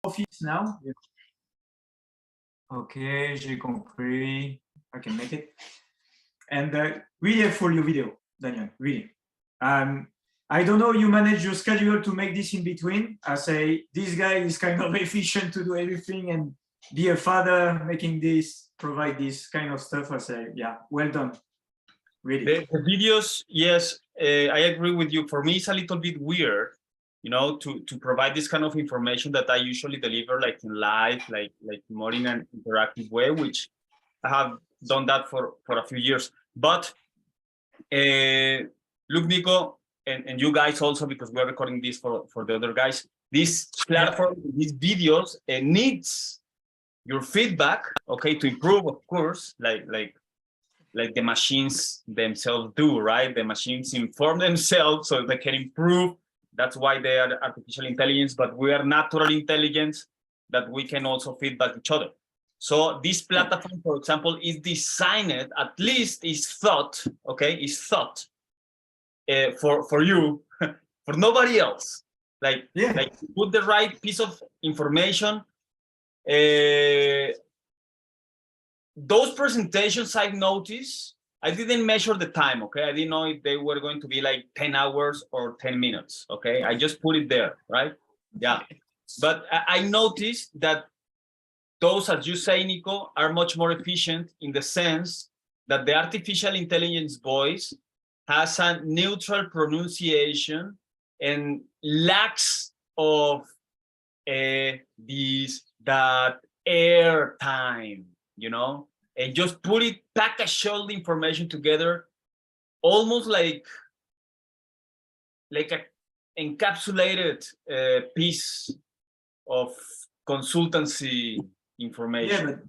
office now. Okay, j'ai compris. I can make it. And really helpful your video, Daniel, really. I don't know, you manage your schedule to make this in between. I say, this guy is kind of efficient to do everything and be a father, making this, provide this kind of stuff. I say, yeah, well done. Really. The videos, yes, I agree with you. For me, it's a little bit weird, you know, to provide this kind of information that I usually deliver like in live, like more in an interactive way, which I have done that for a few years. But look, Nico, and you guys also, because we're recording this for the other guys, this platform, these videos, needs your feedback, okay, to improve, of course, like the machines themselves do, right? The machines inform themselves so they can improve. That's why they are artificial intelligence, but we are natural intelligence that we can also feedback each other. So this platform, for example, is designed, at least is thought, okay, is thought for you, for nobody else. Like put the right piece of information. Those presentations I've noticed, I didn't measure the time, okay? I didn't know if they were going to be like 10 hours or 10 minutes, okay? I just put it there, right? Yeah. But I noticed that those, as you say, Nico, are much more efficient in the sense that the artificial intelligence voice has a neutral pronunciation and lacks of that air time, you know, and just package all the information together, almost like a encapsulated piece of consultancy information. Yeah, but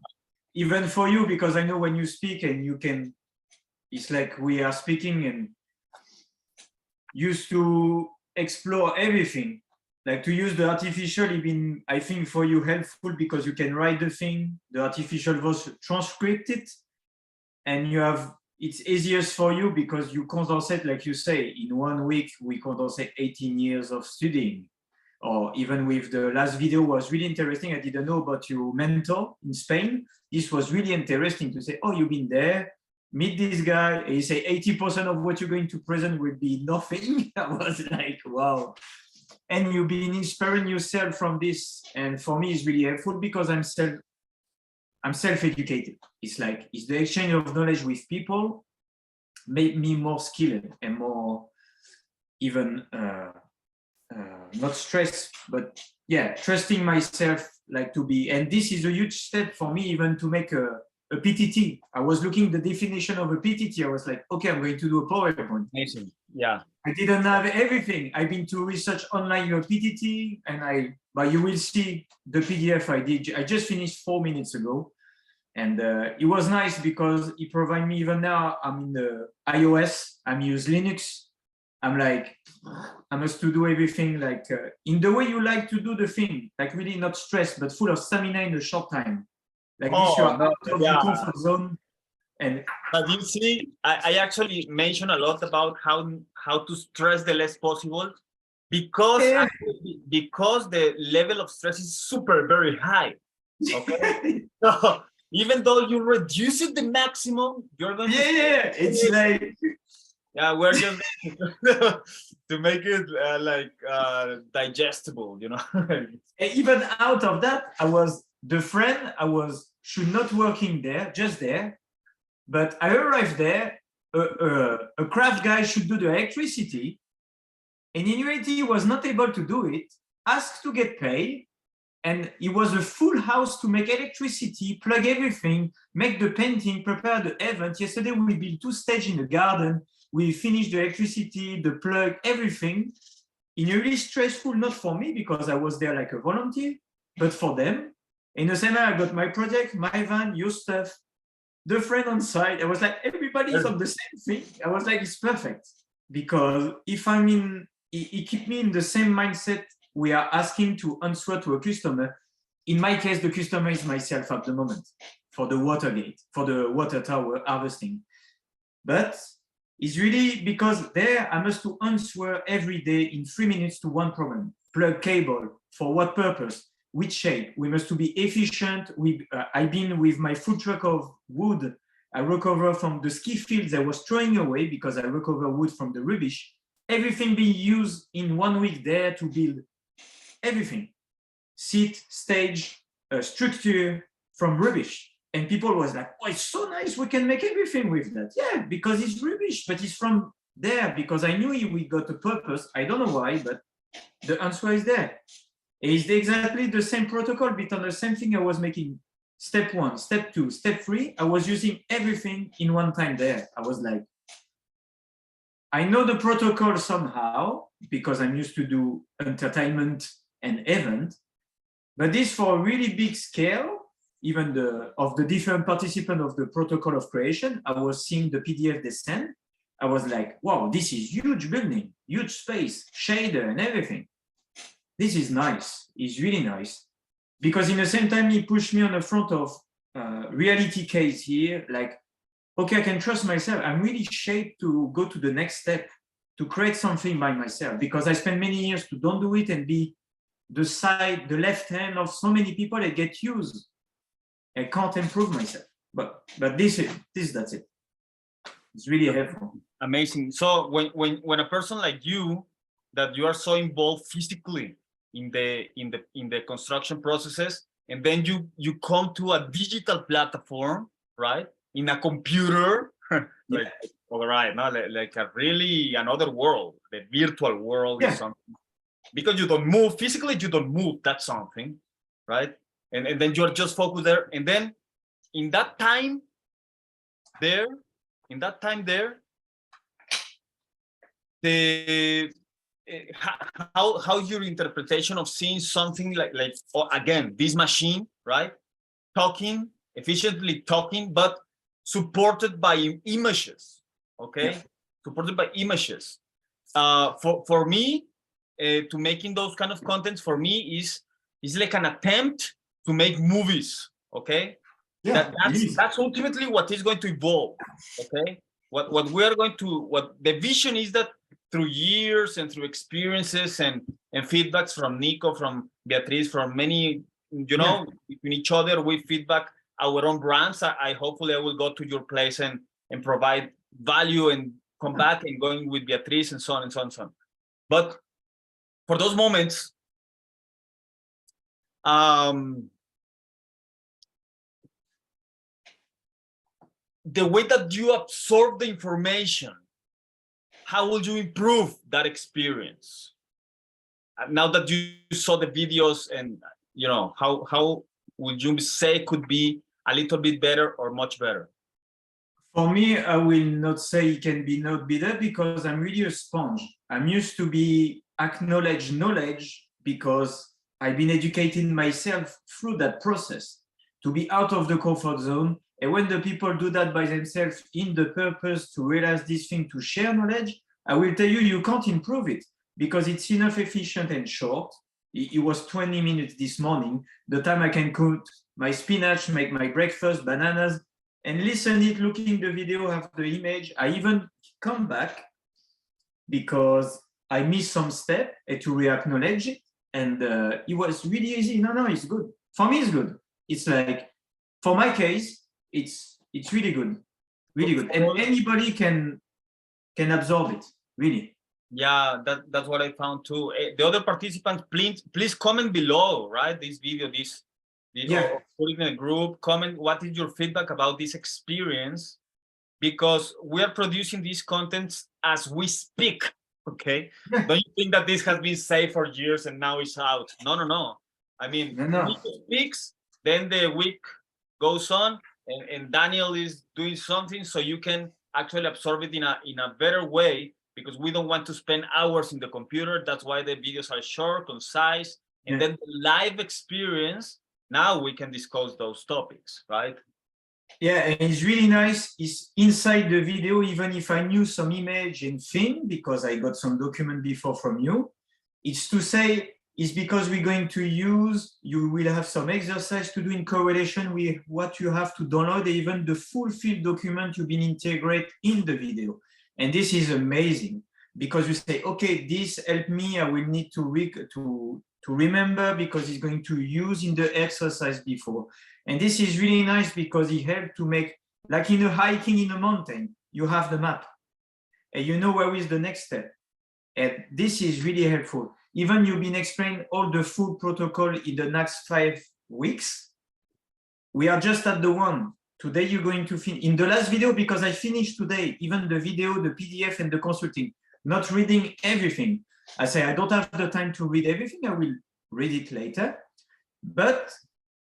even for you, because I know when you speak and you can, it's like we are speaking and used to explore everything. Like to use the artificial, even I think for you helpful because you can write the thing, the artificial voice transcript it, and you have, it's easiest for you because you condensate, like you say, in 1 week, we condensate 18 years of studying. Or even with the last video was really interesting. I didn't know about your mentor in Spain. This was really interesting to say, oh, you've been there, meet this guy, and you say 80% of what you're going to present will be nothing. I was like, wow. And you've been inspiring yourself from this. And for me, it's really helpful because I'm self-educated. It's like, it's the exchange of knowledge with people made me more skilled and more even, not stressed, but yeah, trusting myself, like to be, and this is a huge step for me, even to make a PTT. I was looking at the definition of a PTT. I was like, okay, I'm going to do a PowerPoint. Amazing. Yeah. I didn't have everything. I've been to research online your PTT, and but you will see the PDF I did. I just finished 4 minutes ago, and it was nice because it provided me, even now, I'm in the iOS, I'm use Linux. I'm like, I must to do everything like in the way you like to do the thing, like really not stressed, but full of stamina in a short time. Like this, you're out of the comfort zone. And but you see, I actually mentioned a lot about how to stress the less possible, because because the level of stress is very high. Okay, so even though you reduce it the maximum, you're going to it's like. Yeah, we're just to make it digestible, you know. Even out of that, should not working there, just there. But I arrived there, a craft guy should do the electricity, and in reality, he was not able to do it, asked to get paid, and it was a full house to make electricity, plug everything, make the painting, prepare the event. Yesterday, we built 2 stages in the garden. We finished the electricity, the plug, everything in a really stressful, not for me because I was there like a volunteer, but for them. In the same way, I got my project, my van, your stuff, the friend on site. I was like, everybody's on the same thing. I was like, it's perfect because if I'm in, it keep me in the same mindset. We are asking to answer to a customer. In my case, the customer is myself at the moment for the water gate, for the water tower harvesting. But it's really because there I must to answer every day in 3 minutes to one problem. Plug cable, for what purpose? with shape. We must to be efficient. I've been with my food truck of wood. I recover from the ski fields I was throwing away because I recover wood from the rubbish. Everything being used in 1 week there to build everything. Seat, stage, structure from rubbish. And people was like, oh, it's so nice. We can make everything with that. Yeah, because it's rubbish, but it's from there because I knew we got a purpose. I don't know why, but the answer is there. It's exactly the same protocol, but on the same thing I was making. Step 1, step 2, step 3. I was using everything in one time there. I was like, I know the protocol somehow because I'm used to do entertainment and event, but this for a really big scale, even of the different participants of the protocol of creation, I was seeing the PDF they sent. I was like, wow, this is huge building, huge space, shader and everything. This is nice. It's really nice. Because in the same time, he pushed me on the front of reality case here, like, okay, I can trust myself. I'm really shaped to go to the next step, to create something by myself, because I spent many years to don't do it and be the left hand of so many people that get used. I can't improve myself. But that's it. It's really helpful. Amazing. So when a person like you, that you are so involved physically in the construction processes, and then you come to a digital platform, right? In a computer, like, yeah. All right, no, like a really another world, the virtual world, yeah. Is something. Because you don't move physically, you don't move. That's something, right? And then you're just focused there. And then in that time there, the how your interpretation of seeing something like again, this machine, right? Talking, efficiently talking, but supported by images, okay? Yeah. Supported by images. For me, to making those kind of contents, for me is like an attempt to make movies, okay? Yeah, that's ultimately what is going to evolve, okay? What we are going to, what the vision is that through years and through experiences and feedbacks from Nico, from Beatriz, from many, you know, between each other, we feedback our own brands. I hopefully I will go to your place and provide value and come back and going with Beatriz and so on and so on and so on. But for those moments, the way that you absorb the information, how will you improve that experience? Now that you saw the videos, and you know, how would you say could be a little bit better or much better? For me, I will not say it can be not better because I'm really a sponge. I'm used to be acknowledge knowledge because I've been educating myself through that process to be out of the comfort zone. And when the people do that by themselves in the purpose to realize this thing, to share knowledge, I will tell you, you can't improve it because it's enough efficient and short. It was 20 minutes this morning. The time I can cook my spinach, make my breakfast, bananas, and listen it, looking the video, have the image. I even come back because I missed some step to re-acknowledge it. And it was really easy. No, it's good. For me, it's good. It's like, for my case, it's really good, and anybody can absorb it, really. Yeah, that's what I found too. The other participants, please comment below, right? This video, yeah. Put it in a group. Comment what is your feedback about this experience, because we are producing these contents as we speak. Okay, yeah. Don't you think that this has been saved for years and now it's out? No. I mean, Nico speaks, then the week goes on. And Daniel is doing something so you can actually absorb it in a better way, because we don't want to spend hours in the computer. That's why the videos are short, concise, and then the live experience, now we can discuss those topics, right? Yeah, and it's really nice. It's inside the video, even if I knew some image and thing, because I got some document before from you, it's to say, is because we're going to use, you will have some exercise to do in correlation with what you have to download, even the full field document you've been integrate in the video. And this is amazing because you say, okay, this helped me, I will need to to remember because he's going to use in the exercise before. And this is really nice because it helps to make, like in a hiking in a mountain, you have the map and you know where is the next step. And this is really helpful. Even you've been explaining all the food protocol in the next 5 weeks. We are just at the one. Today you're going to finish. In the last video, because I finished today, even the video, the PDF and the consulting, not reading everything. I say, I don't have the time to read everything. I will read it later. But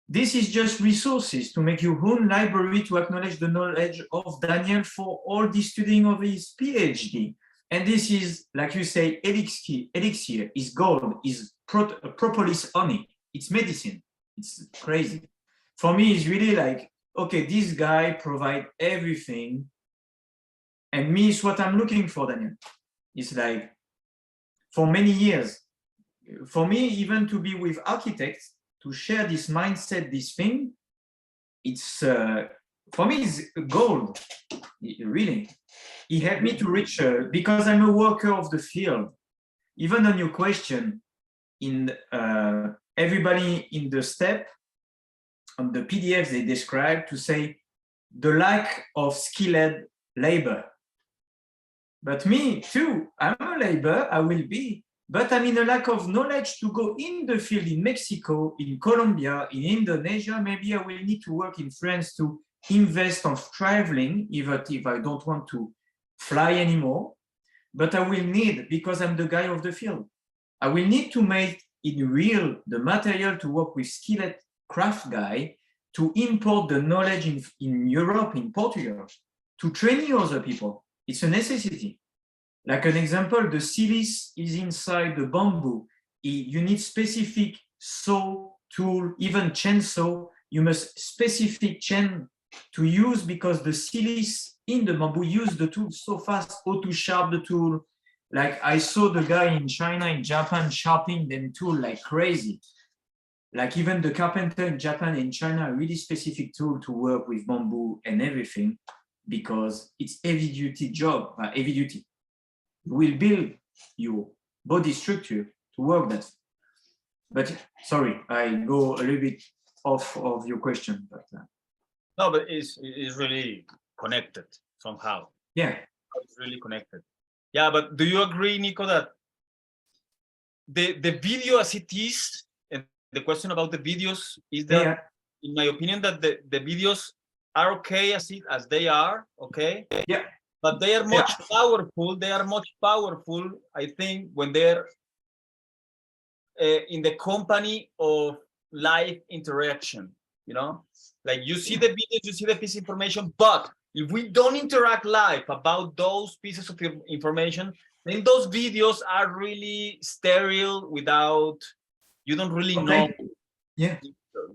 this is just resources to make your own library to acknowledge the knowledge of Daniel for all the studying of his PhD. And this is, like you say, elixir is gold, is propolis honey. It's medicine. It's crazy. For me, it's really like, okay, this guy provide everything. And me is what I'm looking for, Daniel. It's like, for many years, for me, even to be with architects, to share this mindset, this thing, it's, for me, it's gold, really. He helped me to reach, because I'm a worker of the field. Even on your question, in everybody in the step, on the PDFs they describe to say the lack of skilled labor. But me too, I'm a labor, I will be, but I'm in a lack of knowledge to go in the field in Mexico, in Colombia, in Indonesia. Maybe I will need to work in France to invest on traveling, even if I don't want to fly anymore. But I will need, because I'm the guy of the field, I will need to make in real the material to work with skilled craft guy to import the knowledge in Europe, in Portugal, to train other people. It's a necessity. Like an example, the silice is inside the bamboo. You need specific saw, tool, even chainsaw. You must specific chain to use because the silice in the bamboo use the tool so fast, how to sharp the tool. Like I saw the guy in China, in Japan, sharpening them tool like crazy. Like even the carpenter in Japan and China, really specific tool to work with bamboo and everything, because it's heavy duty job, heavy duty. You will build your body structure to work that. But sorry, I go a little bit off of your question. But, no, but it's really connected somehow. Yeah. It's really connected. Yeah, but do you agree, Nico, that the video as it is, and the question about the videos is that, yeah, in my opinion, that the videos are okay as they are, okay? Yeah. But they are much powerful. They are much powerful, I think, when they're in the company of live interaction, you know? Like you see the videos, you see the piece of information, but if we don't interact live about those pieces of information, then those videos are really sterile without, you don't really know. Yeah.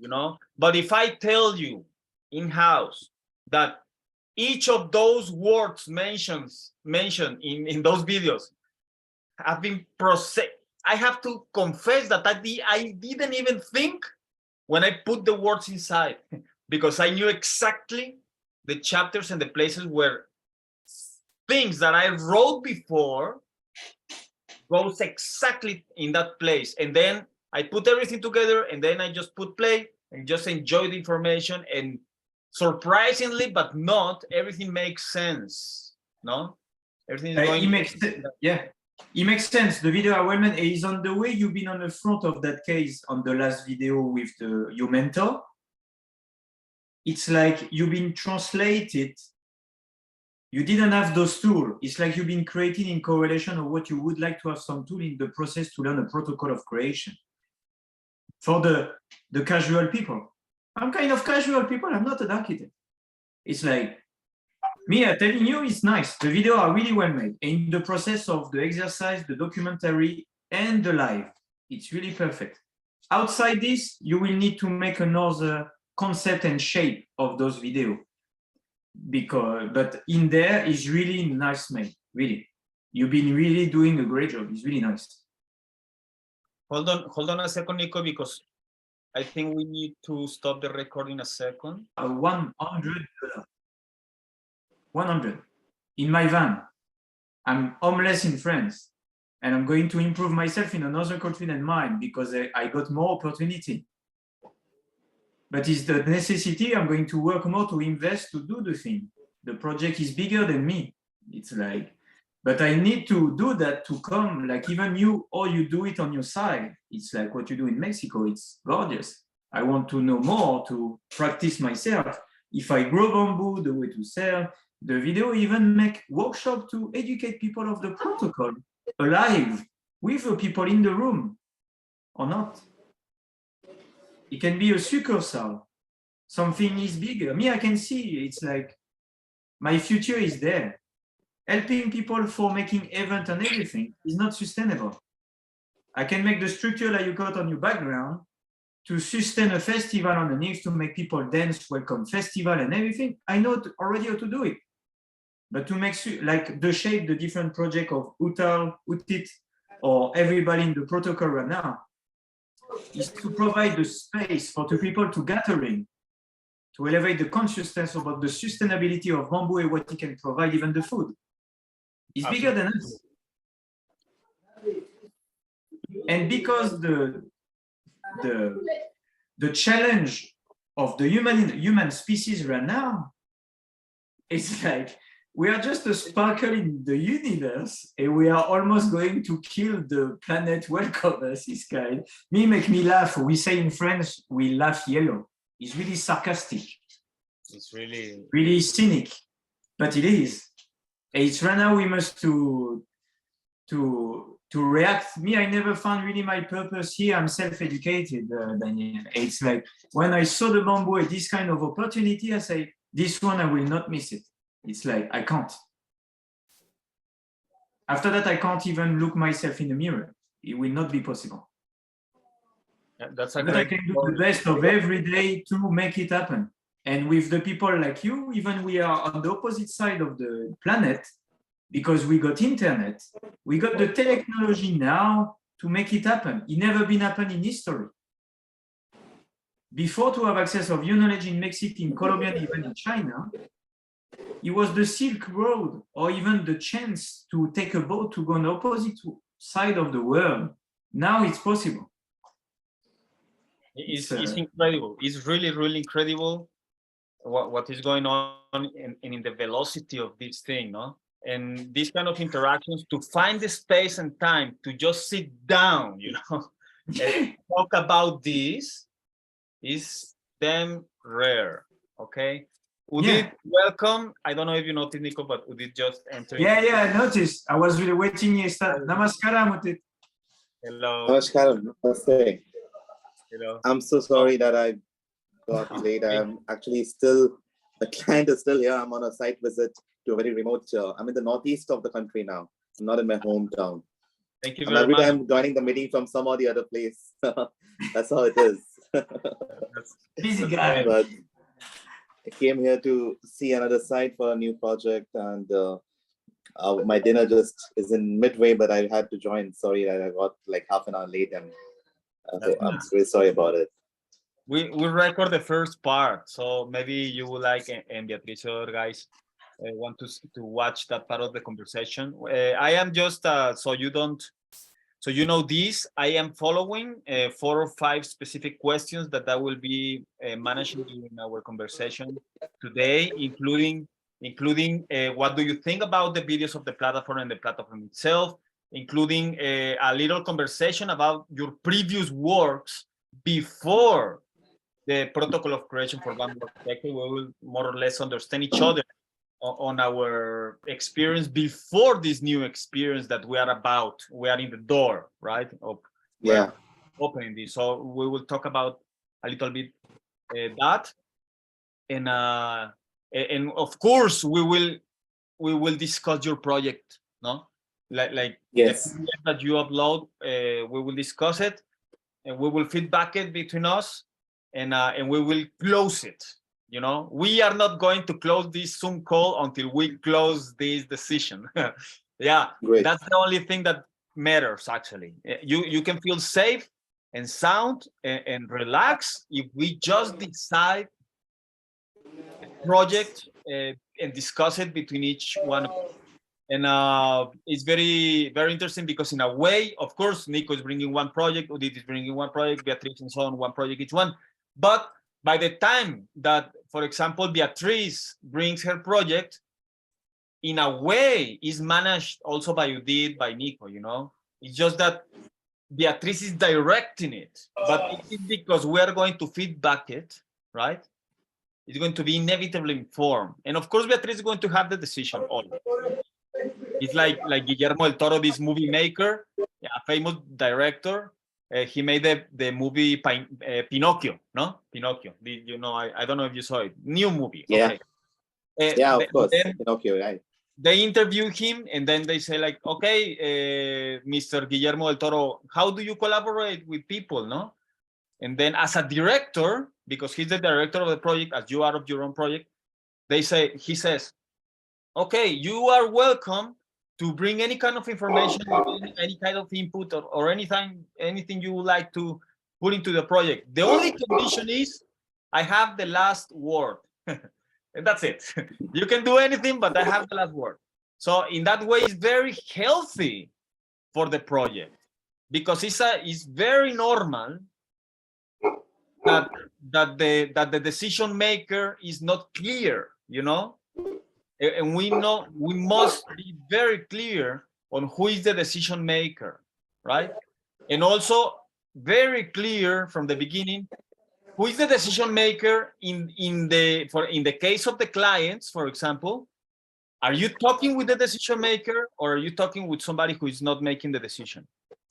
You know? But if I tell you in-house that each of those words mentioned in those videos have been processed, I have to confess that I didn't even think when I put the words inside, because I knew exactly the chapters and the places where things that I wrote before goes exactly in that place. And then I put everything together and then I just put play and just enjoy the information, and surprisingly, but not, everything makes sense. No, everything is going. It makes sense. The video awareness is on the way. You've been on the front of that case on the last video with your mentor. It's like you've been translated. You didn't have those tools. It's like you've been creating in correlation of what you would like to have some tool in the process to learn a protocol of creation. For the casual people. I'm kind of casual people. I'm not an architect. It's like, me telling you, it's nice. The video are really well made. In the process of the exercise, the documentary, and the live, it's really perfect. Outside this, you will need to make another concept and shape of those videos. But in there is really nice made, really. You've been really doing a great job. It's really nice. Hold on a second, Nico, because I think we need to stop the recording a second. $100. 100 in my van. I'm homeless in France. and I'm going to improve myself in another country than mine because I got more opportunity. But it's the necessity. I'm going to work more to invest to do the thing. The project is bigger than me. It's like, but I need to do that to come, like even you, or you do it on your side. It's like what you do in Mexico. It's gorgeous. I want to know more to practice myself. If I grow bamboo, the way to sell, the video even make workshop to educate people of the protocol alive with the people in the room or not. It can be a succursal. Something is bigger. Me, I can see it's like my future is there. Helping people for making event and everything is not sustainable. I can make the structure that you got on your background to sustain a festival underneath to make people dance, welcome festival and everything. I know already how to do it. But to make like the shape, the different project of Utal, Utit, or everybody in the protocol right now, is to provide the space for the people to gathering, to elevate the consciousness about the sustainability of bamboo and what it can provide, even the food. It's bigger than us. And because the challenge of the human species right now, it's like we are just a sparkle in the universe and we are almost going to kill the planet welcome us, this guy. Me make me laugh. We say in French, we laugh yellow. It's really sarcastic. It's really cynic, but it is. It's right now we must to react. Me, I never found really my purpose here. I'm self-educated, Daniel. It's like when I saw the bamboo at this kind of opportunity, I say, this one, I will not miss it. It's like, I can't. After that, I can't even look myself in the mirror. It will not be possible. Yeah, that's a but I can do the best of every day to make it happen. And with the people like you, even we are on the opposite side of the planet, because we got internet, we got the technology now to make it happen. It never been happened in history. Before to have access of your knowledge in Mexico, in Colombia, and even in China, it was the Silk Road or even the chance to take a boat to go on the opposite side of the world. Now it's possible. It's incredible. It's really, really incredible what is going on in the velocity of this thing, no? And these kind of interactions, to find the space and time to just sit down, you know, and talk about this is damn rare, okay? Udit, welcome. I don't know if you noticed, Nico, but Udit just entered. Yeah, I noticed. I was really waiting. Namaskaram, Udit. Hello. Namaskaram. Namaste. Hello. I'm so sorry that I got late. I'm actually still, the client is still here. I'm on a site visit to a very remote, I'm in the northeast of the country now. I'm not in my hometown. Thank you very much. Every time I'm joining the meeting from some or the other place. That's how it is. Busy guy. But I came here to see another site for a new project, and my dinner just is in midway, but I had to join. Sorry that I got like half an hour late, and I'm very sorry about it. We record the first part, so maybe you would like, and Beatriz, other guys want to watch that part of the conversation. I am just so you know this. I am following 4 or 5 specific questions that I will be managing during our conversation today, including what do you think about the videos of the platform and the platform itself, including a little conversation about your previous works before the protocol of creation for bamboo architecture. We will more or less understand each other on our experience before this new experience that we are in the door, right? Yeah. Opening this. So we will talk about a little bit that. And of course we will discuss your project, no? Like yes, the PDF that you upload, we will discuss it and we will feedback it between us, and we will close it. You know, we are not going to close this Zoom call until we close this decision. Yeah, great. That's the only thing that matters, actually. You can feel safe and sound and relax if we just decide a project and discuss it between each one of us. And it's very interesting because in a way, of course, Nico is bringing one project, Udit is bringing one project, Beatriz and so on, one project each one. But by the time that, for example, Beatriz brings her project, in a way is managed also by Udit, by Nico, you know? It's just that Beatriz is directing it, but it is because we are going to feedback it, right? It's going to be inevitably informed. And of course, Beatriz is going to have the decision always. It's like Guillermo del Toro, this movie maker, a famous director. He made the movie Pinocchio, no? Pinocchio. You know, I don't know if you saw it. New movie. Yeah. Okay. Yeah, of course. Then Pinocchio, right. they interview him and then they say like, okay, Mr. Guillermo del Toro, how do you collaborate with people, no? And then as a director, because he's the director of the project, as you are of your own project, he says, okay, you are welcome to bring any kind of information, any kind of input or anything you would like to put into the project. The only condition is I have the last word. And that's it. You can do anything, but I have the last word. So in that way, it's very healthy for the project because it's very normal that the decision maker is not clear, you know, and we know we must be very clear on who is the decision maker, right? And also very clear from the beginning who is the decision maker in the case of the clients, for example. Are you talking with the decision maker or are you talking with somebody who is not making the decision?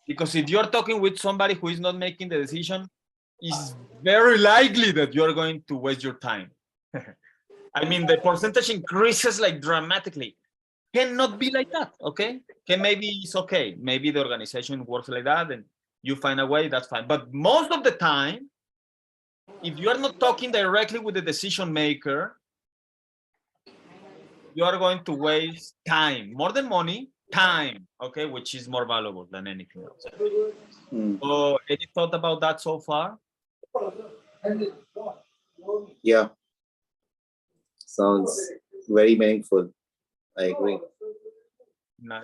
Because if you're talking with somebody who is not making the decision, it's very likely that you're going to waste your time. I mean, the percentage increases like dramatically. Cannot be like that, okay? Maybe it's okay. Maybe the organization works like that and you find a way, that's fine. But most of the time, if you are not talking directly with the decision maker, you are going to waste time, more than money, time, okay, which is more valuable than anything else. So, any thought about that so far? Yeah. Sounds very meaningful. I agree.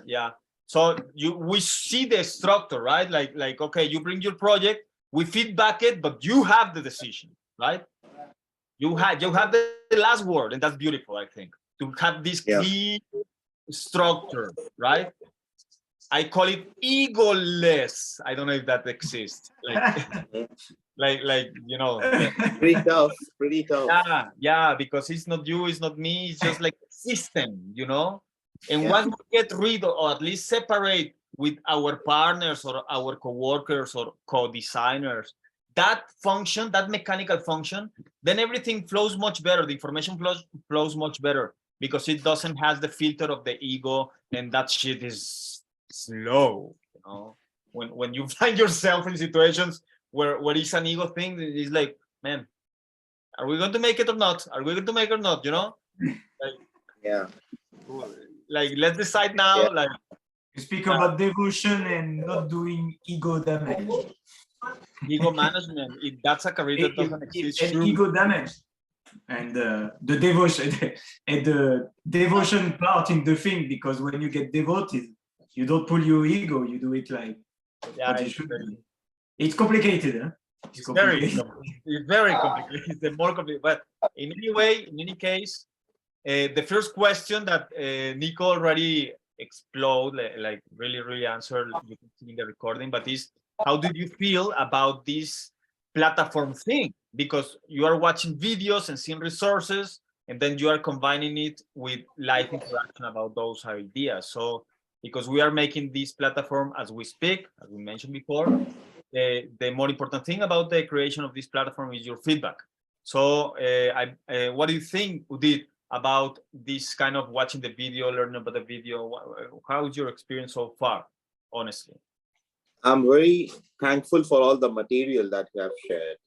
Yeah. So we see the structure, right? Like okay, you bring your project, we feedback it, but you have the decision, right? You have the last word, and that's beautiful, I think, to have this clear structure, right? I call it egoless. I don't know if that exists. Like you know. Pretty tough. Yeah, because it's not you, it's not me, it's just like a system, you know. And once we get rid of, or at least separate with our partners or our co-workers or co-designers, that function, that mechanical function, then everything flows much better. The information flows much better because it doesn't have the filter of the ego, and that shit is slow, you know. When you find yourself in situations where it's an ego thing, it's like, man, are we going to make it or not? Are we going to make it or not? You know, like let's decide now. Yeah. Like You speak about devotion and not doing ego damage. ego management. That's a career that doesn't exist. And ego damage, and the devotion and the devotion part in the thing, because when you get devoted, you don't pull your ego. You do it like what you should do. It's complicated, huh? It's very complicated. It's more complicated. But in any case, the first question that Nico already exploded, like really answered, you can see in the recording, but is how did you feel about this platform thing? Because you are watching videos and seeing resources, and then you are combining it with live interaction about those ideas. So because we are making this platform as we speak, as we mentioned before, the more important thing about the creation of this platform is your feedback. So what do you think, Udit, about this kind of watching the video, learning about the video? How is your experience so far, honestly? I'm very thankful for all the material that you have shared.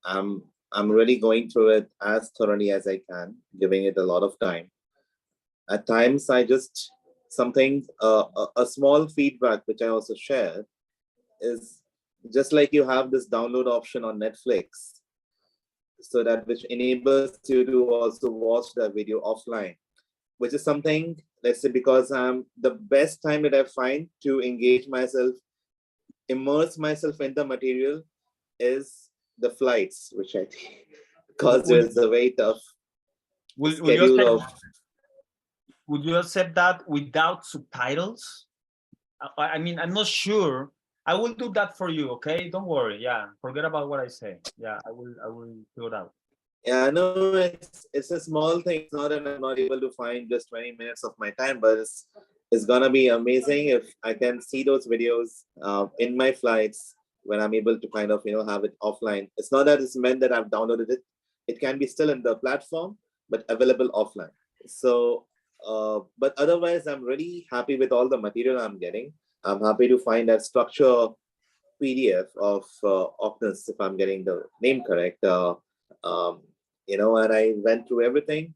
I'm really going through it as thoroughly as I can, giving it a lot of time. At times, I just a small feedback which I also share is just like you have this download option on Netflix, so that which enables you to also watch the video offline. which is something, let's say, because the best time that I find to engage myself, immerse myself in the material is the flights, which I think, because there's a very tough schedule of. Would you accept that without subtitles? I mean, I'm not sure. I will do that for you, okay? Don't worry. Yeah, forget about what I say. Yeah, I will do it out. Yeah, no, it's a small thing. It's not that I'm not able to find just 20 minutes of my time, but it's gonna be amazing if I can see those videos in my flights when I'm able to kind of have it offline. It's not that it's meant that I've downloaded it. It can be still in the platform, but available offline. So, but otherwise, I'm really happy with all the material I'm getting. I'm happy to find that structure PDF of Ocnus, if I'm getting the name correct. And I went through everything.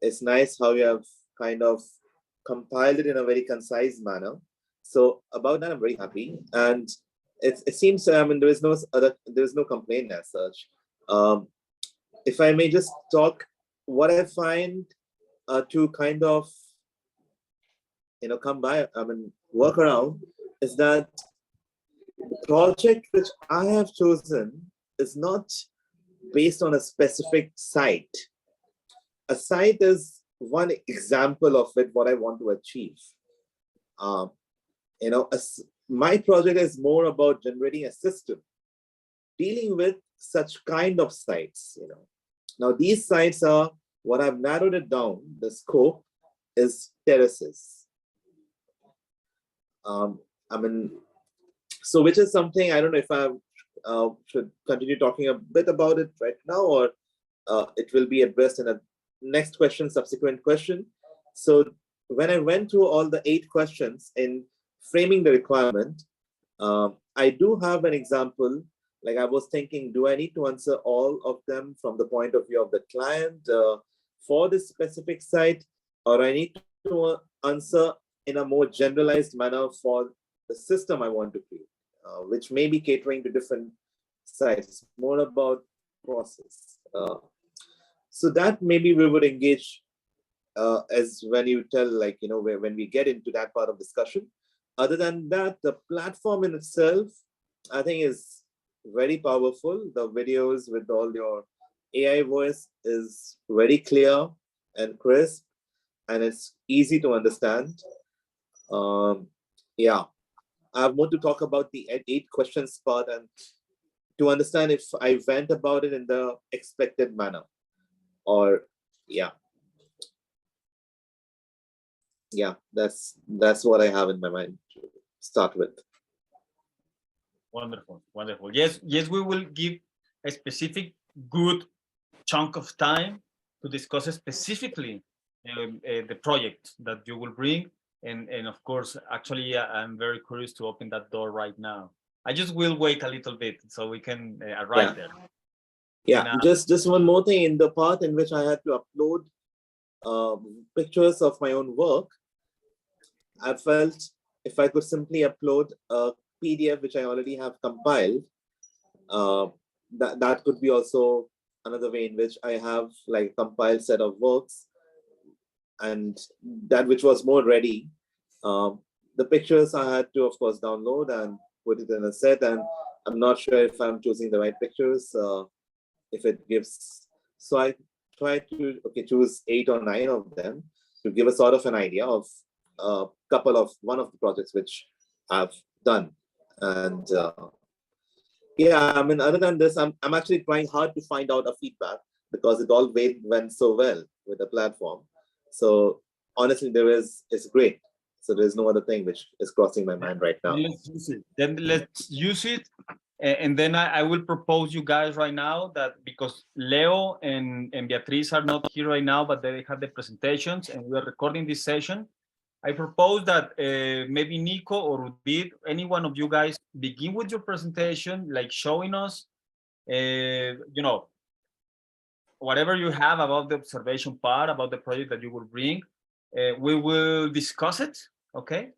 It's nice how you have kind of compiled it in a very concise manner. So about that, I'm very happy. And it seems, I mean, there's no complaint as such. If I may just talk, what I find to kind of, come by, I mean, work around, is that the project which I have chosen is not based on a specific site. A site is one example of it, what I want to achieve. My project is more about generating a system, dealing with such kind of sites. Now these sites are what I've narrowed it down. The scope is terraces. So which is something, I don't know if I should continue talking a bit about it right now, or it will be addressed in a next question, subsequent question. So when I went through all the 8 questions in framing the requirement, I do have an example. Like I was thinking, do I need to answer all of them from the point of view of the client for this specific site, or I need to answer in a more generalized manner for the system I want to create, which may be catering to different sites, more about process. So that maybe we would engage as when you tell, like, when we get into that part of discussion. Other than that, the platform in itself, I think, is very powerful. The videos with all your AI voice is very clear and crisp, and it's easy to understand. Yeah, I have more to talk about the 8 questions part and to understand if I went about it in the expected manner, or yeah, that's what I have in my mind to start with. Wonderful, wonderful. Yes, we will give a specific good chunk of time to discuss specifically the project that you will bring. And of course, actually, I'm very curious to open that door right now. I just will wait a little bit so we can arrive there. Yeah, and, just one more thing. In the part in which I had to upload pictures of my own work, I felt if I could simply upload a PDF which I already have compiled, that could be also another way in which I have like a compiled set of works, and that which was more ready. The pictures I had to, of course, download and put it in a set, and I'm not sure if I'm choosing the right pictures. If it gives, so I try to choose 8 or 9 of them to give a sort of an idea of one of the projects which I've done. And yeah, I mean, other than this, I'm actually trying hard to find out a feedback, because it all went so well with the platform. So honestly, it's great. So there's no other thing which is crossing my mind right now. Let's use it. And then I will propose you guys right now that, because Leo and Beatriz are not here right now, but they have the presentations and we are recording this session, I propose that maybe Nico or Rudbit, any one of you guys, begin with your presentation, like showing us, whatever you have about the observation part, about the project that you will bring. We will discuss it, okay?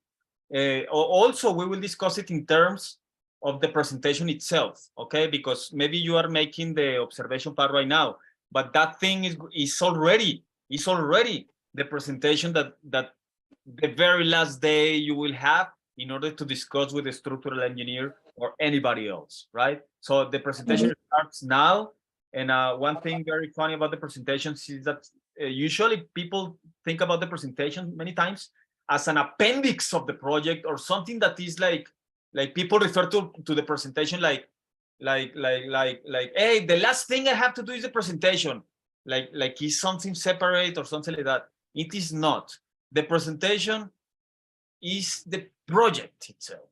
Also, we will discuss it in terms of the presentation itself, okay? Because maybe you are making the observation part right now, but that thing is already the presentation that the very last day you will have in order to discuss with the structural engineer or anybody else, right? So the presentation starts now. And one thing very funny about the presentations is that usually people think about the presentation many times as an appendix of the project or something that is like people refer to the presentation like, hey, the last thing I have to do is the presentation, like it's something separate or something like that. It is not. The presentation is the project itself,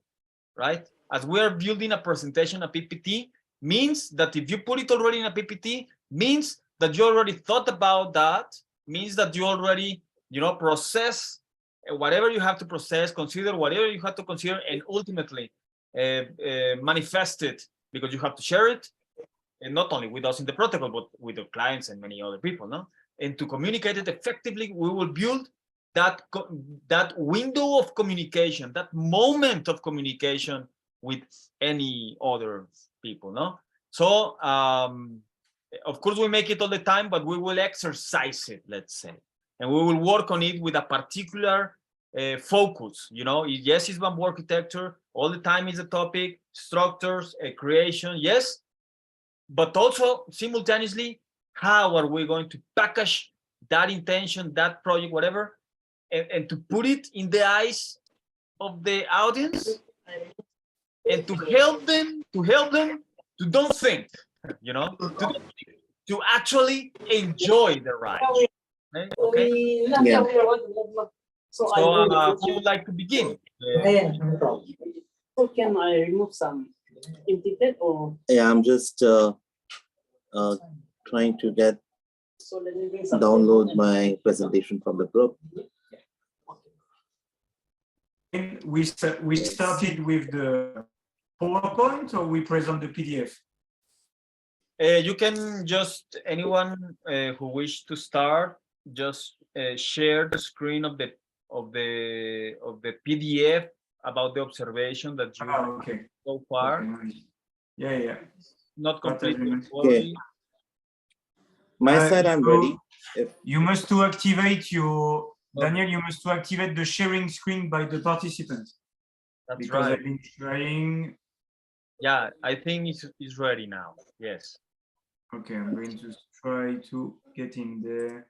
right? As we are building a presentation, a PPT, means that if you put it already in a PPT, means that you already thought about that, means that you already, process whatever you have to process, consider whatever you have to consider, and ultimately manifest it, because you have to share it, and not only with us in the protocol, but with your clients and many other people, no? And to communicate it effectively, we will build that window of communication, that moment of communication with any other people, no? So, of course, we make it all the time, but we will exercise it, let's say, and we will work on it with a particular focus. Yes, it's bamboo architecture all the time is the topic, structures, creation, yes, but also simultaneously, how are we going to package that intention, that project, whatever, and to put it in the eyes of the audience, and to help them to don't think, to actually enjoy the ride. Okay. Yeah. So who would like to begin? So can I remove some entities or Yeah, I'm just trying to so let me bring some download my presentation from the group. We started with the PowerPoint, or we present the PDF? You can just, anyone who wish to start, just share the screen of the PDF about the observation that you have Okay. so far. Okay, nice. Yeah. Not completely. Okay. My side, I'm ready. You must to activate your, Daniel, you must to activate the sharing screen by the participants. That's because right. I've been trying. Yeah, I think it's ready now. Yes. Okay, I'm going to try to get in there.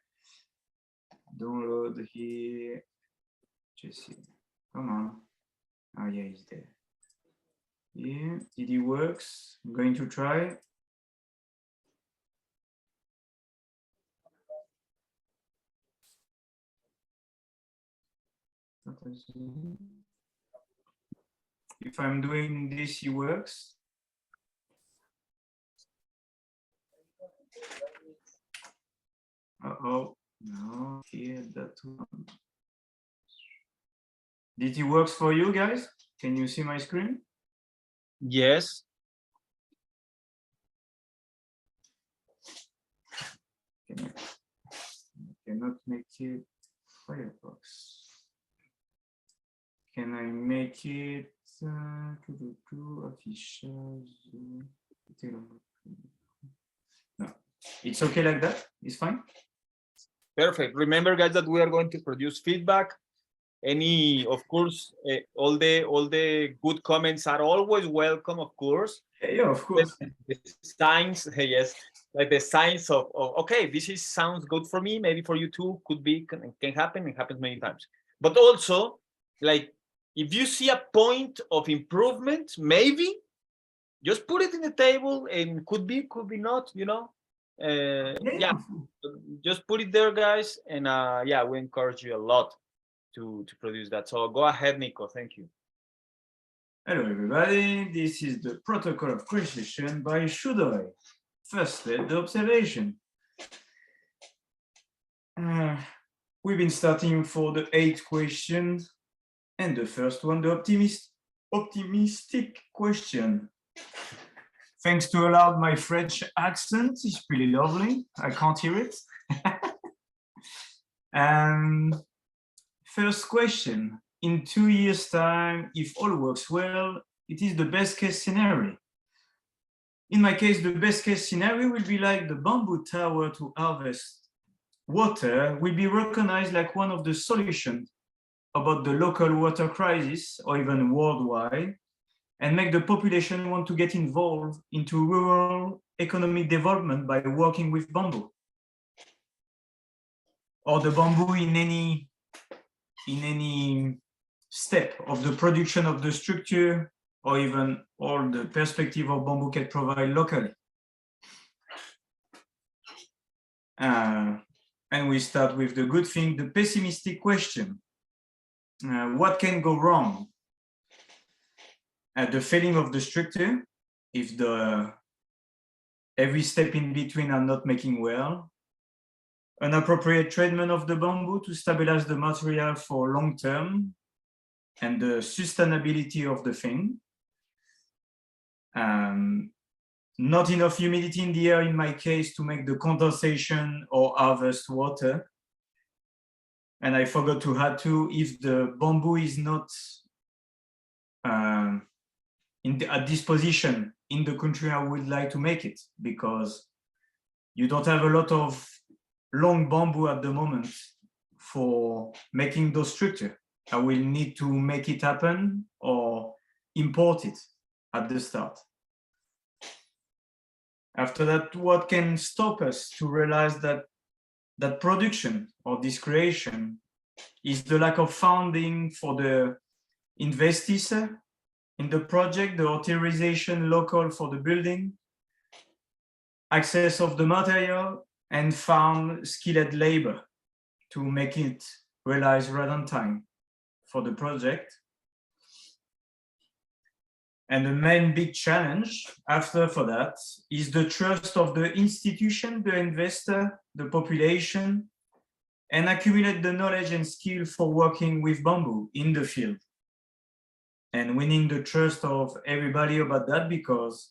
Download here. Jesse, come on. Oh yeah, he's there. Yeah, it works. I'm going to try. If I'm doing this, it works. Uh-oh, no, here, that one. Did it work for you guys? Can you see my screen? Yes. I cannot make it Firefox. Can I make it official? No, it's okay like that. It's fine. Perfect. Remember, guys, that we are going to produce feedback. Any, of course, all the good comments are always welcome, of course. Yeah, of course. The signs, yes, like the signs of okay, this sounds good for me. Maybe for you too, could be, can happen. It happens many times. But also, like, if you see a point of improvement, maybe just put it in the table, and could be not. Yeah, just put it there, guys, and yeah, we encourage you a lot to produce that. So go ahead, Nico. Thank you. Hello, everybody. This is the protocol of precision by Shudoy. First, the observation. We've been starting for the 8th question, and the first one, the optimistic question. Thanks to allowed my French accent, it's pretty lovely. I can't hear it. First question. In 2 years' time, if all works well, it is the best case scenario. In my case, the best case scenario will be like the bamboo tower to harvest water will be recognized like one of the solutions about the local water crisis or even worldwide, and make the population want to get involved into rural economic development by working with bamboo. Or the bamboo in any step of the production of the structure, or even all the perspective of bamboo can provide locally. And we start with the good thing, the pessimistic question. What can go wrong? The failing of the structure, if every step in between are not making well. An appropriate treatment of the bamboo to stabilize the material for long term, and the sustainability of the thing. Not enough humidity in the air in my case to make the condensation or harvest water. And I forgot to add too, if the bamboo is not at this position in the country I would like to make it, because you don't have a lot of long bamboo at the moment for making those structures. I will need to make it happen or import it at the start. After that, what can stop us to realize that production or this creation is the lack of funding for the investees in the project, the authorization local for the building, access of the material, and found skilled labor to make it realize right on time for the project. And the main big challenge after for that is the trust of the institution, the investor, the population, and accumulate the knowledge and skill for working with bamboo in the field. And winning the trust of everybody about that, because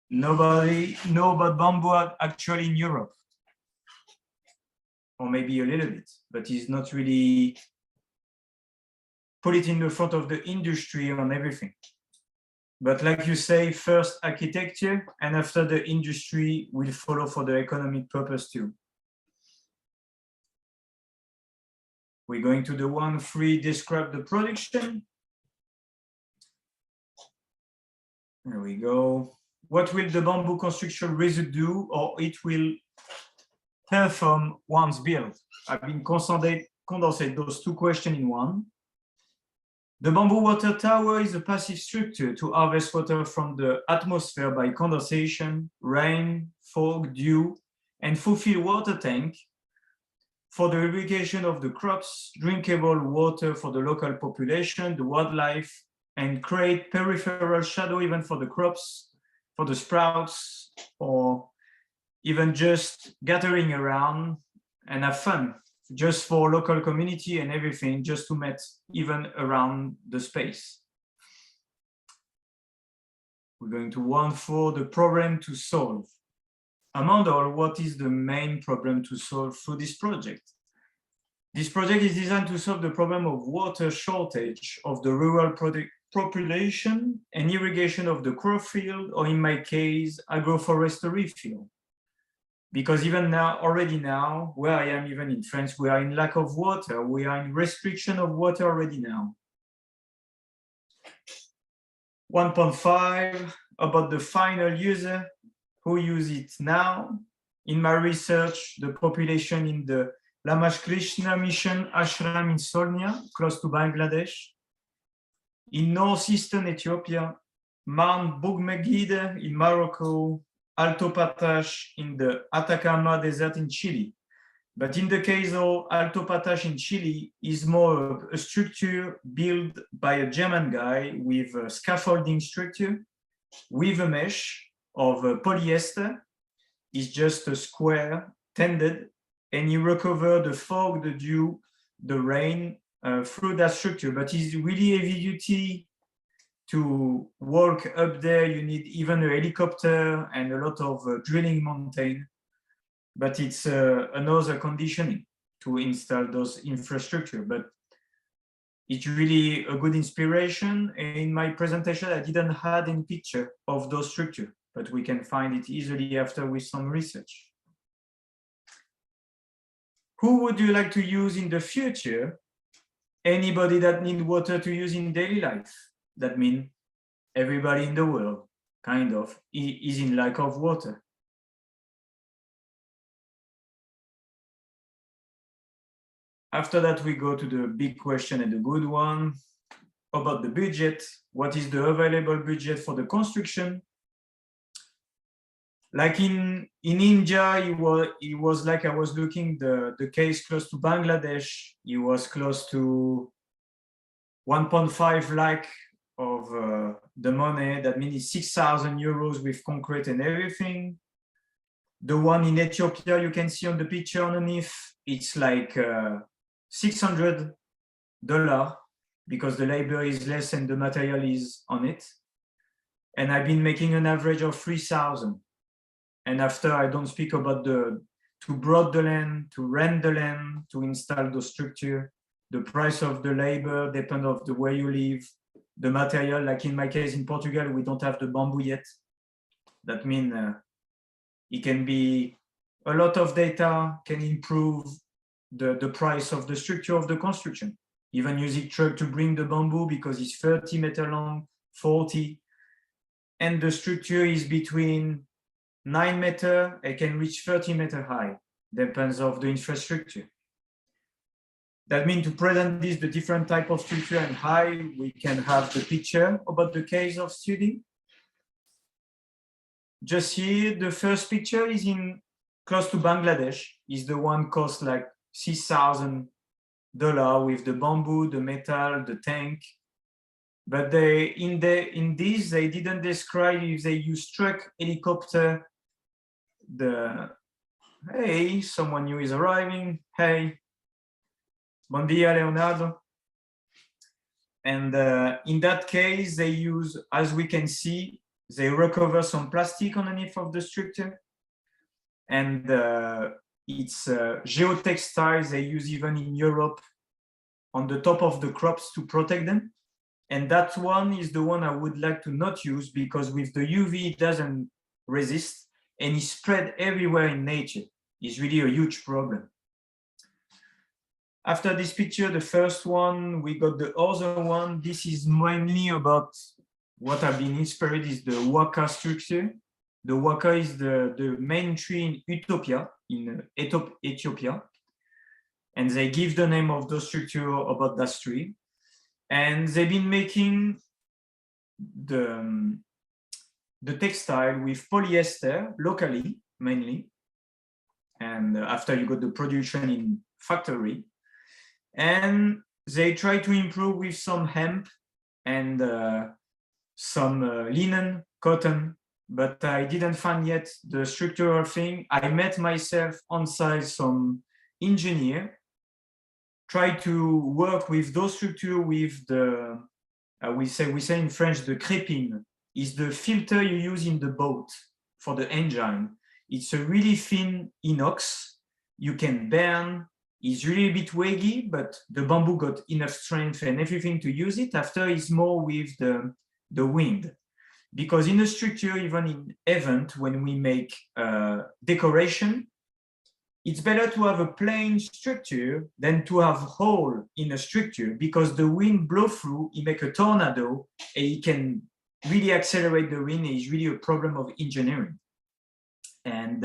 nobody knows about bamboo actually in Europe. Or maybe a little bit, but it's not really put it in the front of the industry on everything. But like you say, first architecture, and after the industry will follow for the economic purpose too. We're going to the 1-3, describe the production. There we go. What will the bamboo construction residue do, or it will perform once built? I've been condensed those two questions in one. The bamboo water tower is a passive structure to harvest water from the atmosphere by condensation, rain, fog, dew, and fulfill water tank for the irrigation of the crops, drinkable water for the local population, the wildlife, and create peripheral shadow even for the crops, for the sprouts, or even just gathering around and have fun, just for local community and everything, just to meet even around the space. We're going to 1-4, the problem to solve. Amanda, what is the main problem to solve through this project? This project is designed to solve the problem of water shortage of the rural population and irrigation of the crop field, or in my case, agroforestry field. Because even now, already now, where I am even in France, we are in lack of water. We are in restriction of water already now. 1.5, about the final user who use it now. In my research, the population in the Lamash Krishna Mission Ashram in Solnia, close to Bangladesh. In northeastern Ethiopia, Mount Bugmegide in Morocco, Alto Patash in the Atacama Desert in Chile. But in the case of Alto Patash in Chile, is more a structure built by a German guy with a scaffolding structure with a mesh of polyester. It's just a square, tended, and you recover the fog, the dew, the rain through that structure. But it's really heavy duty. To work up there, you need even a helicopter and a lot of drilling mountain, but it's another conditioning to install those infrastructure. But it's really a good inspiration. In my presentation, I didn't have any picture of those structure, but we can find it easily after with some research. who would you like to use in the future? Anybody that need water to use in daily life. That means everybody in the world, kind of, is in lack of water. After that, we go to the big question and the good one about the budget. What is the available budget for the construction? Like in India, it was like I was looking the case close to Bangladesh. It was close to 1.5 lakh of the money. That means 6,000 euros with concrete and everything. The one in Ethiopia, you can see on the picture underneath, it's like $600 because the labor is less and the material is on it. And I've been making an average of 3,000. And after, I don't speak about to broad the land, to rent the land, to install the structure, the price of the labor depends on the way you live, the material. Like in my case in Portugal, we don't have the bamboo yet. That means it can be a lot of data can improve the price of the structure of the construction. Even using truck to bring the bamboo because it's 30 meters long, 40, and the structure is between 9 meters, it can reach 30 meters high, depends of the infrastructure. That means to present this, the different type of structure and high, we can have the picture about the case of study. Just here, the first picture is in close to Bangladesh, is the one cost like $6,000 with the bamboo, the metal, the tank. But in this, they didn't describe if they use truck, helicopter, hey, someone new is arriving. Hey, bon dia, Leonardo. And in that case, they use, as we can see, they recover some plastic underneath of the structure. And it's geotextiles they use even in Europe on the top of the crops to protect them. And that one is the one I would like to not use because with the UV, it doesn't resist and it's spread everywhere in nature. It's really a huge problem. After this picture, the first one, we got the other one. This is mainly about what I've been inspired is the waka structure. The waka is the main tree in Ethiopia. And they give the name of the structure about that tree. And they've been making the textile with polyester locally, mainly. And after you got the production in factory. And they try to improve with some hemp and some linen, cotton, but I didn't find yet the structural thing. I met myself on site, some engineer, try to work with those structure with the, we say in French, the crépine is the filter you use in the boat for the engine. It's a really thin inox. You can burn. It's really a bit waggy, but the bamboo got enough strength and everything to use it. After it's more with the wind. Because in a structure, even in event, when we make decoration, it's better to have a plain structure than to have hole in a structure because the wind blow through, it make a tornado and it can really accelerate the wind. It's really a problem of engineering. And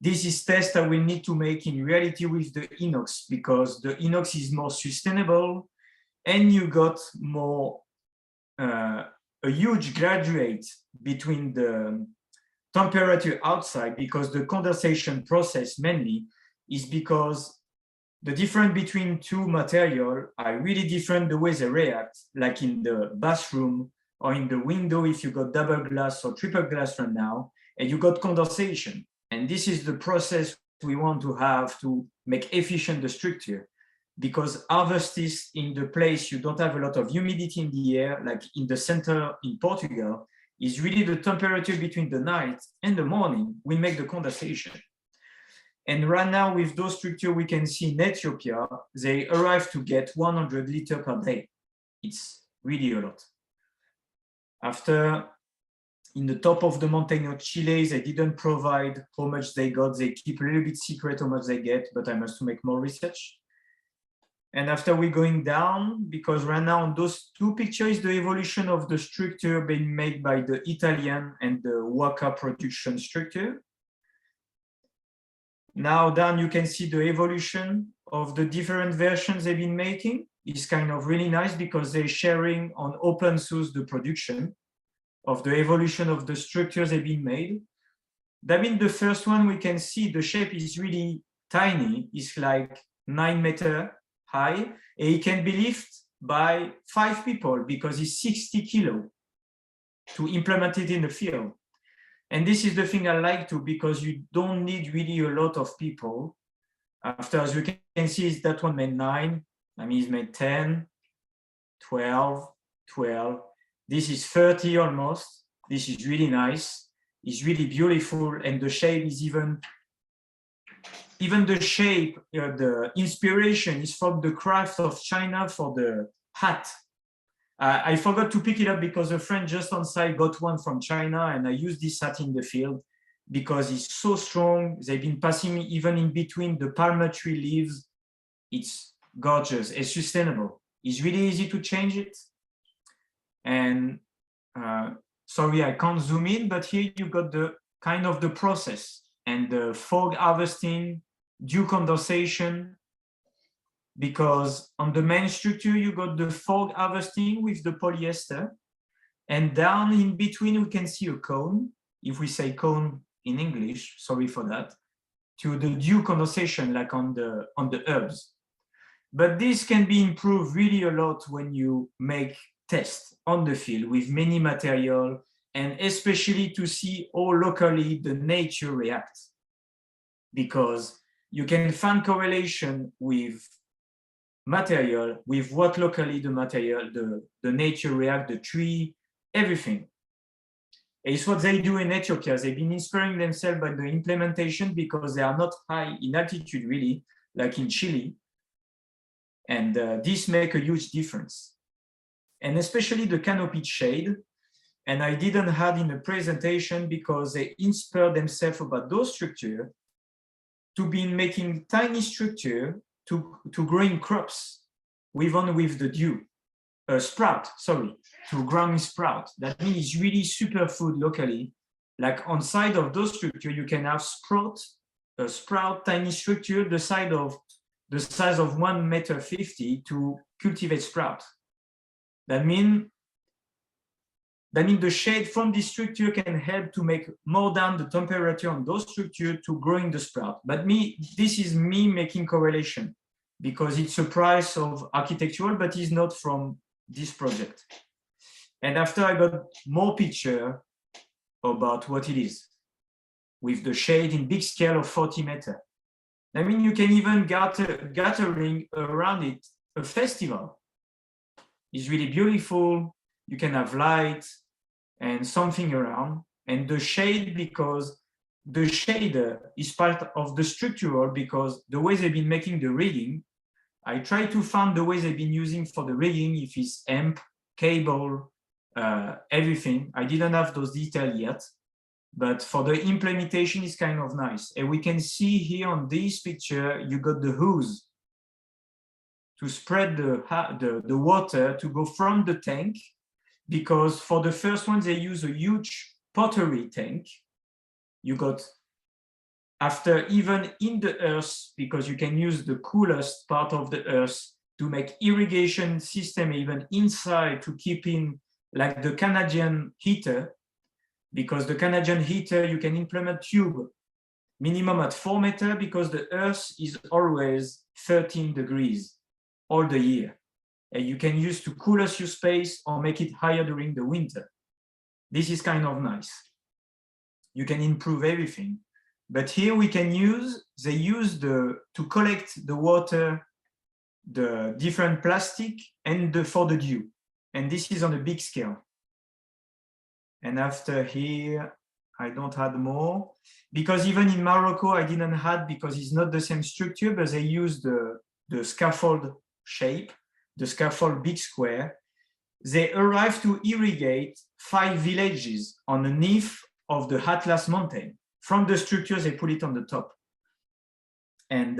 this is test that we need to make in reality with the inox because the inox is more sustainable and you got more a huge graduate between the temperature outside because the condensation process mainly is because the difference between two materials are really different the way they react, like in the bathroom or in the window if you got double glass or triple glass right now, and you got condensation. And this is the process we want to have to make efficient the structure because harvest is in the place you don't have a lot of humidity in the air, like in the center in Portugal, is really the temperature between the night and the morning, we make the condensation. And right now with those structures we can see in Ethiopia, they arrive to get 100 liters per day. It's really a lot. After in the top of the mountain of Chile. They didn't provide how much they got. They keep a little bit secret how much they get, but I must make more research. And after we're going down, because right now on those two pictures, the evolution of the structure being made by the Italian and the Waka production structure. Now down, you can see the evolution of the different versions they've been making. It's kind of really nice because they're sharing on open source the production of the evolution of the structures they've been made. That means the first one we can see the shape is really tiny. It's like 9 meters high, and it can be lifted by 5 people because it's 60 kilos to implement it in the field. And this is the thing I like too, because you don't need really a lot of people. After, as you can see, is that one made 9. I mean, he's made 10, 12, 12. This is 30 almost. This is really nice. It's really beautiful. And the shape is even the shape, the inspiration is from the craft of China for the hat. I forgot to pick it up because a friend just on site got one from China, and I use this hat in the field because it's so strong. They've been passing me even in between the palm tree leaves. It's gorgeous. It's sustainable. It's really easy to change it. And sorry, I can't zoom in, but here you got the kind of the process and the fog harvesting, dew condensation, because on the main structure, you got the fog harvesting with the polyester. And down in between, we can see a cone, if we say cone in English, sorry for that, to the dew condensation, like on the herbs. But this can be improved really a lot when you make tests on the field with many material, and especially to see how locally the nature reacts. Because you can find correlation with material, with what locally the material, the nature react, the tree, everything. And it's what they do in Ethiopia. They've been inspiring themselves by the implementation because they are not high in altitude really, like in Chile. And this makes a huge difference. And especially the canopy shade. And I didn't have in the presentation because they inspired themselves about those structures to be making tiny structure to growing crops with the dew, to growing sprout. That means it's really superfood locally. Like on side of those structure, you can have sprout tiny structure the size of 1.50 meters to cultivate sprout. That means the shade from this structure can help to make more down the temperature on those structures to growing the sprout. But this is me making correlation because it's a price of architectural, but it's not from this project. And after I got more picture about what it is with the shade in big scale of 40 meters. I mean, you can even gathering around it a festival. It's really beautiful. You can have light and something around, and the shade, because the shader is part of the structural, because the way they've been making the rigging, I try to find the way they've been using for the rigging, if it's hemp, cable, everything. I didn't have those details yet, but for the implementation is kind of nice. And we can see here on this picture, you got the hose to spread the water to go from the tank, because for the first one, they use a huge pottery tank. You got, after even in the earth, because you can use the coolest part of the earth to make irrigation system even inside to keep in, like the Canadian heater, because the Canadian heater, you can implement tube minimum at 4 meters because the earth is always 13 degrees all the year. And you can use to cool us your space or make it higher during the winter. This is kind of nice. You can improve everything. But here we can they use to collect the water, the different plastic and for the dew. And this is on a big scale. And after here, I don't have more. Because even in Morocco, I didn't have, because it's not the same structure, but they use the scaffold shape, the scaffold big square. they arrived to irrigate 5 villages underneath of the Atlas mountain. From the structure, they put it on the top. And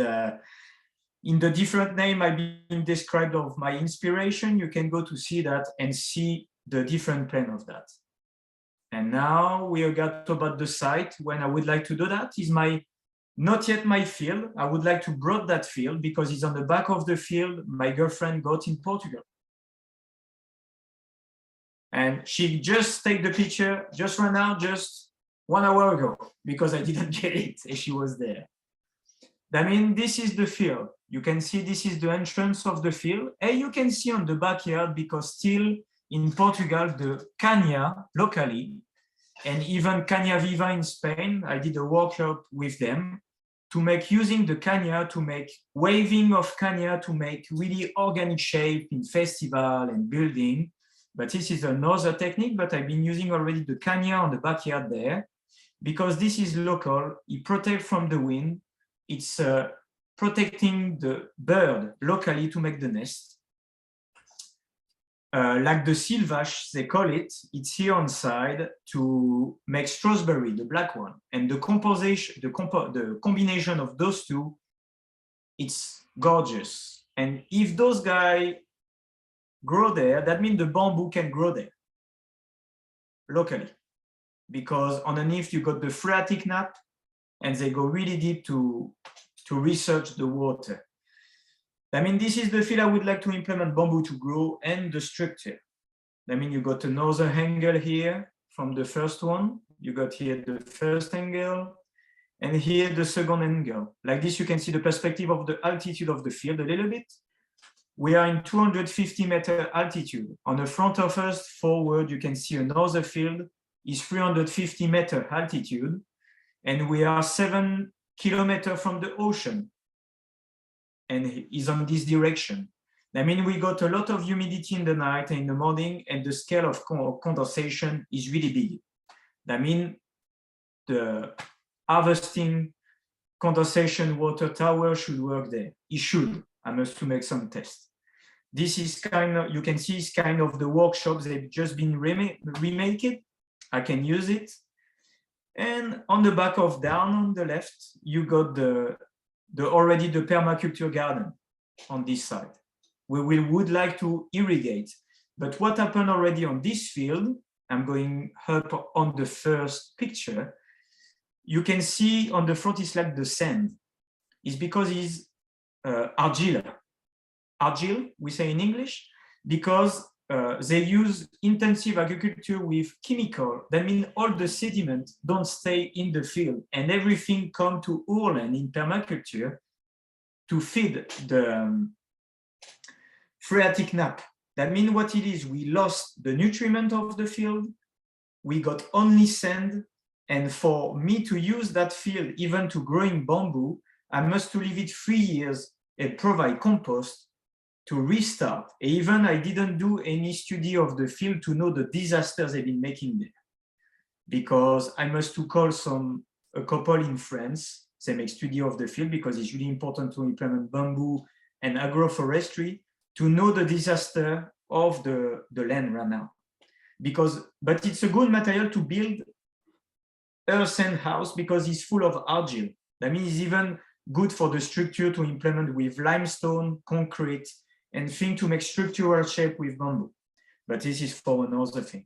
in the different name I've been described of my inspiration, you can go to see that and see the different plan of that. And now we got about the site. When I would like to do that is not yet my field. I would like to broaden that field because it's on the back of the field my girlfriend got in Portugal. And she just take the picture just right now, just 1 hour ago, because I didn't get it and she was there. I mean, this is the field. You can see this is the entrance of the field. And you can see on the backyard, because still in Portugal, the caña locally, and even Caña Viva in Spain, I did a workshop with them to make, using the caña to make waving of caña to make really organic shape in festival and building. But this is another technique, but I've been using already the caña on the backyard there, because this is local, it protects from the wind, it's protecting the bird locally to make the nest. Like the silvash, they call it, it's here on side to make strawberry, the black one. And the composition, the combination of those two, it's gorgeous. And if those guys grow there, that means the bamboo can grow there locally, because underneath you got the phreatic nap, and they go really deep to research the water. I mean, this is the field I would like to implement bamboo to grow and the structure. I mean, you got another angle here from the first one. You got here the first angle, and here the second angle. Like this, you can see the perspective of the altitude of the field a little bit. We are in 250-meter altitude. On the front of us, forward, you can see another field is 350-meter altitude, and we are 7 kilometers from the ocean, and is on this direction. I mean, we got a lot of humidity in the night and in the morning, and the scale of condensation is really big. I mean, the harvesting condensation water tower should work there. It should. I must to make some tests. This is kind of, you can see it's kind of the workshops, they've just been remake it. I can use it. And on the back of down on the left, you got already the permaculture garden on this side. We would like to irrigate, but what happened already on this field, I'm going up on the first picture, you can see on the front is like the sand. It's because it's argile, we say in English, because they use intensive agriculture with chemical. That means all the sediment don't stay in the field, and everything come to our land in permaculture to feed the phreatic nap. That means what it is, we lost the nutriment of the field, we got only sand, and for me to use that field, even to growing bamboo, I must to leave it 3 years and provide compost to restart. Even I didn't do any study of the field to know the disasters they've been making there, because I must to call a couple in France. They make study of the field because it's really important to implement bamboo and agroforestry to know the disaster of the land right now. But it's a good material to build earthen house because it's full of argile. That means it's even good for the structure to implement with limestone, concrete, and thing to make structural shape with bamboo. But this is for another thing.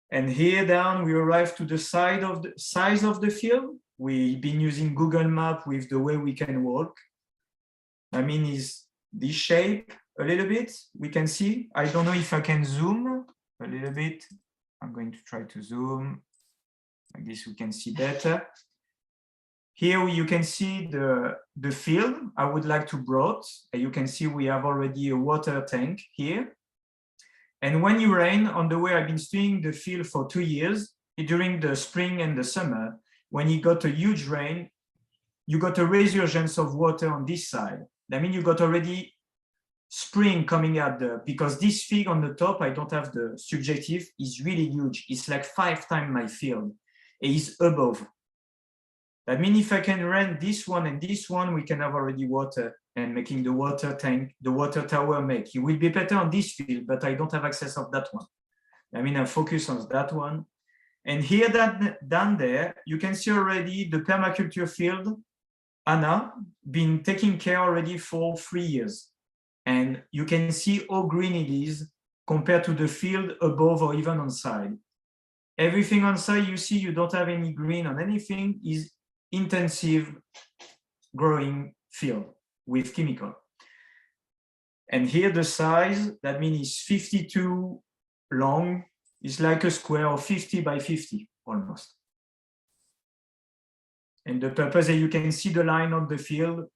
And here down, we arrive to the size of the field. We've been using Google Map with the way we can walk. I mean, is this shape a little bit, we can see. I don't know if I can zoom a little bit. I'm going to try to zoom. Like this, we can see better. Here you can see the field I would like to broaden. You can see we have already a water tank here. And when you rain, on the way I've been studying the field for 2 years, during the spring and the summer, when you got a huge rain, you got a resurgence of water on this side. That means you got already spring coming out there, because this fig on the top, I don't have the subjective, is really huge. It's like 5 times my field. It is above. That means if I can rent this one and this one, we can have already water and making the water tank, the water tower make. It will be better on this field, but I don't have access of that one. I mean, I focus on that one. And here down there, you can see already the permaculture field, Anna, been taking care already for 3 years. And you can see how green it is compared to the field above or even on side. Everything on side, you see, you don't have any green on anything, is intensive growing field with chemical. And here the size, that means it's 52 long, it's like a square of 50 by 50 almost. And the purpose that you can see the line on the field,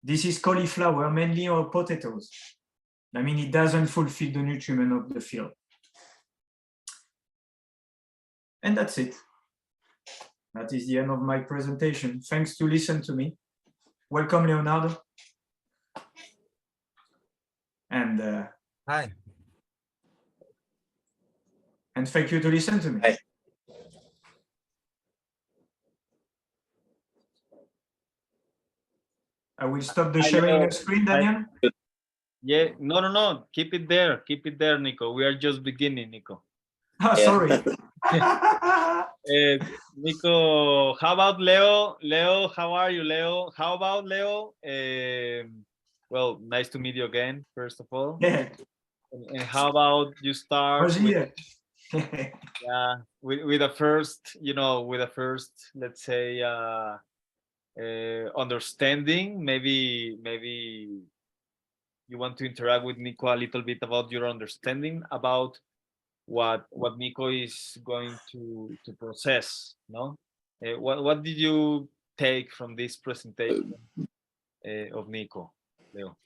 this is cauliflower, mainly or potatoes. I mean, it doesn't fulfill the nutriment of the field. And that's it. That is the end of my presentation. Thanks to listen to me. Welcome, Leonardo. And Hi. And thank you to listen to me. Hi. I will stop the sharing the screen, Daniel. Yeah, no. Keep it there, Nico. We are just beginning, Nico. Oh, sorry. Nico, how about Leo? Leo, how are you, Leo? How about Leo? Well, nice to meet you again, first of all. Yeah. And how about you start with the first, let's say, understanding. Maybe you want to interact with Nico a little bit about your understanding about what Nico is going to process, no? What did you take from this presentation of Nico, Leo?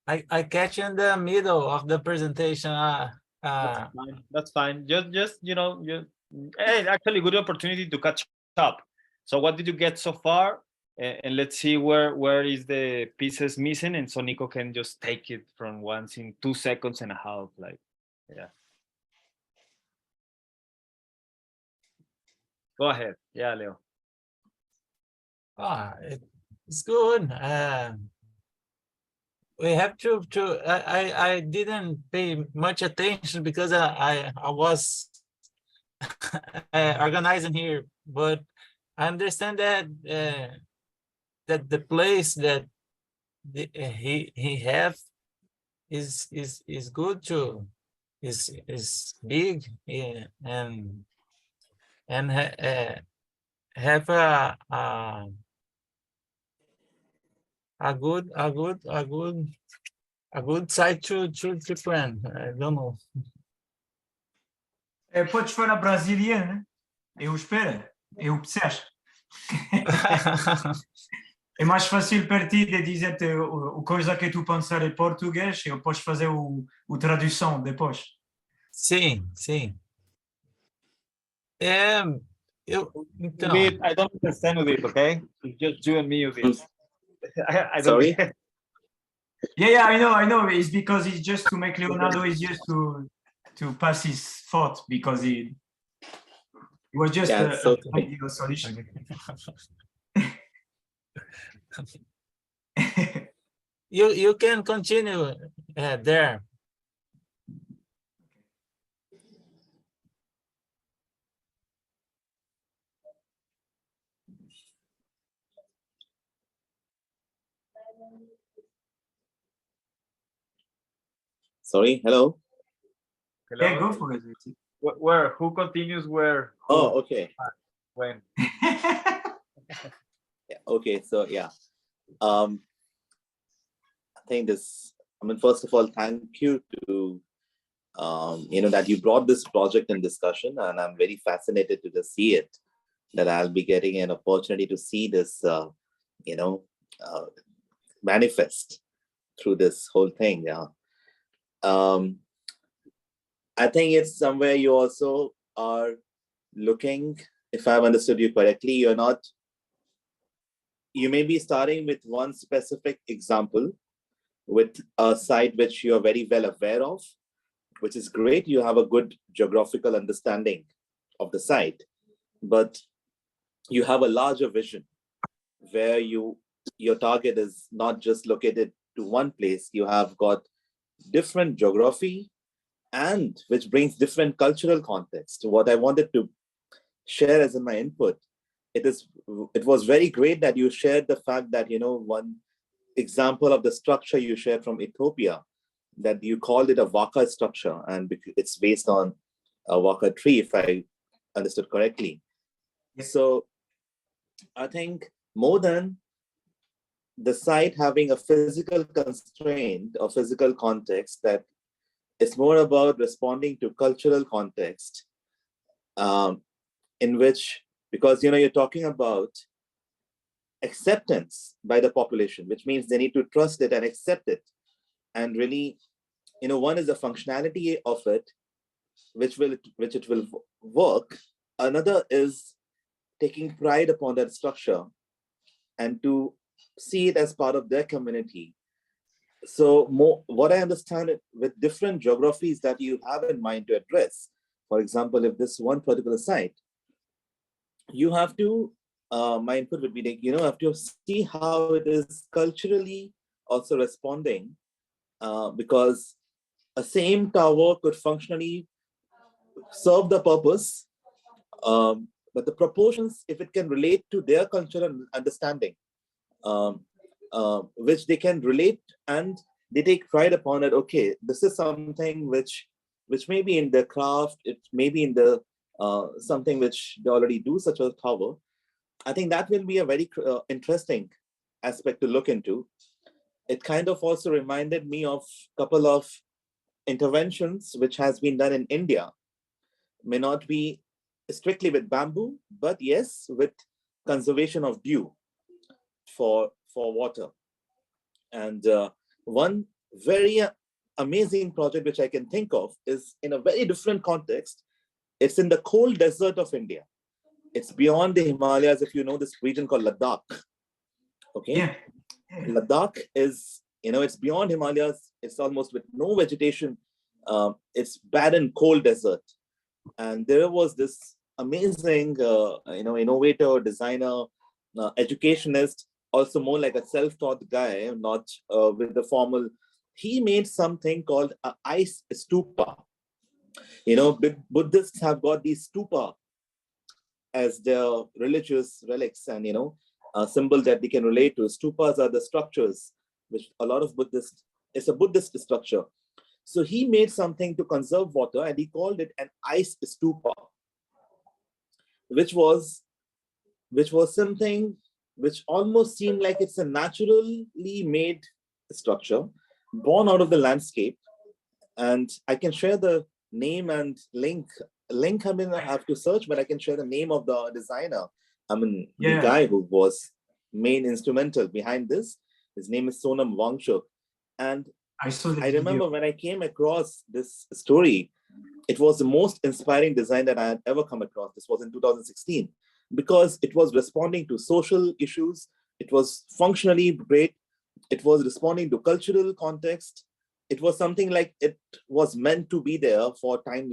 I catch in the middle of the presentation. That's fine. Just hey, actually, good opportunity to catch up. So, what did you get so far? And let's see where is the pieces missing, and so Nico can just take it from once in 2.5 seconds, like, yeah. Go ahead, yeah, Leo. It's good. We have to. I didn't pay much attention because I was organizing here, but I understand that that the place that he have is good too, is big, and have a good side to friend. I don't know. Podes falar brasileiro, né? Eu espero. Eu percebes? É mais fácil para ti de dizer-te o coisa que tu pensar em português, eu posso fazer o tradução depois. Sim. Então. I don't understand with it, okay? It's just you and me with it. I don't Sorry? get it. Yeah, I know. It's because it's just to make Leonardo easier to pass his thought, because it was just Yeah, an ideal solution. You can continue there. Sorry, hello? Yeah, go for it. Where? Who continues where? Oh, okay. When? Yeah, okay, so yeah. I think first of all, thank you to, that you brought this project in discussion, and I'm very fascinated to just see it, that I'll be getting an opportunity to see this, manifest through this whole thing. Yeah. I think it's somewhere you also are looking, if I've understood you correctly, you may be starting with one specific example with a site which you are very well aware of, which is great. You have a good geographical understanding of the site, but you have a larger vision where your target is not just located to one place. You have got different geography, and which brings different cultural context. What I wanted to share as in my input, it was very great that you shared the fact that, one example of the structure you shared from Ethiopia, that you called it a Waka structure, and it's based on a Waka tree, if I understood correctly. So I think more than the site having a physical constraint or physical context, that it's more about responding to cultural context, in which, because you're talking about acceptance by the population, which means they need to trust it and accept it. And really, one is the functionality of it, which it will work. Another is taking pride upon that structure and to see it as part of their community. So what I understand it with different geographies that you have in mind to address, for example, if this one particular site, you have to, my input would be like, have to see how it is culturally also responding, because a same tower could functionally serve the purpose, but the proportions, if it can relate to their cultural understanding, which they can relate and they take pride upon it. Okay, this is something which may be in their craft, it may be in the something which they already do, such a tower. I think that will be a very interesting aspect to look into. It kind of also reminded me of a couple of interventions which has been done in India. May not be strictly with bamboo, but yes, with conservation of dew for water. And one very amazing project which I can think of is in a very different context. It's in the cold desert of India. It's beyond the Himalayas, if you know this region called Ladakh. Okay. Yeah. Ladakh is, it's beyond Himalayas. It's almost with no vegetation. It's barren, cold desert. And there was this amazing, innovator, designer, educationist, also more like a self-taught guy, not with the formal. He made something called an ice stupa. Buddhists have got these stupa as their religious relics and, symbols that they can relate to. Stupas are the structures, which a lot of Buddhists, it's a Buddhist structure. So he made something to conserve water and he called it an ice stupa, which was something which almost seemed like it's a naturally made structure born out of the landscape. And I can share the name and link. I have to search, but I can share the name of the designer. The guy who was main instrumental behind this. His name is Sonam Wangchuk. And I remember when I came across this story, it was the most inspiring design that I had ever come across. This was in 2016, because it was responding to social issues. It was functionally great. It was responding to cultural context. It was something like it was meant to be there for time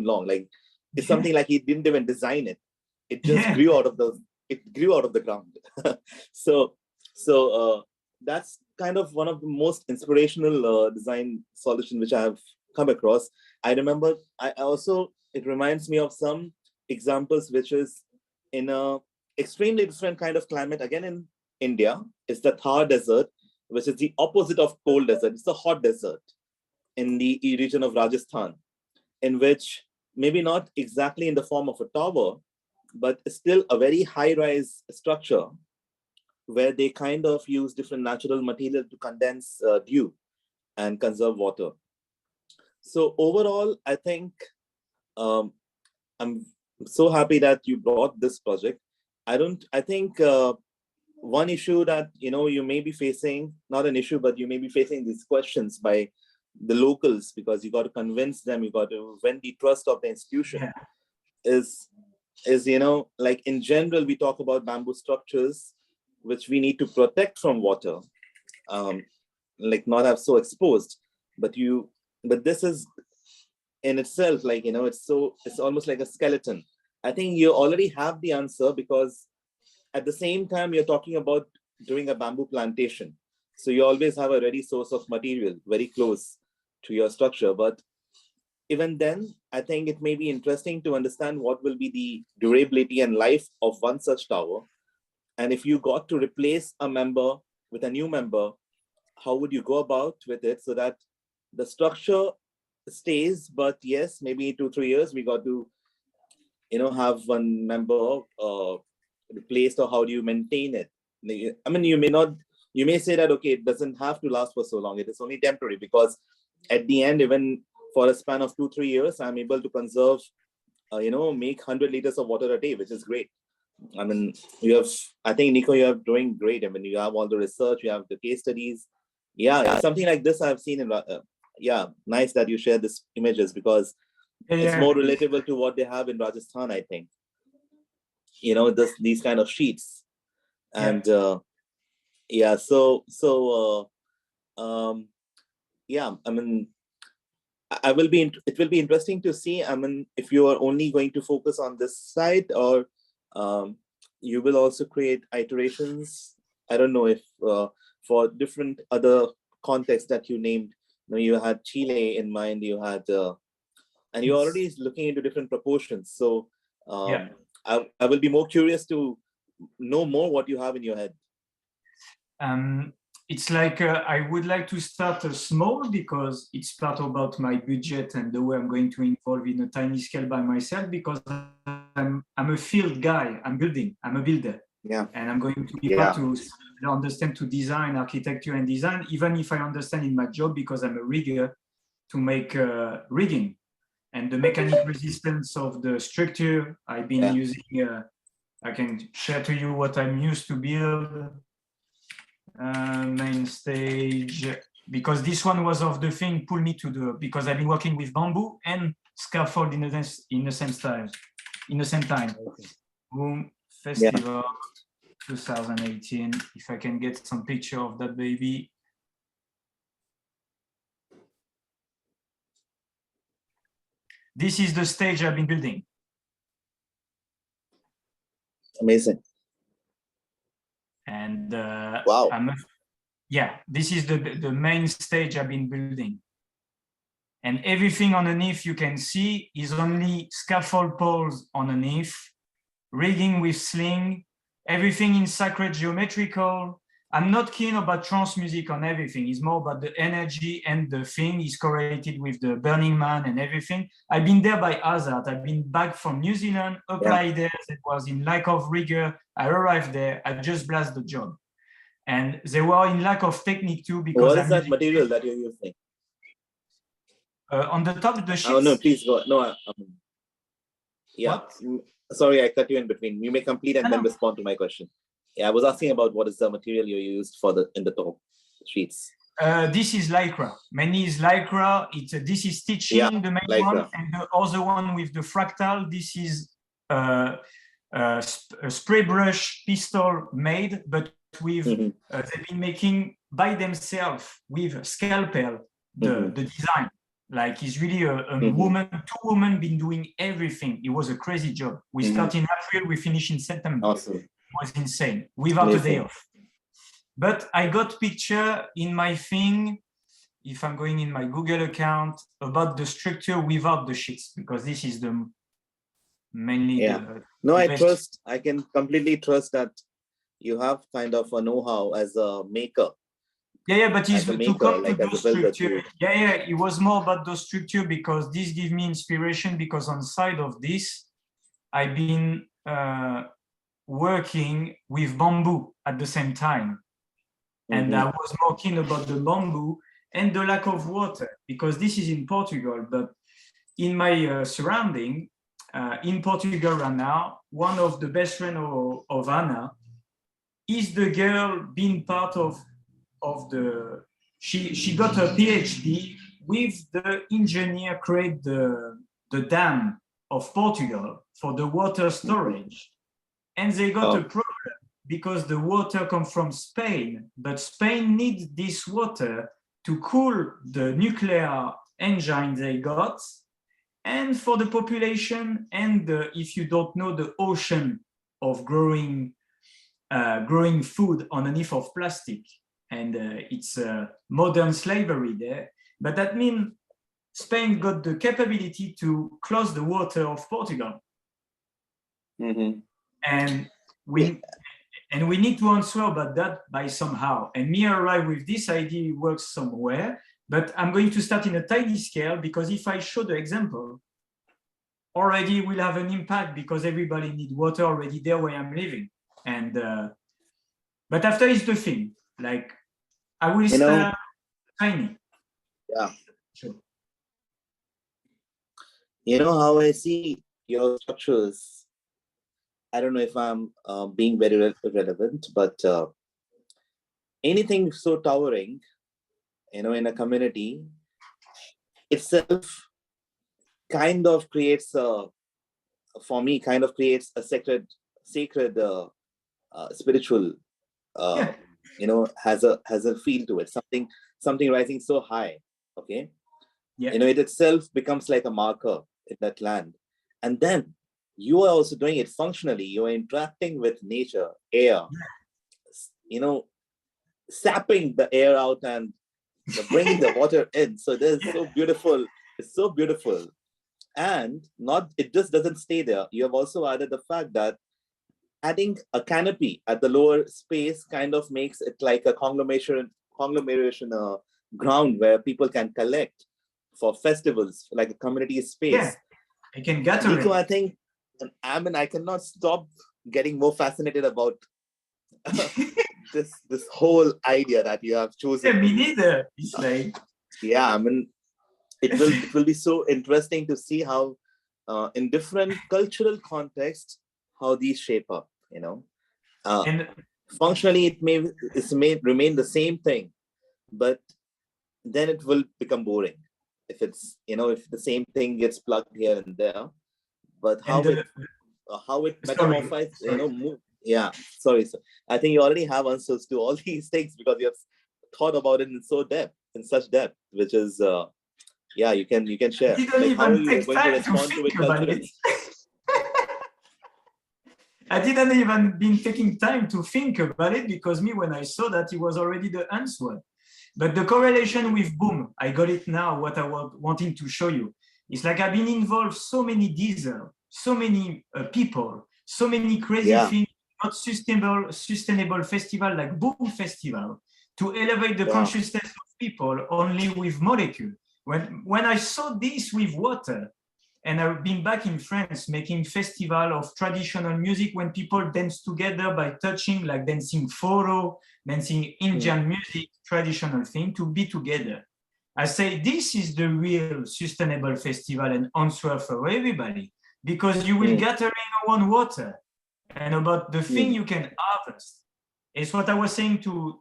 long. Like it's something like he didn't even design it. It just grew out of the ground. So that's kind of one of the most inspirational design solutions which I have come across. I remember it reminds me of some examples which is in a extremely different kind of climate. Again, in India, it's the Thar Desert, which is the opposite of cold desert. It's the hot desert in the region of Rajasthan, in which maybe not exactly in the form of a tower, but still a very high-rise structure where they kind of use different natural material to condense dew and conserve water. So overall, I think I'm so happy that you brought this project. I think one issue that, you may be facing, not an issue, but you may be facing these questions by the locals, because you got to convince them, you got to win the trust of the institution, is, like in general, we talk about bamboo structures, which we need to protect from water, like not have so exposed, but this is in itself, like, it's almost like a skeleton. I think you already have the answer, because at the same time you're talking about doing a bamboo plantation. So you always have a ready source of material very close to your structure. But even then, I think it may be interesting to understand what will be the durability and life of one such tower. And if you got to replace a member with a new member, how would you go about with it so that the structure stays, but yes, maybe 2-3 years we got to, have one member replaced, or how do you maintain it? I mean, you may say that, okay, it doesn't have to last for so long. It is only temporary, because at the end, even for a span of 2-3 years, I'm able to conserve, make 100 liters of water a day, which is great. I mean, I think, Nico, you're doing great. I mean, you have all the research, you have the case studies. Yeah, something like this I've seen in, nice that you share these images, because it's more relatable to what they have in Rajasthan, I think. These kind of sheets. And I mean, it will be interesting to see, I mean, if you are only going to focus on this side, or you will also create iterations. I don't know if for different other contexts that you named. You had Chile in mind, you had, and you're already looking into different proportions. So I will be more curious to know more what you have in your head. It's like I would like to start small, because it's part about my budget and the way I'm going to involve in a tiny scale by myself, because I'm a field guy. I'm a builder. Yeah. And I'm going to be part to understand to design, architecture and design, even if I understand in my job, because I'm a rigger, to make rigging and the mechanic resistance of the structure. I've been using, I can share to you what I'm used to build. Main stage, because this one was of the thing pull me to because I've been working with bamboo and scaffold in the same time. Boom, festival 2018. If I can get some picture of that baby. This is the stage I've been building. Amazing. And wow. This is the main stage I've been building. And everything underneath you can see is only scaffold poles underneath, rigging with sling, everything in sacred geometrical. I'm not keen about trance music on everything. It's more about the energy, and the thing is correlated with the Burning Man and everything. I've been there by hazard. I've been back from New Zealand, applied there. It was in lack of rigor. I arrived there. I just blasted the job. And they were in lack of technique too, because what is that material that you're using? On the top of the sheets. Oh no, please go. No, What? Sorry, I cut you in between. You may complete and then respond to my question. Yeah, I was asking about what is the material you used in the top sheets. This is lycra. Mainly is lycra. This is stitching, the main lycra one, and the other one with the fractal. This is a spray brush pistol made, but with they've been making by themselves with scalpel the design. Like, it's really a woman, 2 women been doing everything. It was a crazy job. We start in April, we finish in September. Awesome. It was insane, without a day off. But I got picture in my thing, if I'm going in my Google account, about the structure without the sheets, because this is the mainly I can completely trust that you have kind of a know-how as a maker. But it's to come to the structure. It was more about the structure, because this gives me inspiration, because on the side of this, I've been working with bamboo at the same time. And I was more keen about the bamboo and the lack of water, because this is in Portugal, but in my surrounding, in Portugal right now, one of the best friends of Anna is the girl being part of she got her PhD with the engineer create the dam of Portugal for the water storage. And they got a problem, because the water comes from Spain, but Spain needs this water to cool the nuclear engine they got. and for the population, and if you don't know, the ocean of growing food underneath of plastic. And it's modern slavery there. But that means Spain got the capability to close the water of Portugal. Mhm. And we need to answer about that by somehow. And me arrive with this idea works somewhere, but I'm going to start in a tiny scale, because if I show the example, already will have an impact, because everybody needs water already there where I'm living. And but after is the thing, like I will start tiny. Yeah. Sure. You know how I see your structures. I don't know if I'm being very relevant, but anything so towering, in a community itself kind of creates for me, a sacred spiritual, has a feel to it, something rising so high. Okay. Yeah. It itself becomes like a marker in that land. And then you are also doing it functionally. You are interacting with nature, air, sapping the air out and bringing the water in. So that's so beautiful. It's so beautiful. And it just doesn't stay there. You have also added the fact that adding a canopy at the lower space kind of makes it like a conglomeration ground where people can collect for festivals, like a community space. Yeah, I can gather Nico, it. I think, I cannot stop getting more fascinated about this whole idea that you have chosen. Yeah, me neither. It's like, Yeah, it will be so interesting to see how, in different cultural contexts, how these shape up. and Functionally, it may remain the same thing, but then it will become boring if it's if the same thing gets plugged here and there. But how it metamorphizes, move. Yeah, sorry. I think you already have answers to all these things, because you have thought about it in such depth, which is you can share. didn't Like, how are even you take going to time to respond to it think about culturally? it. I didn't even been taking time to think about it, because when I saw that, it was already the answer. But the correlation with boom, I got it now, what I was wanting to show you. It's like I've been involved so many diesel, so many people, so many crazy things, not sustainable festival like Boom Festival, to elevate the consciousness of people only with molecule. When I saw this with water, and I've been back in France making festival of traditional music when people dance together by touching, like dancing photo, dancing Indian music, traditional thing, to be together. I say this is the real sustainable festival and answer for everybody, because you will gather in one water and about the thing you can harvest. It's what I was saying to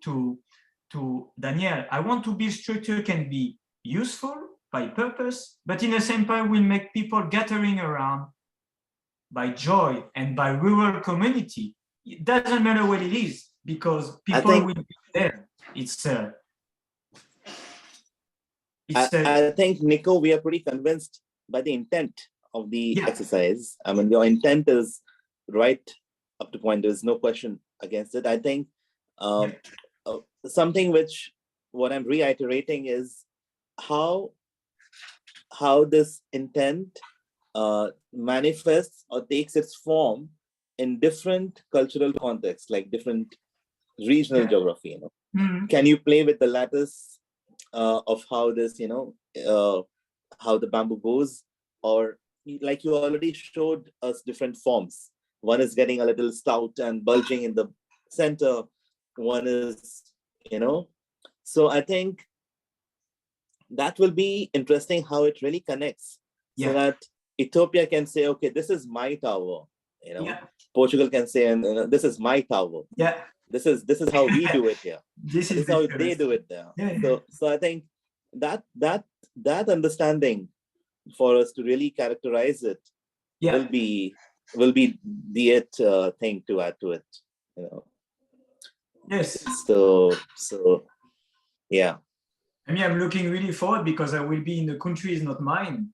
Daniel. I want to build structure can be useful by purpose, but in the same time will make people gathering around by joy and by rural community. It doesn't matter what it is, because people will be there. I think, Nico, we are pretty convinced by the intent of the exercise. I mean, your intent is right up to point. There's no question against it. I think something which what I'm reiterating is how this intent manifests or takes its form in different cultural contexts, like different regional geography. Can you play with the lattice of how this, how the bamboo goes, or like you already showed us different forms. One is getting a little stout and bulging in the center. One is, so I think that will be interesting how it really connects, so that Ethiopia can say, okay, this is my tower. Portugal can say, and this is my tower. Yeah. This is how we do it here. This is how they do it there. So I think that understanding for us to really characterize it will be the thing to add to it. Yes. So yeah. I mean, I'm looking really forward, because I will be in the country is not mine.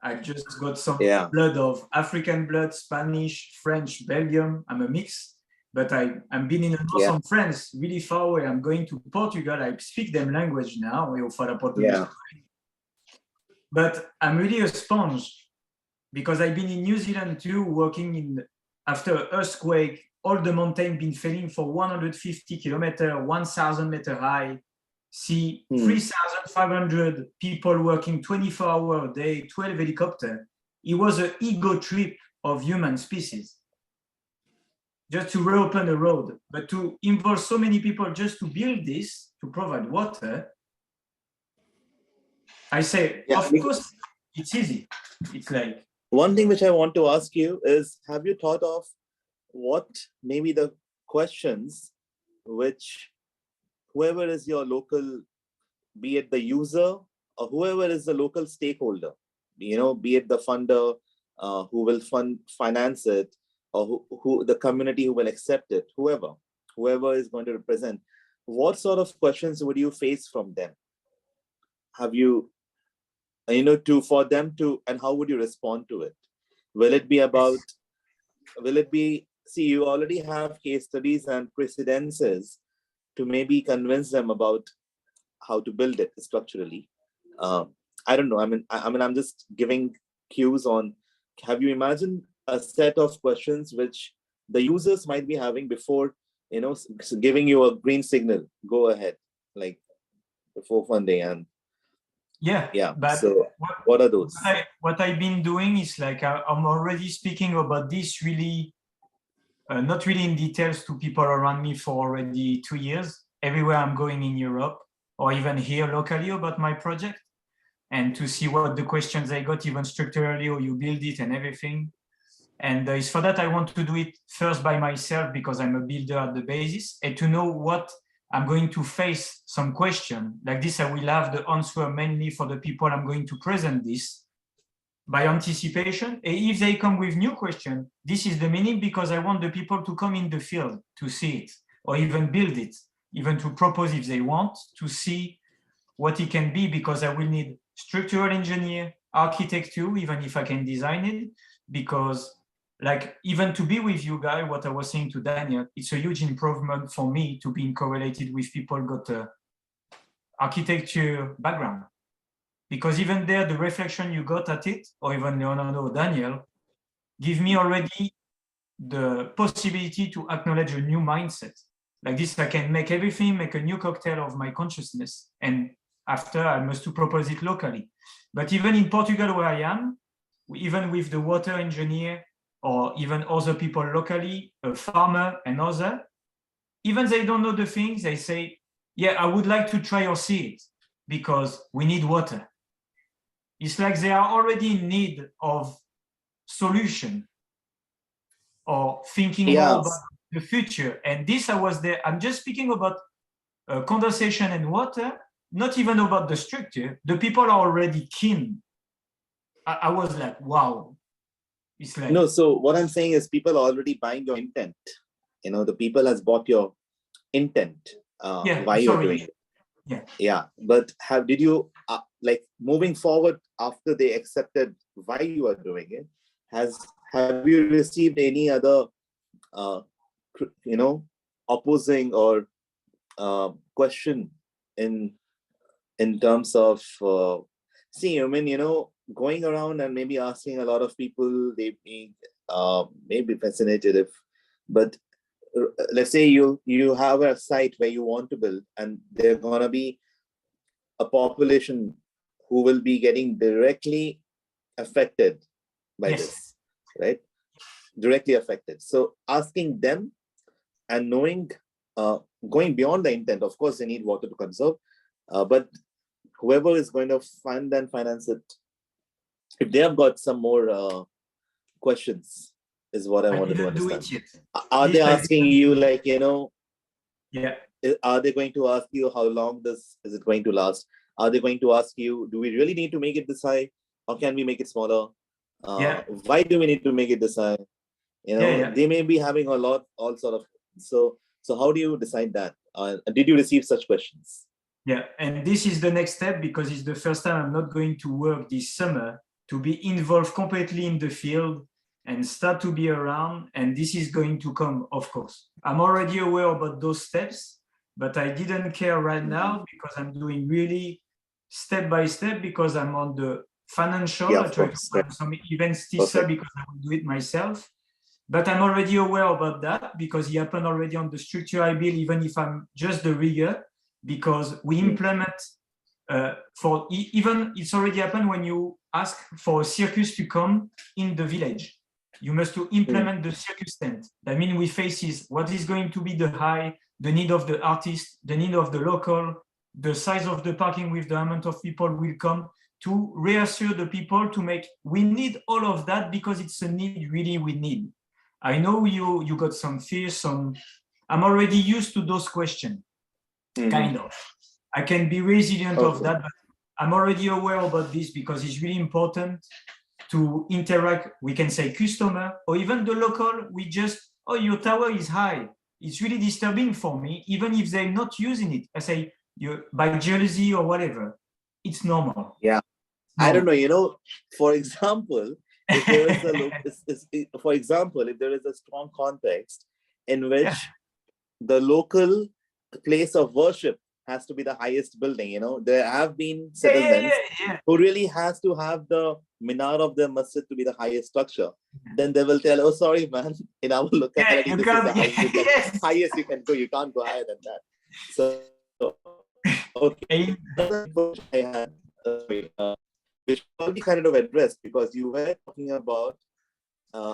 I just got some Yeah. blood of African blood, Spanish, French, Belgium. I'm a mix, but I'm been in the north Yeah. of France, really far away. I'm going to Portugal. I speak them language now. Eu falo português. Yeah. But I'm really a sponge because I've been in New Zealand too, working in after earthquake, all the mountain been falling for 150 kilometers, 1,000 meter high, see 3,500 people working 24 hours a day, 12 helicopter. It was an ego trip of human species. Just to reopen the road, but to involve so many people just to build this, to provide water, I say, Yeah, of course, it's easy. It's like, one thing which I want to ask you is, have you thought of what maybe the questions which whoever is your local, be it the user or whoever is the local stakeholder, be it the funder who will finance it, or who the community who will accept it, whoever is going to represent, what sort of questions would you face from them? Have you, for them to, and how would you respond to it? Will it be, see, you already have case studies and precedences to maybe convince them about how to build it structurally. I don't know. I mean, I'm just giving cues on, have you imagined a set of questions which the users might be having before, giving you a green signal, go ahead, like before funding? And yeah. But so what are those? What I've been doing is like, I'm already speaking about this really, not really in details to people around me for already 2 years, everywhere I'm going in Europe or even here locally about my project, and to see what the questions I got, even structurally, or you build it and everything. And it's for that I want to do it first by myself, because I'm a builder at the basis, and to know what I'm going to face some question. Like this, I will have the answer mainly for the people I'm going to present this by anticipation. And if they come with new question, this is the meaning, because I want the people to come in the field to see it, or even build it, even to propose if they want, to see what it can be, because I will need structural engineer, architect too, even if I can design it, because like even to be with you guys, what I was saying to Daniel, it's a huge improvement for me to be correlated with people got a architecture background, because even there, the reflection you got at it, or even Leonardo or Daniel, give me already the possibility to acknowledge a new mindset. Like this, I can make everything, make a new cocktail of my consciousness. And after, I must to propose it locally. But even in Portugal, where I am, even with the water engineer, or even other people locally, a farmer and other, even they don't know the things, they say, yeah, I would like to try or see it, because we need water. It's like they are already in need of solution, or thinking more about the future. And this, I was there, I'm just speaking about condensation and water, not even about the structure. The people are already keen. I was like, wow. It's like, no, so what I'm saying is people are already buying your intent. The people has bought your intent, why you're doing it. Yeah. But did you, like moving forward after they accepted why you are doing it, have you received any other, opposing or question in terms of, going around and maybe asking a lot of people, they may be fascinated but let's say you have a site where you want to build, and there's gonna be a population who will be getting directly affected by this, right? Directly affected. So asking them and knowing, going beyond the intent, of course, they need water to conserve, but whoever is going to fund and finance it, if they have got some more questions, is what I wanted to understand. Are they asking you, like, are they going to ask you how long is it going to last? Are they going to ask you, do we really need to make it this high, or can we make it smaller? Why do we need to make it this high? They may be having all sort of. So how do you decide that? Did you receive such questions? Yeah, and this is the next step, because it's the first time I'm not going to work this summer to be involved completely in the field and start to be around. And this is going to come, of course. I'm already aware about those steps, but I didn't care right now because I'm doing really step by step because I'm on the financial. I try to find some events teaser because I will do it myself. But I'm already aware about that because it happened already on the structure I build, even if I'm just the rigger, because we implement even it's already happened when you ask for a circus to come in the village. You must to implement the circus tent. That means we face is what is going to be the high, the need of the artist, the need of the local, the size of the parking with the amount of people will come to reassure the people to make, we need all of that because it's a need really we need. I know you got some fears, I'm already used to those questions, kind of. I can be resilient of that, but I'm already aware about this because it's really important to interact, we can say customer, or even the local, we just, oh, your tower is high. It's really disturbing for me, even if they're not using it. I say, by jealousy or whatever, it's normal. Yeah, I don't know, for example, if there is if there is a strong context in which the local place of worship has to be the highest building, there have been settlements who really has to have the minar of the masjid to be the highest structure. Then they will tell, oh, sorry, man, in our locality, this is the highest you can go. You can't go higher than that. So, okay. I had, which will be kind of addressed because you were talking about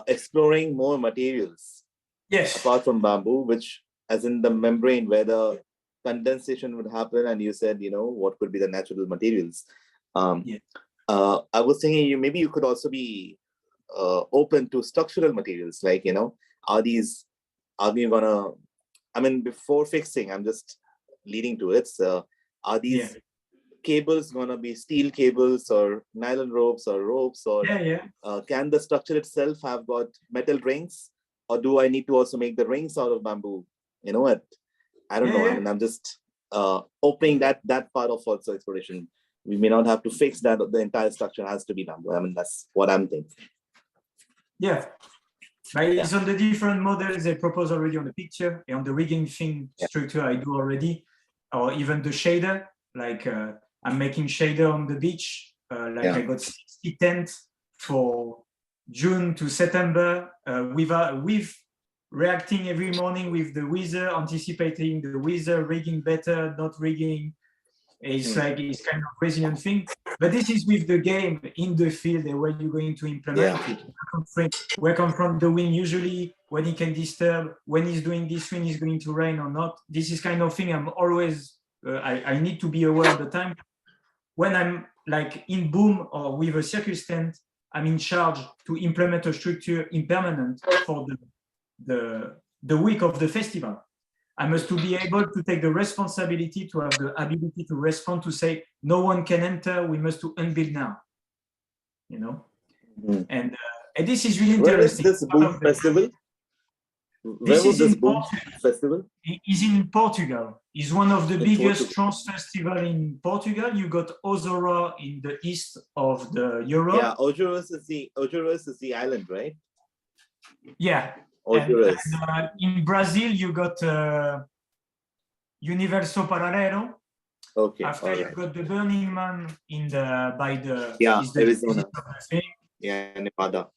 exploring more materials. Yes. Apart from bamboo, which as in the membrane where the condensation would happen, and you said, what could be the natural materials. I was thinking maybe you could also be open to structural materials, like, are we gonna, before fixing, I'm just leading to it. So are these cables gonna be steel cables or nylon ropes or can the structure itself have got metal rings, or do I need to also make the rings out of bamboo? You know what? I don't know. I'm just opening that part of also exploration. We may not have to fix that. The entire structure has to be bamboo. That's what I'm thinking. Yeah. It's on the different models they propose already on the picture, and on the rigging thing structure I do already, or even the shader, like I'm making shader on the beach, I got 60 tents for June to September with reacting every morning with the weather, anticipating the weather, rigging better, not rigging. It's it's kind of resilient thing. But this is with the game in the field where you're going to implement it. Where come from the wind usually, when it can disturb, when he's doing this thing, is going to rain or not. This is kind of thing I'm always, I need to be aware of the time. When I'm like in boom or with a circus tent, I'm in charge to implement a structure impermanent for the week of the festival. I must to be able to take the responsibility, to have the ability to respond, to say, no one can enter, we must to unbuild now, And this is really interesting. Where is this boom festival? Where was this boom festival? It's in Portugal. It's one of the biggest trance festivals in Portugal. You got Ozora in the east of the Europe. Yeah, Ojuros is the island, right? Yeah. And, in Brazil, you got Universo Paralelo. Okay. After you got the Burning Man by the Arizona. Nevada.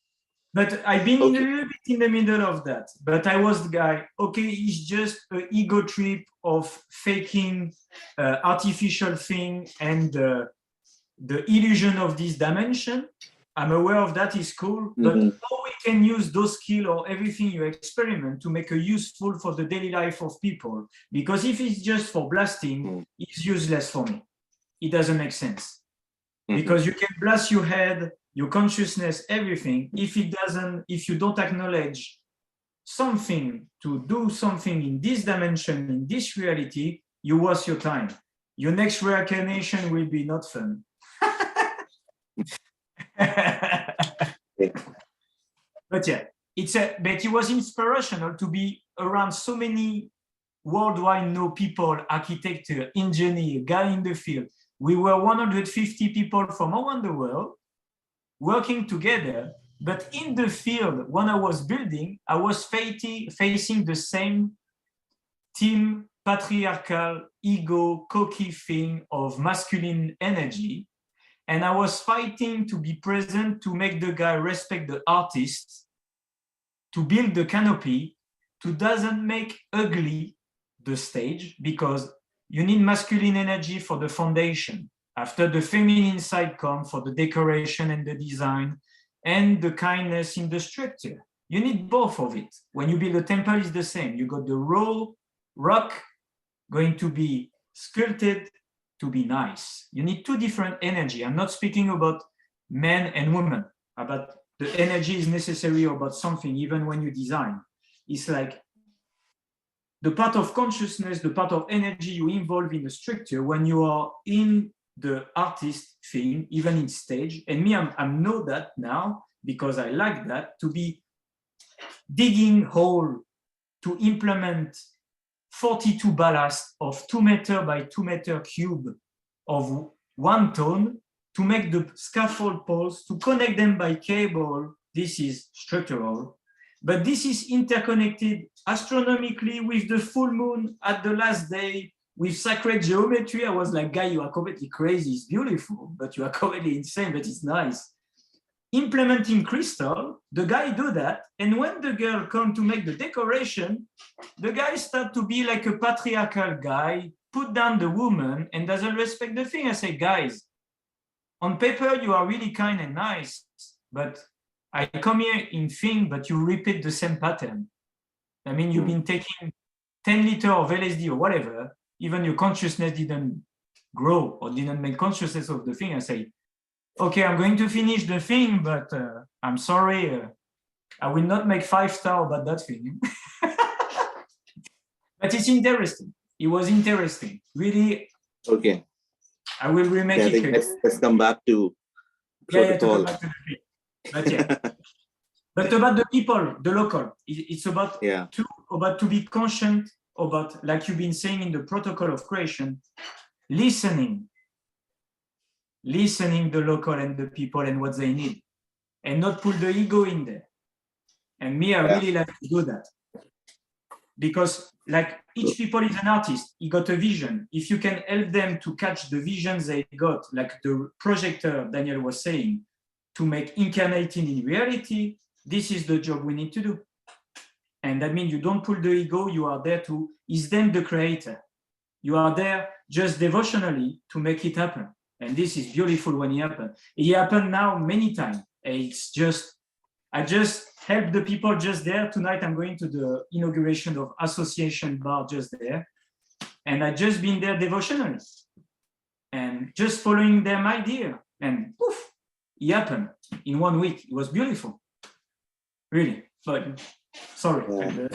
But I've been a little bit in the middle of that. But I was the guy. Okay, it's just an ego trip of faking artificial thing and the illusion of this dimension. I'm aware of that is cool, but how we can use those skills or everything you experiment to make a useful for the daily life of people. Because if it's just for blasting, it's useless for me. It doesn't make sense. Because you can blast your head, your consciousness, everything. If you don't acknowledge something to do something in this dimension, in this reality, you waste your time. Your next reincarnation will be not fun. But it was inspirational to be around so many worldwide people, architecture, engineer, guy in the field. We were 150 people from around the world, working together. But in the field, when I was building, I was facing the same team patriarchal, ego, cocky thing of masculine energy. And I was fighting to be present, to make the guy respect the artist, to build the canopy, to doesn't make ugly the stage, because you need masculine energy for the foundation. After the feminine side comes for the decoration and the design and the kindness in the structure. You need both of it. When you build a temple, it's the same. You got the raw rock going to be sculpted to be nice. You need two different energy. I'm not speaking about men and women, about the energy is necessary about something, even when you design. It's like the part of consciousness, the part of energy you involve in the structure when you are in the artist thing, even in stage. And me, I know that now because I like that, to be digging hole to implement 42 ballast of 2 meter by 2 meter cube of 1 ton to make the scaffold poles, to connect them by cable. This is structural, but this is interconnected astronomically with the full moon at the last day with sacred geometry. I was like, guy, you are completely crazy. It's beautiful, but you are completely insane, but it's nice. Implementing crystal, the guy do that. And when the girl come to make the decoration, the guy start to be like a patriarchal guy, put down the woman and doesn't respect the thing. I say, guys, on paper, you are really kind and nice, but I come here in thing, but you repeat the same pattern. I mean, you've been taking 10 liters of LSD or whatever, even your consciousness didn't grow or didn't make consciousness of the thing. I say, okay, I'm going to finish the thing, but I'm sorry, I will not make 5 stars about that thing. But it's interesting. It was interesting. Really, Okay. I will remake Yeah, I think it. let's come back to Yeah, to protocol. come back to the thing. But yeah. But about the people, the local, it's about Yeah. to be conscient about, like you've been saying in the protocol of creation, listening the local and the people and what they need, and not put the ego in there. And me, I really like to do that. Because like each people is an artist, he got a vision. If you can help them to catch the visions they got, like the projector Daniel was saying, to make incarnating in reality, this is the job we need to do. And that means you don't pull the ego, you are there to, is them the creator. You are there just devotionally to make it happen. And this is beautiful when it happens. It happened now many times. It's just, I just help the people just there. Tonight I'm going to the inauguration of Association Bar just there. And I just been there devotionally. And just following them idea. And poof, it happened in 1 week. It was beautiful. Really. But sorry. Yeah.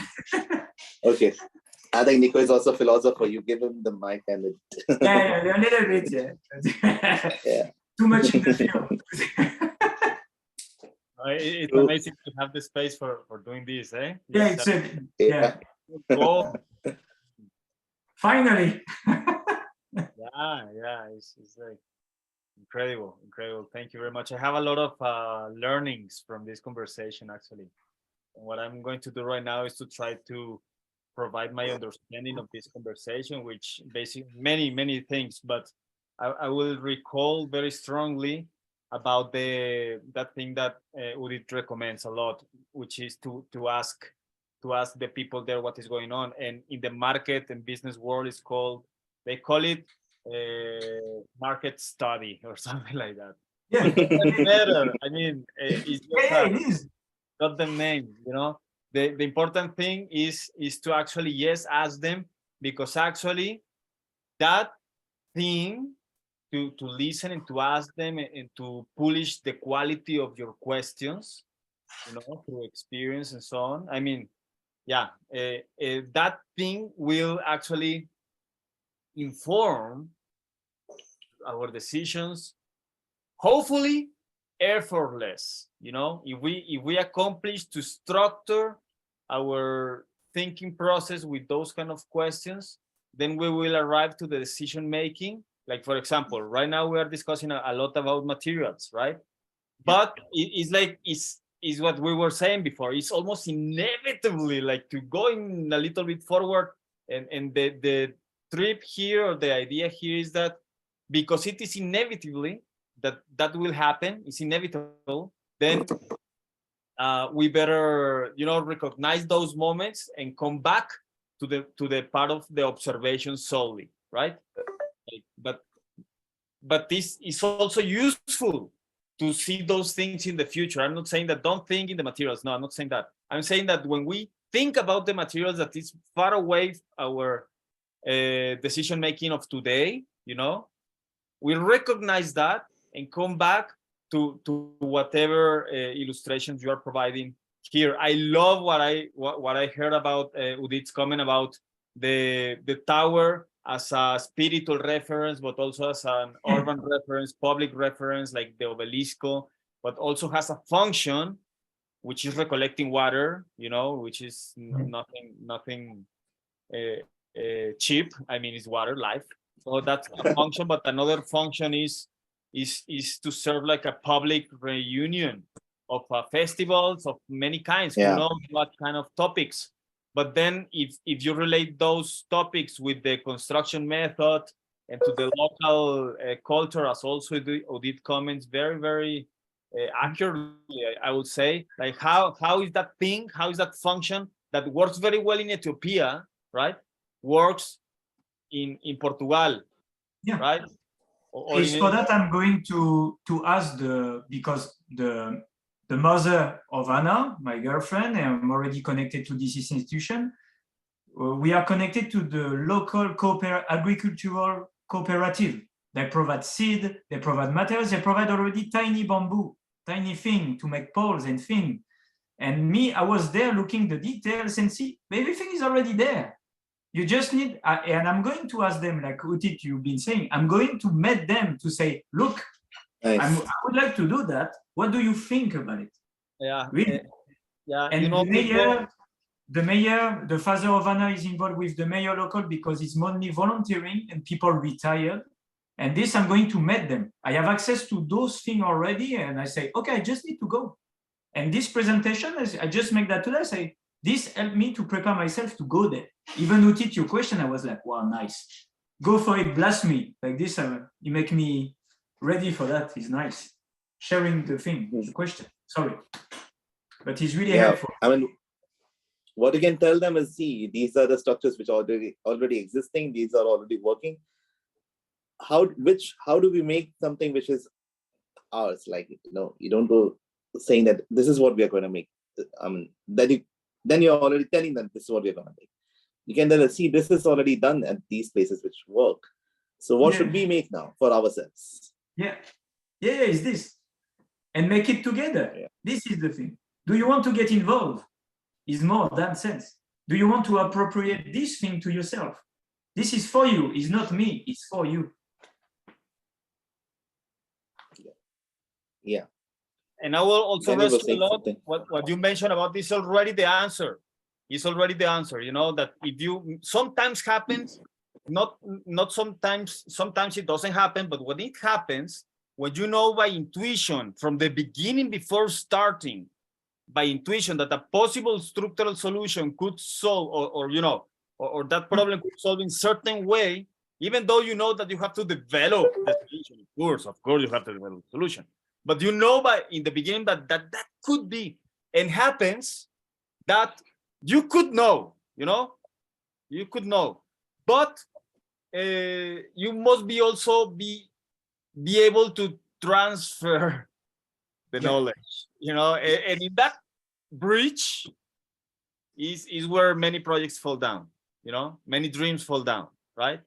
Okay. I think Nico is also a philosopher. You give him the mic and it. Yeah, a little bit, yeah. Yeah. Too much in the field. It's amazing to have the space for doing this, eh? Yeah, it's a, yeah. Go. Finally. Yeah, it's like incredible. Thank you very much. I have a lot of learnings from this conversation, actually. And what I'm going to do right now is to try to provide my understanding of this conversation, which basically many things, but I will recall very strongly about that thing that Udit recommends a lot, which is to ask the people there what is going on. And in the market and business world, they call it market study or something like that. Yeah. Better. I mean, it's just it is. got them named, you know. The important thing is to actually ask them, because actually that thing to listen and to ask them and to polish the quality of your questions, you know, through experience and so on. I mean, yeah, that thing will actually inform our decisions, hopefully effortless. You know, if we accomplish to structure our thinking process with those kind of questions, then we will arrive to the decision making. Like, for example, right now we are discussing a lot about materials, right? but it's like is what we were saying before. It's almost inevitably like to go in a little bit forward, and the trip here, or the idea here, is that because it is inevitably that will happen, it's inevitable, then we better, recognize those moments and come back to the part of the observation solely, right? But this is also useful to see those things in the future. I'm not saying that don't think in the materials. No, I'm not saying that. I'm saying that when we think about the materials that is far away our decision making of today, we recognize that and come back to whatever illustrations you are providing here. I love what I heard about Udit's comment about the tower as a spiritual reference, but also as an urban reference, public reference, like the obelisco, but also has a function, which is recollecting water, which is nothing cheap. I mean, it's water, life. So that's a function, but another function is to serve like a public reunion of festivals of many kinds. Yeah. Who knows what kind of topics? But then if you relate those topics with the construction method and to the local culture, as also Odit comments very, very accurately, I would say, like how is that thing, how is that function that works very well in Ethiopia, right? Works in Portugal, Yeah. right? It's for that I'm going to ask because the mother of Anna, my girlfriend, and I'm already connected to this institution. We are connected to the local agricultural cooperative. They provide seed, they provide materials, they provide already tiny bamboo, tiny thing to make poles and thing. And me, I was there looking the details and see everything is already there. You just need, and I'm going to ask them, like Utit, you've been saying, I'm going to meet them to say, look, Nice. I would like to do that. What do you think about it? Yeah. Really? Yeah. And the mayor, the father of Anna is involved with the mayor local because it's mainly volunteering and people retired. And this, I'm going to meet them. I have access to those things already. And I say, okay, I just need to go. And this presentation, I just make that today. I say, this helped me to prepare myself to go there. Even Utit, your question, I was like, wow, nice. Go for it, blast me. Like this, you make me ready for that. It's nice. Sharing the thing, the question. Sorry. But it's really helpful. I mean, what you can tell them is, see, these are the structures which are already existing. These are already working. How do we make something which is ours? Like, you don't go saying that this is what we are going to make. Then you're already telling them this is what we're going to make. You can then see this is already done at these places which work. So what should we make now for ourselves? Yeah, it's this. And make it together. Yeah. This is the thing. Do you want to get involved? Is more than sense. Do you want to appropriate this thing to yourself? This is for you. It's not me. It's for you. Yeah. And I will also rescue a lot what you mentioned about this already the answer. It's already the answer, that if you sometimes happens, not sometimes it doesn't happen, but when it happens, when you know by intuition from the beginning before starting, by intuition that a possible structural solution could solve or that problem could solve in certain way, even though you know that you have to develop the solution, of course you have to develop the solution. But by in the beginning that could be and happens, that you could know, you could know. But you must also be able to transfer the knowledge, and in that bridge is where many projects fall down, many dreams fall down, right?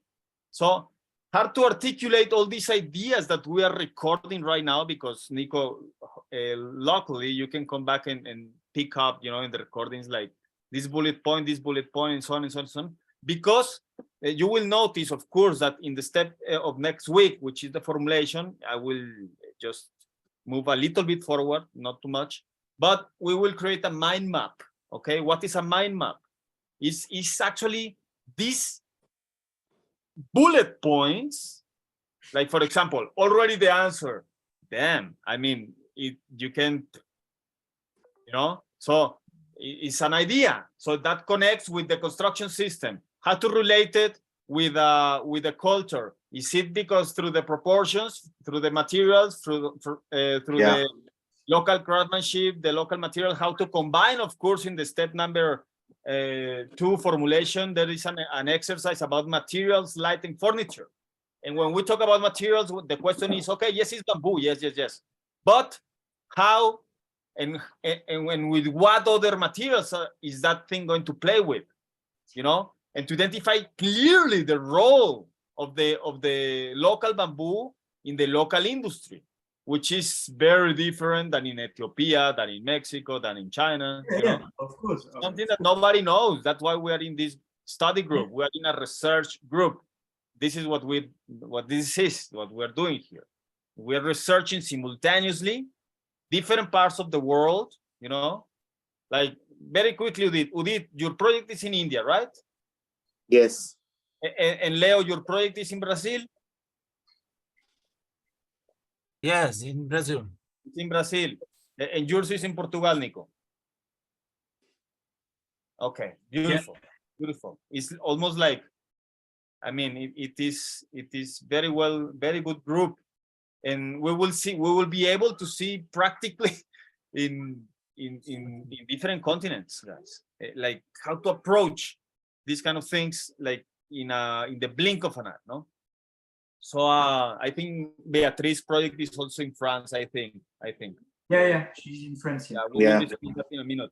So hard to articulate all these ideas that we are recording right now, because Nico, luckily you can come back and pick up, in the recordings, like this bullet point, and so on and so on and so on, because you will notice, of course, that in the step of next week, which is the formulation, I will just move a little bit forward, not too much, but we will create a mind map. Okay, what is a mind map? It's actually these bullet points, like, for example, already the answer. Damn, I mean, you can't, you know. So it's an idea. So that connects with the construction system. How to relate it with the culture? Is it because through the proportions, through the materials, through the local craftsmanship, the local material, how to combine, of course, in the step number 2 formulation, there is an exercise about materials, light, and furniture. And when we talk about materials, the question is, okay, yes, it's bamboo, yes. But how and when with what other materials is that thing going to play with, you know? And to identify clearly the role of the local bamboo in the local industry, which is very different than in Ethiopia, than in Mexico, than in China. You know? Of course. Something that nobody knows. That's why we are in this study group. We are in a research group. This is what we're doing here. We're researching simultaneously different parts of the world, you know. Like very quickly, Udit, your project is in India, right? Yes. And Leo, your project is in Brazil? Yes, in Brazil. It's in Brazil. And yours is in Portugal, Nico. Okay, beautiful, beautiful. It's almost like, I mean, it is very good group, and we will be able to see practically in different continents, guys, like how to approach these kind of things, like in the blink of an eye, no? So I think Beatrice's project is also in France. I think. Yeah, she's in France. Yeah, we will discuss that in a minute.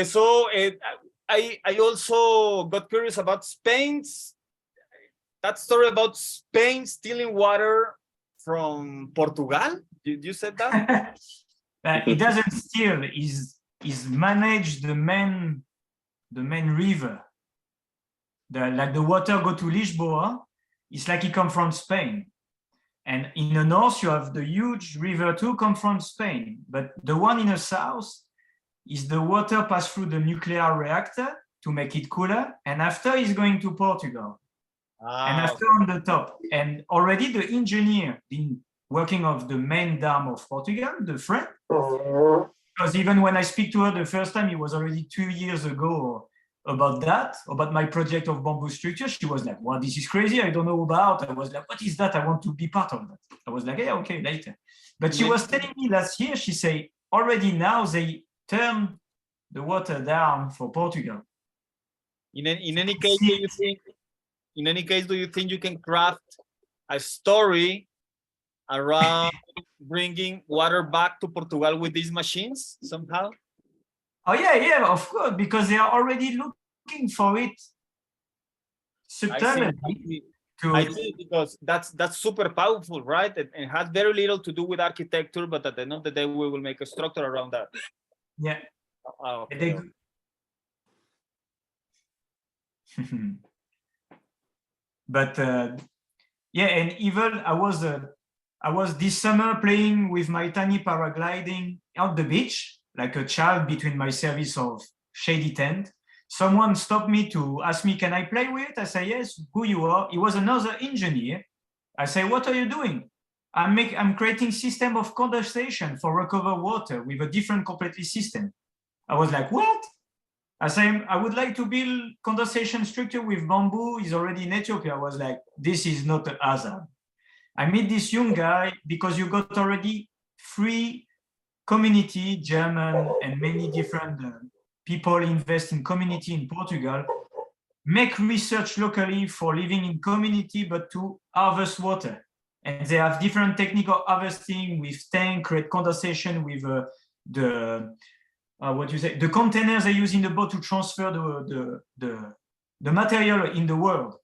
So I also got curious about Spain's, that story about Spain stealing water from Portugal. You said that? It doesn't steal. Is manage the main river. Like the water go to Lisboa. It's like it come from Spain. And in the north, you have the huge river too come from Spain. But the one in the south is the water pass through the nuclear reactor to make it cooler. And after is going to Portugal. And after on the top. And already the engineer been working of the main dam of Portugal, the friend. Because even when I speak to her the first time, it was already 2 years ago about my project of bamboo structure. She was like, well, this is crazy. I don't know about. I was like, what is that? I want to be part of that. I was like, yeah, okay, later. But she was telling me last year, she said, already now they turn the water down for Portugal. In any case, do you think you can craft a story around bringing water back to Portugal with these machines somehow? Oh yeah, of course, because they are already looking for it subtly. I see, because that's super powerful, right? It has very little to do with architecture, but at the end of the day, we will make a structure around that. Yeah. Okay. But yeah, and even I was this summer playing with my tiny paragliding on the beach, like a child between my service of shady tent. Someone stopped me to ask me, can I play with it? I say, yes, who you are? He was another engineer. I say, what are you doing? I'm creating system of condensation for recover water with a different completely system. I was like, what? I say, I would like to build condensation structure with bamboo. He's already in Ethiopia. I was like, this is not a hazard. I meet this young guy because you got already 3 community, German and many different people invest in community in Portugal, make research locally for living in community, but to harvest water. And they have different technical harvesting with tank, create condensation with the containers they use in the boat to transfer the material in the world.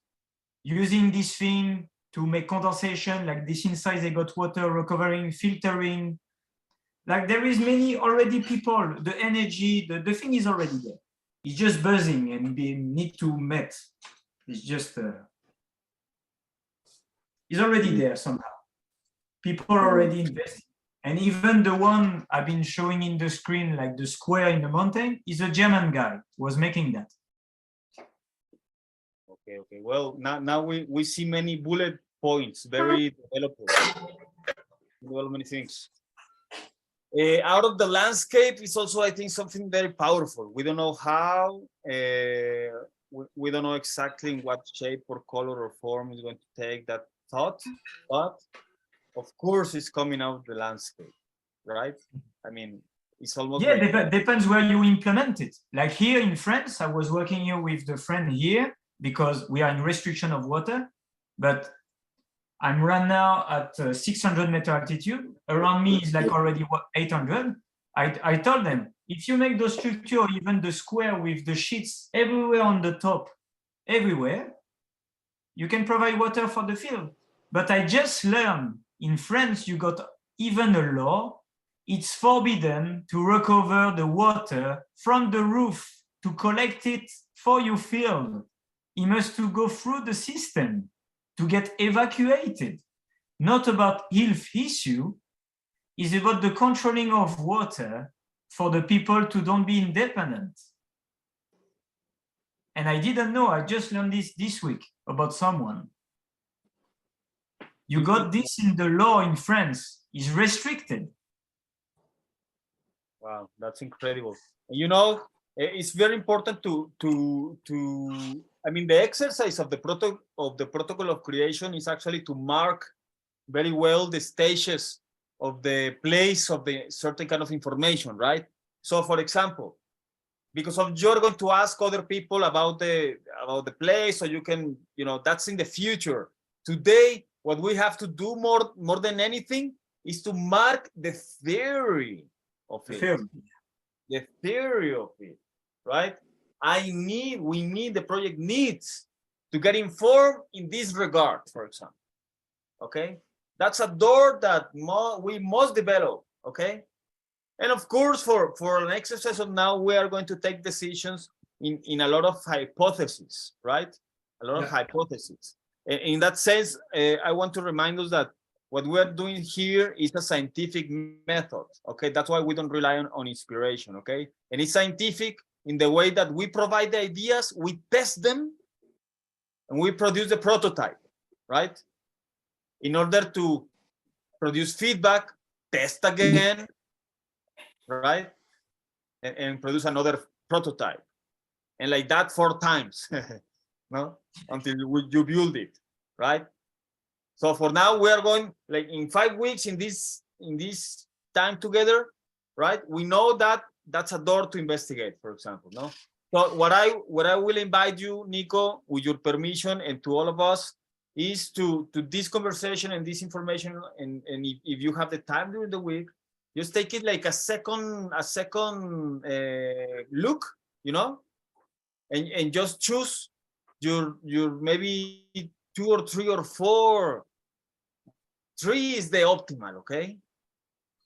Using this thing to make condensation, like this inside they got water recovering, filtering. Like there is many already people, the energy, the thing is already there. It's just buzzing and need to met. It's just, it's already there somehow. People are already investing. And even the one I've been showing in the screen, like the square in the mountain, is a German guy who was making that. Okay. Well, now we see many bullet points, very developed. develop many things. Out of the landscape is also, I think, something very powerful. We don't know how, we don't know exactly in what shape or color or form is going to take that thought, but of course it's coming out of the landscape, right? I mean, it's almost Yeah, like depends where you implement it. Like here in France, I was working here with the friend here because we are in restriction of water, but I'm right now at 600-meter altitude. Around me is like already 800. I told them, if you make the structure, even the square with the sheets everywhere on the top, everywhere, you can provide water for the field. But I just learned in France, you got even a law. It's forbidden to recover the water from the roof to collect it for your field. It must to go through the system to get evacuated. Not about health issue, is about the controlling of water for the people to don't be independent. And I didn't know, I just learned this week about someone. You got this in the law in France, is restricted. wow, that's incredible. You know, it's very important to I mean, the exercise of the protocol of creation is actually to mark very well the stages of the place of the certain kind of information, right? So, for example, because of you're going to ask other people about the place, so you can, you know, that's in the future. Today, what we have to do more than anything is to mark the theory of it. The theory of it, right? We need, the project needs to get informed in this regard, for example. Okay, that's a door that we must develop. Okay, and of course, for an exercise of now, we are going to take decisions in a lot of hypotheses, right? A lot of hypotheses. In that sense, I want to remind us that what we are doing here is a scientific method. Okay, that's why we don't rely on inspiration. Okay, and it's scientific in the way that we provide the ideas, we test them, and we produce the prototype, right? In order to produce feedback, test again, right? And produce another prototype. And like that 4 times, no? Until you build it, right? So for now, we are going like in 5 weeks in this time together, right? We know that that's a door to investigate, for example, no? So what I will invite you, Nico, with your permission, and to all of us, is to this conversation and this information, and if you have the time during the week, just take it like a second look, you know, and just choose your maybe 2 or 3 or 4. 3 is the optimal, okay?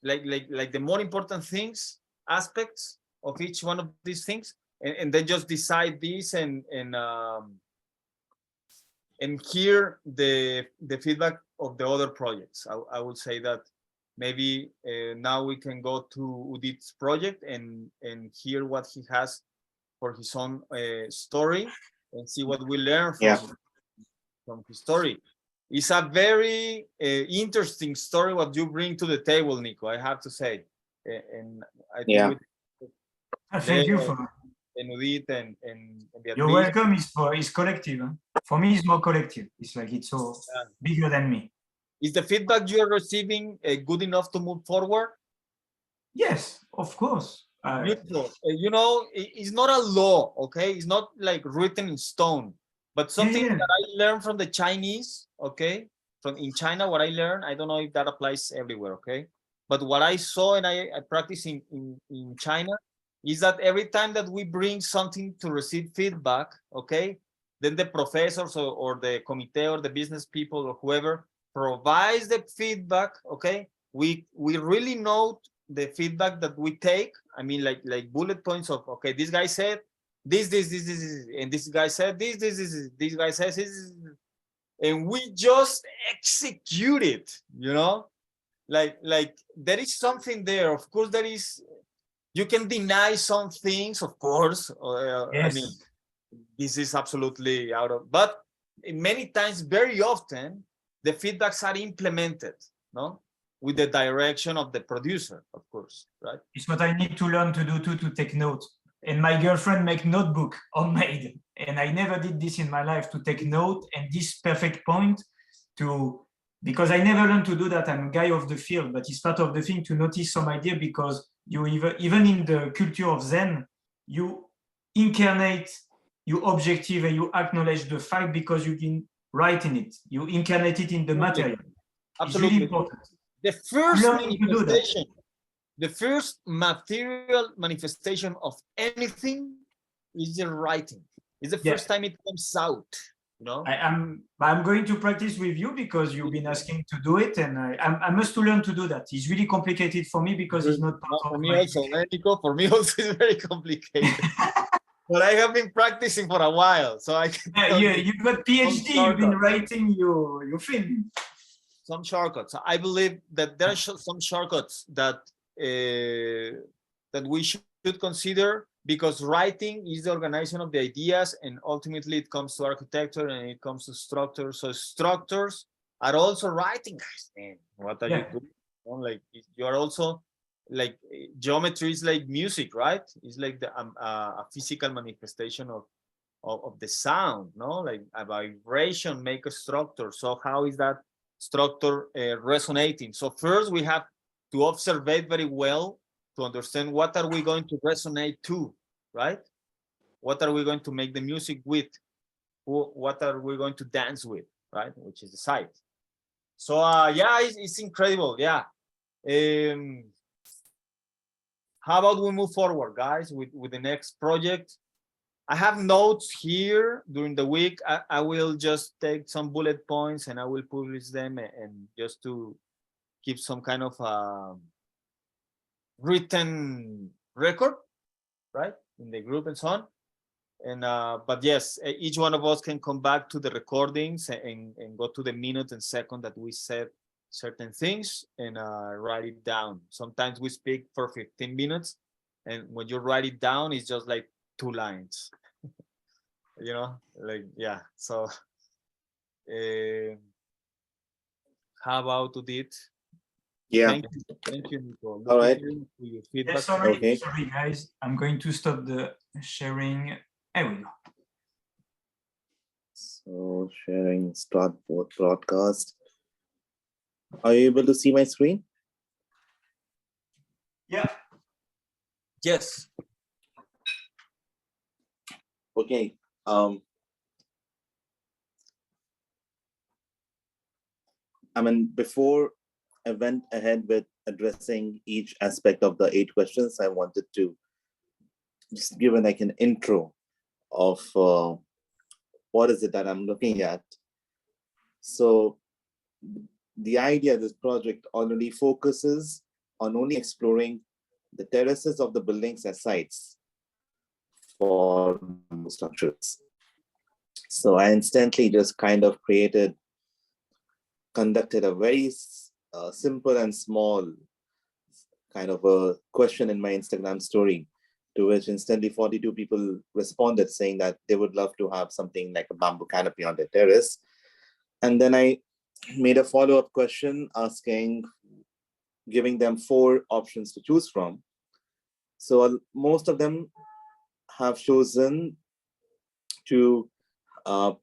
Like the more important things, aspects of each one of these things, and then just decide this and hear the feedback of the other projects. I would say that maybe now we can go to Udit's project and hear what he has for his own story and see what we learn from his story. It's a very interesting story what you bring to the table, Nico, I have to say. And I think thank you for and Udit and Beatriz. You're welcome. It's collective. Huh? For me, it's more collective. It's like it's so bigger than me. Is the feedback you are receiving good enough to move forward? Yes, of course. Beautiful. You know, it's not a law, okay? It's not like written in stone, but something that I learned from the Chinese, okay? From in China, what I learned, I don't know if that applies everywhere, okay? But what I saw and I practice in China is that every time that we bring something to receive feedback, okay, then the professors or the committee or the business people or whoever provides the feedback, okay, we really note the feedback that we take. I mean, like bullet points of, okay, this guy said this, and this guy said this guy says this, and we just execute it, you know, like there is something there. Of course, there is. You can deny some things, of course. I mean, this is absolutely out of, but many times, very often, the feedbacks are implemented, no? with the direction of the producer, of course, right? It's what I need to learn to do too, to take notes. And my girlfriend make notebook homemade. And I never did this in my life, to take note and this perfect point to, because I never learned to do that. I'm a guy of the field, but it's part of the thing to notice some idea, because you even in the culture of Zen, you incarnate your objective and you acknowledge the fact because you've been writing it. You incarnate it in the material. Absolutely. It's really important. The first Learning to do that. manifestation, the first material manifestation of anything is the writing. It's the first time it comes out, you know? I'm going to practice with you because you've been asking to do it, and I must learn to do that. It's really complicated for me because it's not part For of me my... also, Nico, for me also it's very complicated. But I have been practicing for a while, so I can tell you've got PhD, you've been writing your film. some shortcuts. I believe that there are some shortcuts that that we should consider, because writing is the organization of the ideas, and ultimately it comes to architecture and it comes to structures. So structures are also writing, guys. Man, what are you doing? You know, like you are also like geometry is like music, right? It's like the a physical manifestation of the sound, no? Like a vibration make a structure. So how is that structure resonating? So first we have to observe it very well to understand what are we going to resonate to, right? What are we going to make the music with? What are we going to dance with, right? Which is the site. So yeah, it's incredible. Yeah. How about we move forward, guys, with the next project? I have notes here during the week. I will just take some bullet points and I will publish them, and just to keep some kind of written record, right, in the group and so on. And but yes, each one of us can come back to the recordings and go to the minute and second that we said certain things and write it down. Sometimes we speak for 15 minutes, and when you write it down, it's just like 2 lines. You know, like, yeah. So how about it? Yeah. Thank you, Nico. All right. For your feedback. Yes, sorry, Okay. sorry, guys. I'm going to stop the sharing. There we go. So sharing, start both broadcast. Are you able to see my screen? Yeah. Yes. Okay. I mean, before I went ahead with addressing each aspect of the 8 questions, I wanted to just give like an intro of what is it that I'm looking at. So the idea of this project already focuses on only exploring the terraces of the buildings as sites for structures. So I instantly just kind of conducted a very simple and small kind of a question in my Instagram story, to which instantly 42 people responded saying that they would love to have something like a bamboo canopy on their terrace. And then I made a follow-up question giving them 4 options to choose from. So most of them have chosen to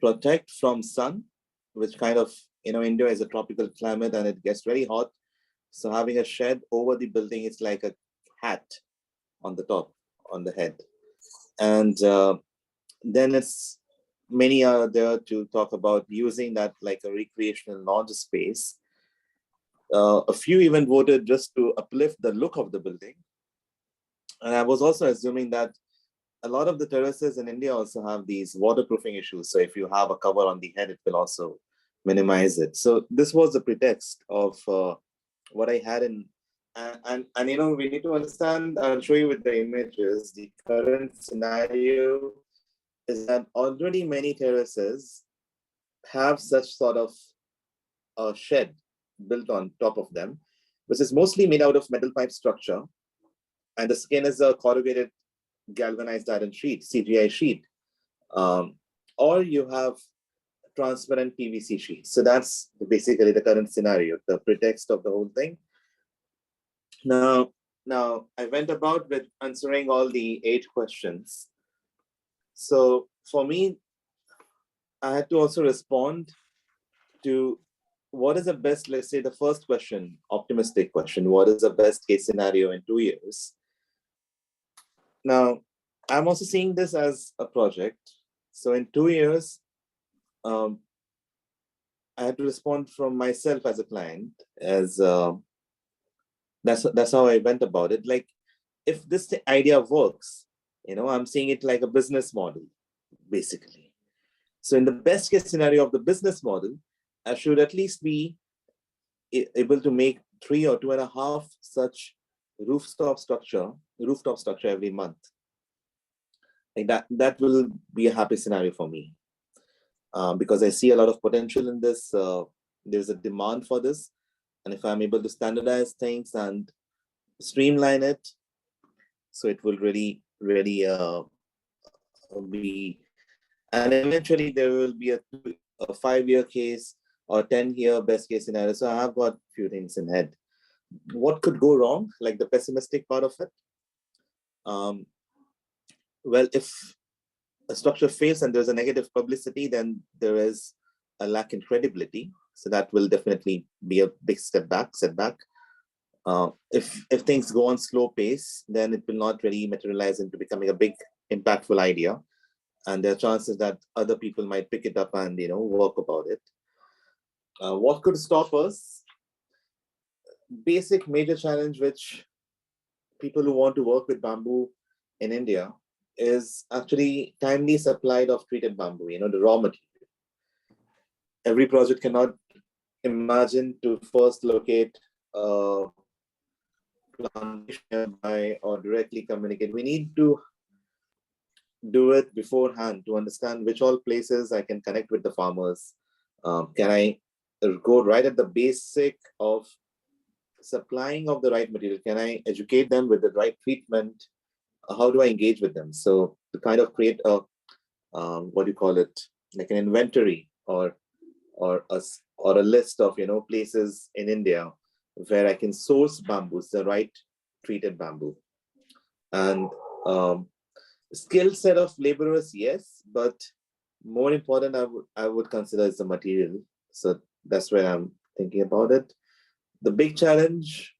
protect from sun, which kind of, India is a tropical climate and it gets very hot. So having a shed over the building is like a hat on the top, on the head. And then many are there to talk about using that like a recreational lounge space. A few even voted just to uplift the look of the building. And I was also assuming that a lot of the terraces in India also have these waterproofing issues. So if you have a cover on the head, it will also minimize it. So this was the pretext of what I had in, and we need to understand, I'll show you with the images, the current scenario is that already many terraces have such sort of a shed built on top of them, which is mostly made out of metal pipe structure. And the skin is a corrugated galvanized iron sheet, CGI sheet. Or you have transparent PVC sheets. So that's basically the current scenario, the pretext of the whole thing. Now I went about with answering all the 8 questions. So for me, I had to also respond to what is the best, let's say the first question, optimistic question, what is the best case scenario in 2 years? Now, I'm also seeing this as a project. So in 2 years, I had to respond from myself as a client, as that's how I went about it. Like, if this idea works, I'm seeing it like a business model, basically. So in the best case scenario of the business model, I should at least be able to make 3 or 2.5 such rooftop structure every month. Like that will be a happy scenario for me, because I see a lot of potential in this. There's a demand for this, and if I'm able to standardize things and streamline it, so it will really be, and eventually there will be a 5-year case or 10-year best case scenario. So I have got a few things in head. What could go wrong, like the pessimistic part of it? Well, if a structure fails and there's a negative publicity, then there is a lack in credibility. So that will definitely be a big setback. If things go on slow pace, then it will not really materialize into becoming a big impactful idea. And there are chances that other people might pick it up and work about it. What could stop us? Basic major challenge which people who want to work with bamboo in India is actually timely supplied of treated bamboo, the raw material. Every project cannot imagine to first locate a plantation nearby or directly communicate. We need to do it beforehand to understand which all places I can connect with the farmers. Can I go right at the basic of supplying of the right material? Can I educate them with the right treatment? How do I engage with them? So to kind of create a what do you call it, like an inventory or a list of places in India where I can source bamboos, the right treated bamboo. And skill set of laborers, yes, but more important I would consider is the material. So that's where I'm thinking about it. The big challenge,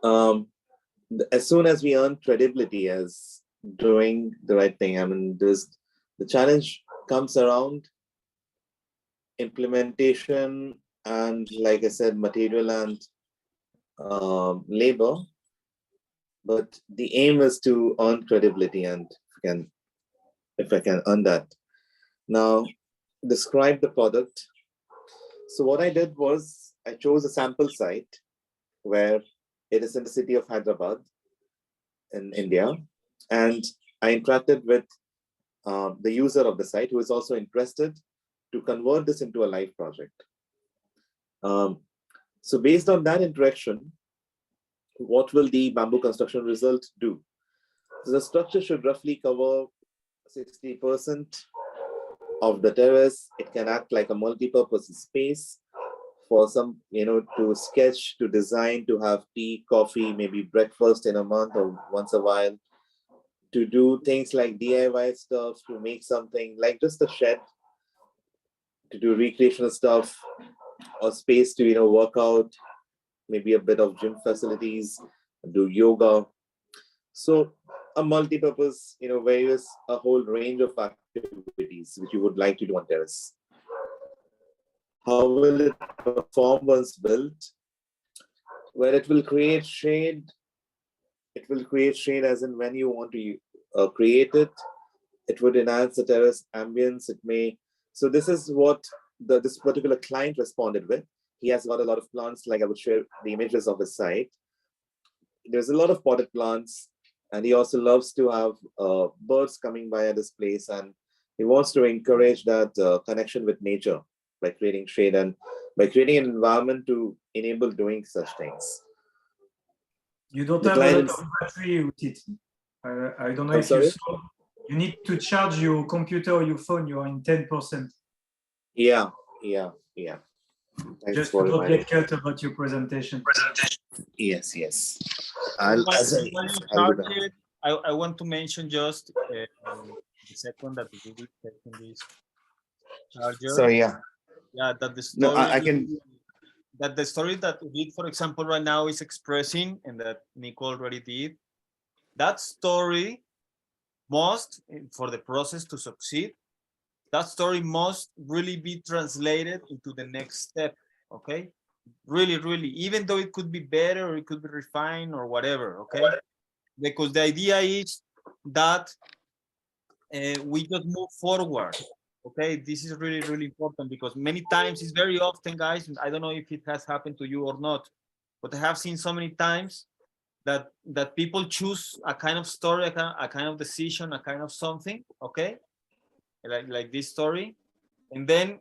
as soon as we earn credibility as doing the right thing, I mean, the challenge comes around implementation and, like I said, material and labor. But the aim is to earn credibility, and if I can earn that. Now, describe the product. So what I did was I chose a sample site where it is in the city of Hyderabad in India. And I interacted with the user of the site who is also interested to convert this into a live project. So based on that interaction, what will the bamboo construction result do? So the structure should roughly cover 60% of the terrace. It can act like a multi-purpose space for some, to sketch, to design, to have tea, coffee, maybe breakfast in a month or once a while, to do things like DIY stuff, to make something like just a shed, to do recreational stuff, or space to, work out, maybe a bit of gym facilities, do yoga. So a multi-purpose, a whole range of activities which you would like to do on terrace. How will it perform once built? Well, it will create shade. It will create shade as in when you want to create it. It would enhance the terrace ambience. It may. So this is what this particular client responded with. He has got a lot of plants, like I would share the images of his site. There's a lot of potted plants, and he also loves to have birds coming by at this place, and he wants to encourage that connection with nature by creating shade and by creating an environment to enable doing such things. You don't The have a lot clients- of battery with it. I don't know I'm if you sorry? saw. You need to charge your computer or your phone. You're in 10%. Yeah. Thanks Just for to not reminding. get cut about your presentation. Yes, yes. And I'll, as I, while you I'll do that. charge it, I want to mention just the second that we will taking this charger. So yeah, Yeah, that the no, story I can. that the story that we, for example, right now is expressing and that Nico already did, that story must, for the process to succeed, that story must really be translated into the next step. Okay, really, really, even though it could be better or it could be refined or whatever. Okay, because the idea is that we just move forward. Okay, this is really, really important because many times it's very often, guys, I don't know if it has happened to you or not, but I have seen so many times that people choose a kind of story, a kind of decision, a kind of something, okay, like this story, and then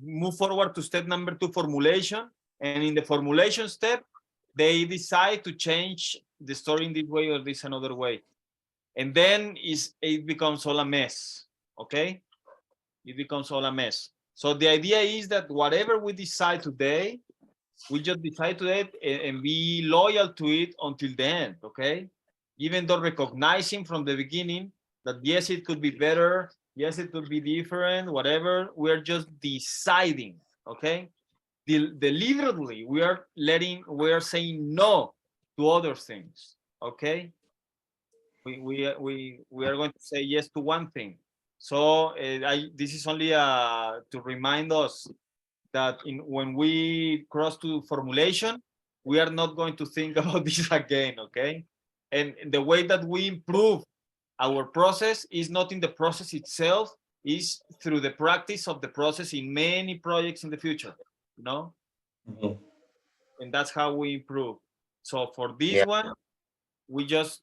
move forward to step number 2, formulation, and in the formulation step they decide to change the story in this way or this another way, and then it becomes all a mess. Okay, it becomes all a mess. So the idea is that whatever we decide today, we just decide to it and be loyal to it until the end. Okay, even though recognizing from the beginning that yes, it could be better, yes, it could be different, whatever, we're just deciding. Okay, deliberately we are saying no to other things. Okay, we are going to say yes to one thing. So this is only to remind us that when we cross to formulation, we are not going to think about this again, okay? And the way that we improve our process is not in the process itself, is through the practice of the process in many projects in the future, you know? Mhm. And that's how we improve. So for this Yeah. one, we just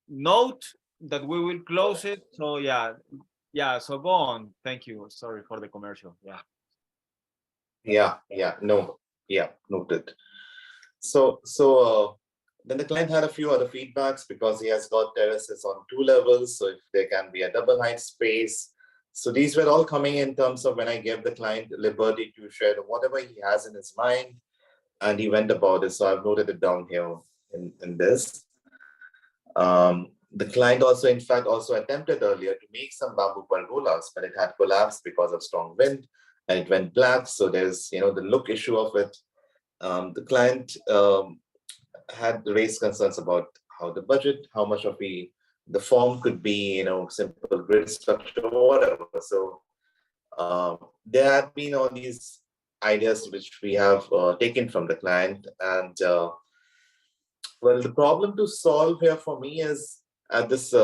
note that we will close it. So yeah, so go on. Thank you. Sorry for the commercial. Yeah. Yeah, no, yeah, noted. Then the client had a few other feedbacks because he has got terraces on 2 levels. So if there can be a double height space. So these were all coming in terms of when I gave the client liberty to share whatever he has in his mind, and he went about it. So I've noted it down here in this. The client also, in fact, also attempted earlier to make some bamboo pergolas, but it had collapsed because of strong wind and it went black. So there's, the look issue of it. The client had raised concerns about how the budget, how much of the form could be, simple grid structure, whatever. So there have been all these ideas which we have taken from the client. And well, the problem to solve here for me is at this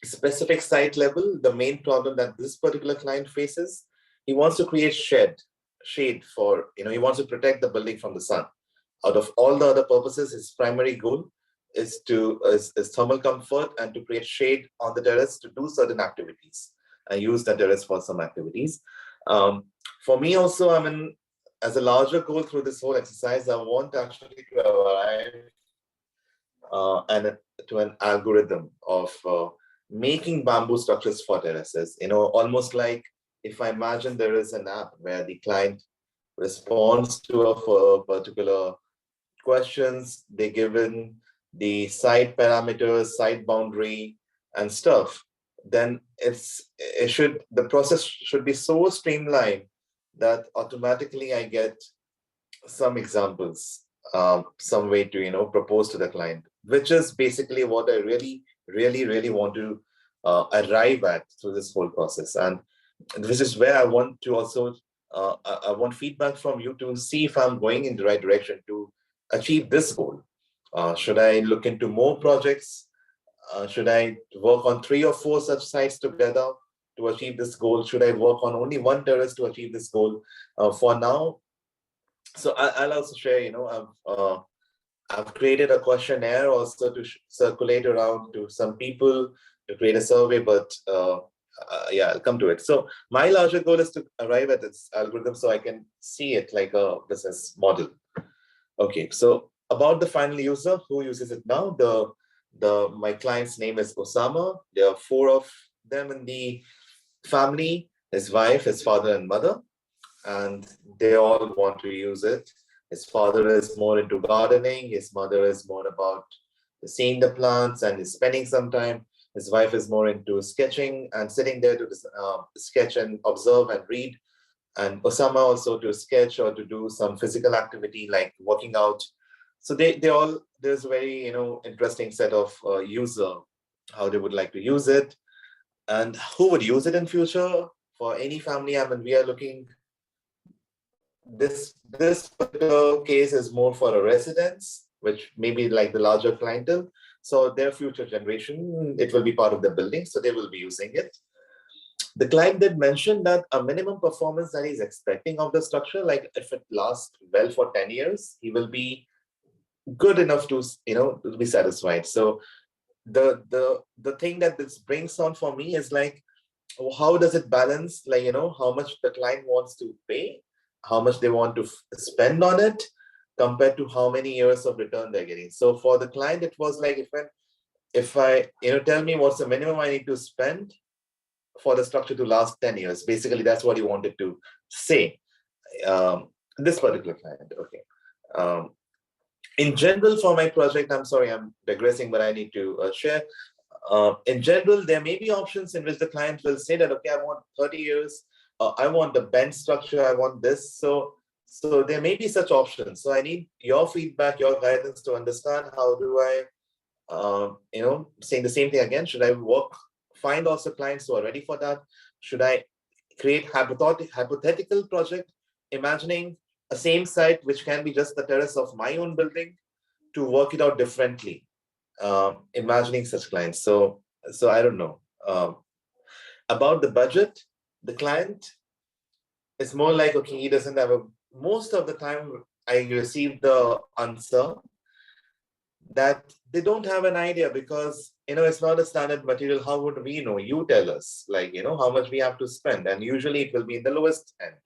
specific site level, the main problem that this particular client faces, he wants to create shade for, he wants to protect the building from the sun. Out of all the other purposes, his primary goal is thermal comfort and to create shade on the terrace to do certain activities and use the terrace for some activities. For me also, as a larger goal through this whole exercise, I want actually to arrive to an algorithm of making bamboo structures for terraces, almost like if I imagine there is an app where the client responds to a particular questions, they given the site parameters, site boundary and stuff, then the process should be so streamlined that automatically I get some examples, some way to, propose to the client, which is basically what I really, really, really want to arrive at through this whole process. And this is where I want to also, I want feedback from you to see if I'm going in the right direction to achieve this goal. Should I look into more projects? Should I work on 3 or 4 such sites together to achieve this goal? Should I work on only one terrace to achieve this goal? For now, so I'll also share, I've created a questionnaire also to circulate around to some people to create a survey, but yeah, I'll come to it. So my larger goal is to arrive at this algorithm so I can see it like a business model. Okay, so about the final user who uses it now, my client's name is Osama. There are 4 of them in the family, his wife, his father and mother, and they all want to use it. His father is more into gardening. His mother is more about seeing the plants and is spending some time. His wife is more into sketching and sitting there to sketch and observe and read. And Osama also to sketch or to do some physical activity like working out. So they all, there's a very, interesting set of user, how they would like to use it and who would use it in future for any family. I mean, we are looking, this particular case is more for a residence, which may be like the larger clientele. So their future generation, it will be part of the building. So they will be using it. The client did mention that a minimum performance that he's expecting of the structure, like if it lasts well for 10 years, he will be good enough to, to be satisfied. So the thing that this brings on for me is like, how does it balance, like, how much the client wants to pay, how much they want to spend on it, compared to how many years of return they're getting. So for the client, it was like, if I, tell me what's the minimum I need to spend for the structure to last 10 years. Basically, that's what he wanted to say. This particular client, okay. In general, for my project, I'm sorry, I'm digressing, but I need to share. In general, there may be options in which the client will say that, okay, I want 30 years, I want the bend structure, I want this. So there may be such options. So I need your feedback, your guidance to understand how do I, saying the same thing again, should I find also clients who are ready for that? Should I create hypothetical project, imagining a same site, which can be just the terrace of my own building, to work it out differently, imagining such clients. So I don't know. About the budget, the client is more like, okay, he doesn't have most of the time I receive the answer that they don't have an idea because, it's not a standard material. How would we know? You tell us, like, how much we have to spend. And usually it will be in the lowest end.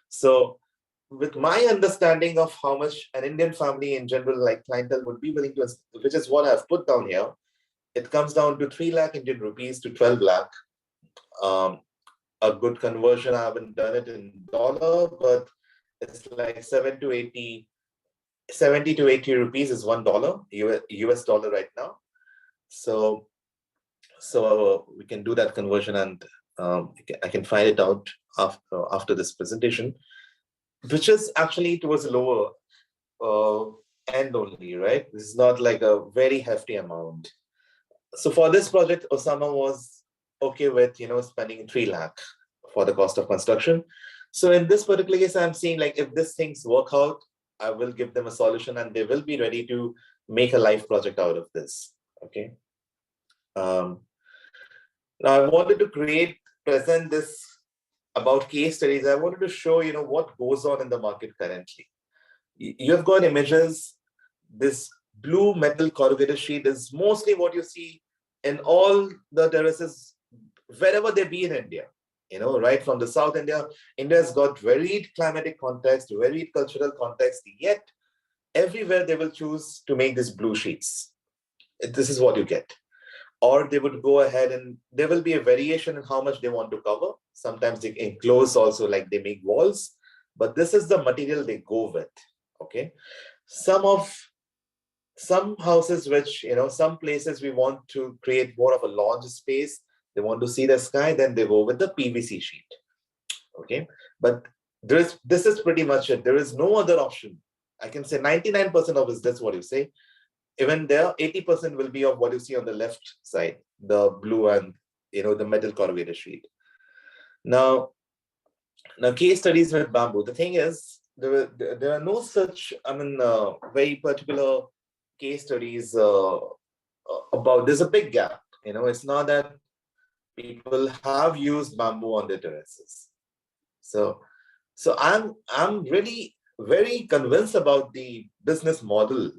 So with my understanding of how much an Indian family in general, like clientele, would be willing to, which is what I've put down here, it comes down to 3 lakh Indian rupees to 12 lakh. A good conversion, I haven't done it in dollar, but it's like 70 to 80 rupees is $1 US dollar right now. So we can do that conversion, and I can find it out after this presentation, which is actually towards the lower end only, right? This is not like a very hefty amount. So for this project, Osama was okay with, spending 3 lakh for the cost of construction. So in this particular case, I'm seeing like, if these things work out, I will give them a solution and they will be ready to make a live project out of this. Okay. Now I wanted to present this about case studies. I wanted to show, what goes on in the market currently. You've got images. This blue metal corrugated sheet is mostly what you see in all the terraces, wherever they be in India. Right from the South India, India's got varied climatic context, varied cultural context, yet everywhere they will choose to make these blue sheets. This is what you get. Or they would go ahead and there will be a variation in how much they want to cover. Sometimes they enclose also, like they make walls, but this is the material they go with, okay? Some houses which, some places we want to create more of a lounge space, they want to see the sky, then they go with the PVC sheet, okay? But this is pretty much it. There is no other option. I can say 99% of that's what you say. Even there, 80% will be of what you see on the left side, the blue and, the metal corrugated sheet. Now case studies with bamboo. The thing is, there are no such, very particular case studies about, there's a big gap. It's not that people have used bamboo on their terraces. So I'm really very convinced about the business model,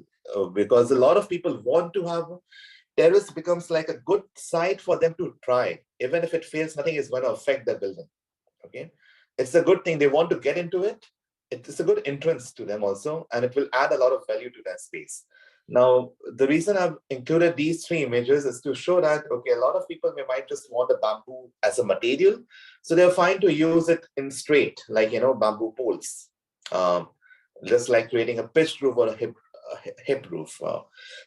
because a lot of people want to have terrace becomes like a good site for them to try. Even if it fails, nothing is going to affect their building. Okay, it's a good thing. They want to get into it. It's a good entrance to them also, and it will add a lot of value to that space. Now, the reason I've included these 3 images is to show that, okay, a lot of people might just want the bamboo as a material. So they're fine to use it in straight, like, bamboo poles. just like creating a pitched roof or a hip roof.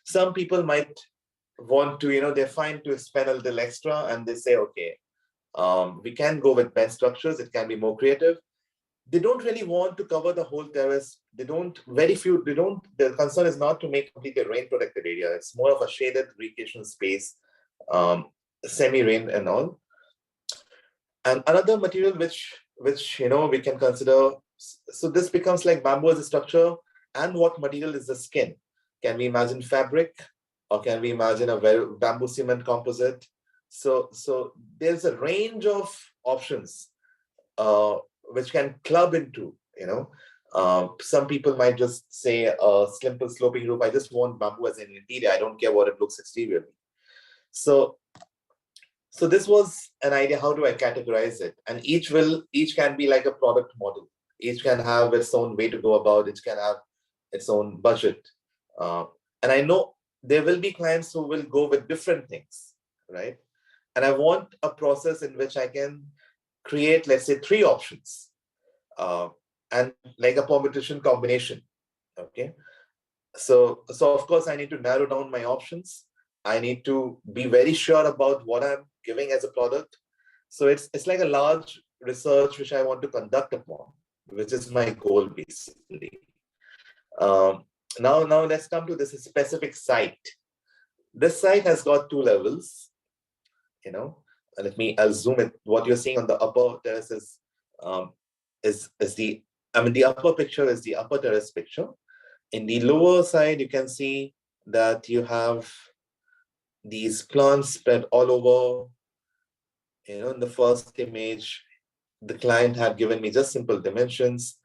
Some people might want to, they're fine to spend a little extra, and they say, okay, we can go with bent structures. It can be more creative. They don't really want to cover the whole terrace. Their concern is not to make completely a rain protected area. It's more of a shaded recreation space, semi-rain and all. And another material which we can consider, so this becomes like bamboo as a structure, and what material is the skin? Can we imagine fabric, or can we imagine a bamboo cement composite? So there's a range of options which can club into, some people might just say a simple sloping roof. I just want bamboo as an interior. I don't care what it looks exteriorly. So this was an idea. How do I categorize it? And each can be like a product model. Each can have its own way to go about. Each can have its own budget. And I know there will be clients who will go with different things, right? And I want a process in which I can create, let's say, 3 options, and like a permutation combination. Okay. So of course I need to narrow down my options. I need to be very sure about what I'm giving as a product. So it's like a large research which I want to conduct upon, which is my goal basically. Now let's come to this specific site. This site has got 2 levels, I'll zoom it. What you're seeing on the upper terrace is the upper picture is the upper terrace picture. In the lower side, you can see that you have these plants spread all over. In the first image, the client had given me just simple dimensions.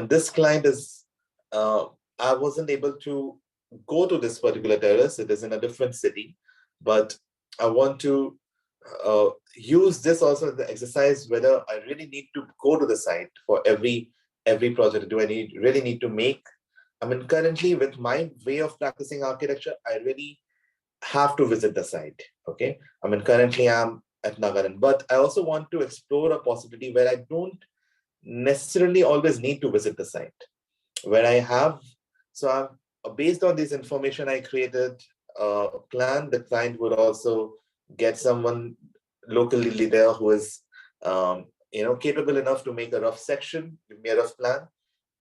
This client is, I wasn't able to go to this particular terrace. It is in a different city, but I want to use this also as the exercise, whether I really need to go to the site for every project. Do I really need to make? Currently with my way of practicing architecture, I really have to visit the site. Okay. Currently I'm at Nagaland, but I also want to explore a possibility where I don't necessarily always need to visit the site, where I have. So based on this information, I created a plan. The client would also get someone locally there who is capable enough to make a rough section, give me a rough plan,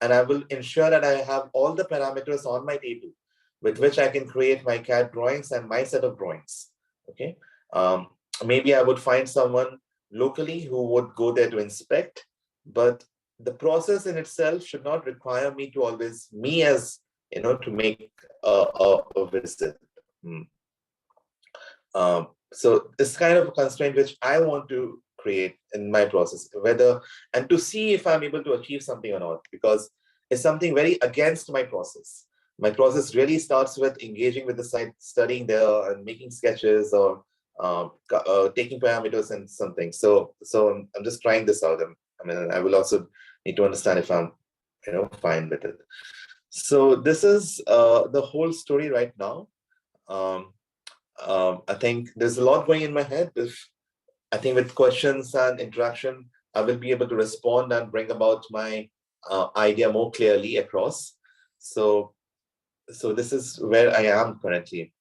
and I will ensure that I have all the parameters on my table with which I can create my CAD drawings and my set of drawings. Okay. Maybe I would find someone locally who would go there to inspect, but the process in itself should not require me to always, to make a visit. So this kind of a constraint which I want to create in my process, and to see if I'm able to achieve something or not, because it's something very against my process. My process really starts with engaging with the site, studying there and making sketches or taking parameters and something. So I'm just trying this out. I will also need to understand if I'm fine with it. So this is the whole story right now. I think there's a lot going in my head. I think with questions and interaction, I will be able to respond and bring about my idea more clearly across. So this is where I am currently.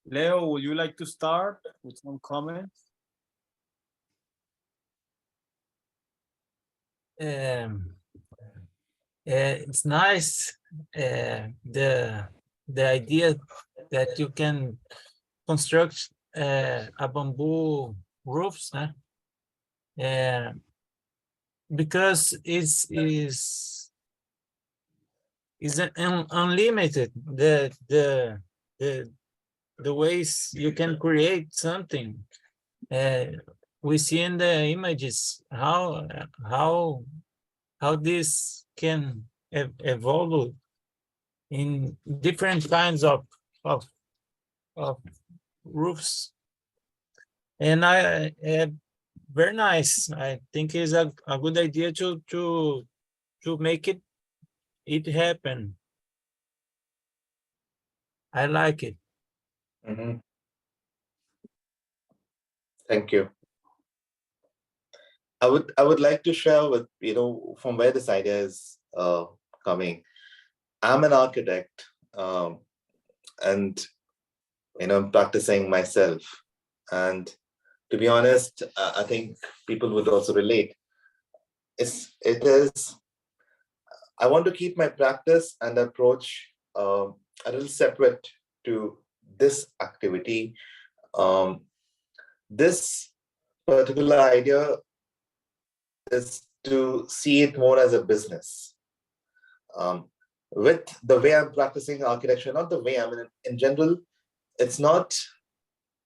Leo, would you like to start with some comments? It's nice, the idea that you can construct a bamboo roofs, because it's unlimited the ways you can create something. We see in the images how this can evolve in different kinds of roofs, and very nice. I think it's a good idea to make it happen. I like it. Mm-hmm. Thank you. I would like to share with, from where this idea is coming. I'm an architect, and practicing myself. And to be honest, I think people would also relate. It is. I want to keep my practice and approach a little separate to this activity. Um, this particular idea is to see it more as a business. With the way I'm practicing architecture, not the way, I mean, in general, it's not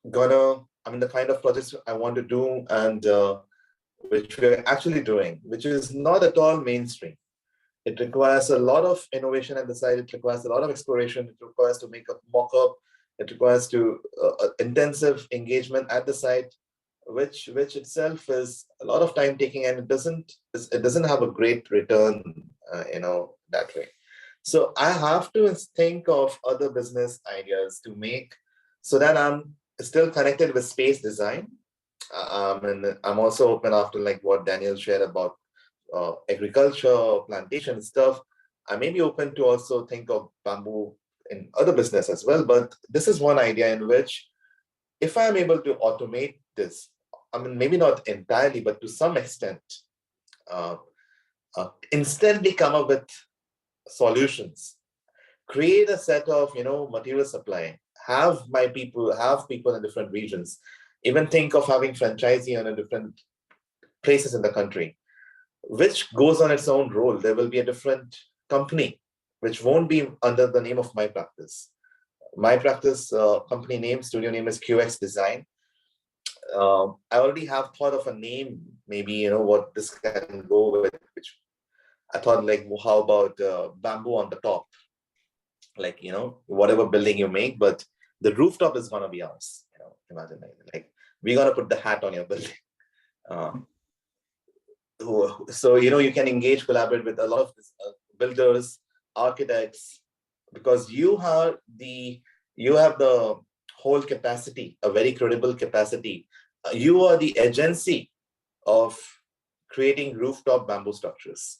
the kind of projects I want to do, and which we're actually doing, which is not at all mainstream. It requires a lot of innovation at the site. It requires a lot of exploration. It requires to make a mock-up. It requires to intensive engagement at the site, which itself is a lot of time taking, and it doesn't have a great return, that way. So I have to think of other business ideas to make, so that I'm still connected with space design. And I'm also open after like what Daniel shared about agriculture, plantation stuff. I may be open to also think of bamboo in other business as well. But this is one idea in which, if I'm able to automate this, maybe not entirely, but to some extent, instantly come up with solutions, create a set of material supply, have people in different regions, even think of having franchisee in different places in the country, which goes on its own role. There will be a different company which won't be under the name of my practice. My practice company name, studio name is QX Design. I already have thought of a name, maybe what this can go with, which I thought, like, how about bamboo on the top? Like, whatever building you make, but the rooftop is gonna be ours. Imagine like we're gonna put the hat on your building. So you can collaborate with a lot of builders, architects, because you have the whole capacity, a very credible capacity. You are the agency of creating rooftop bamboo structures,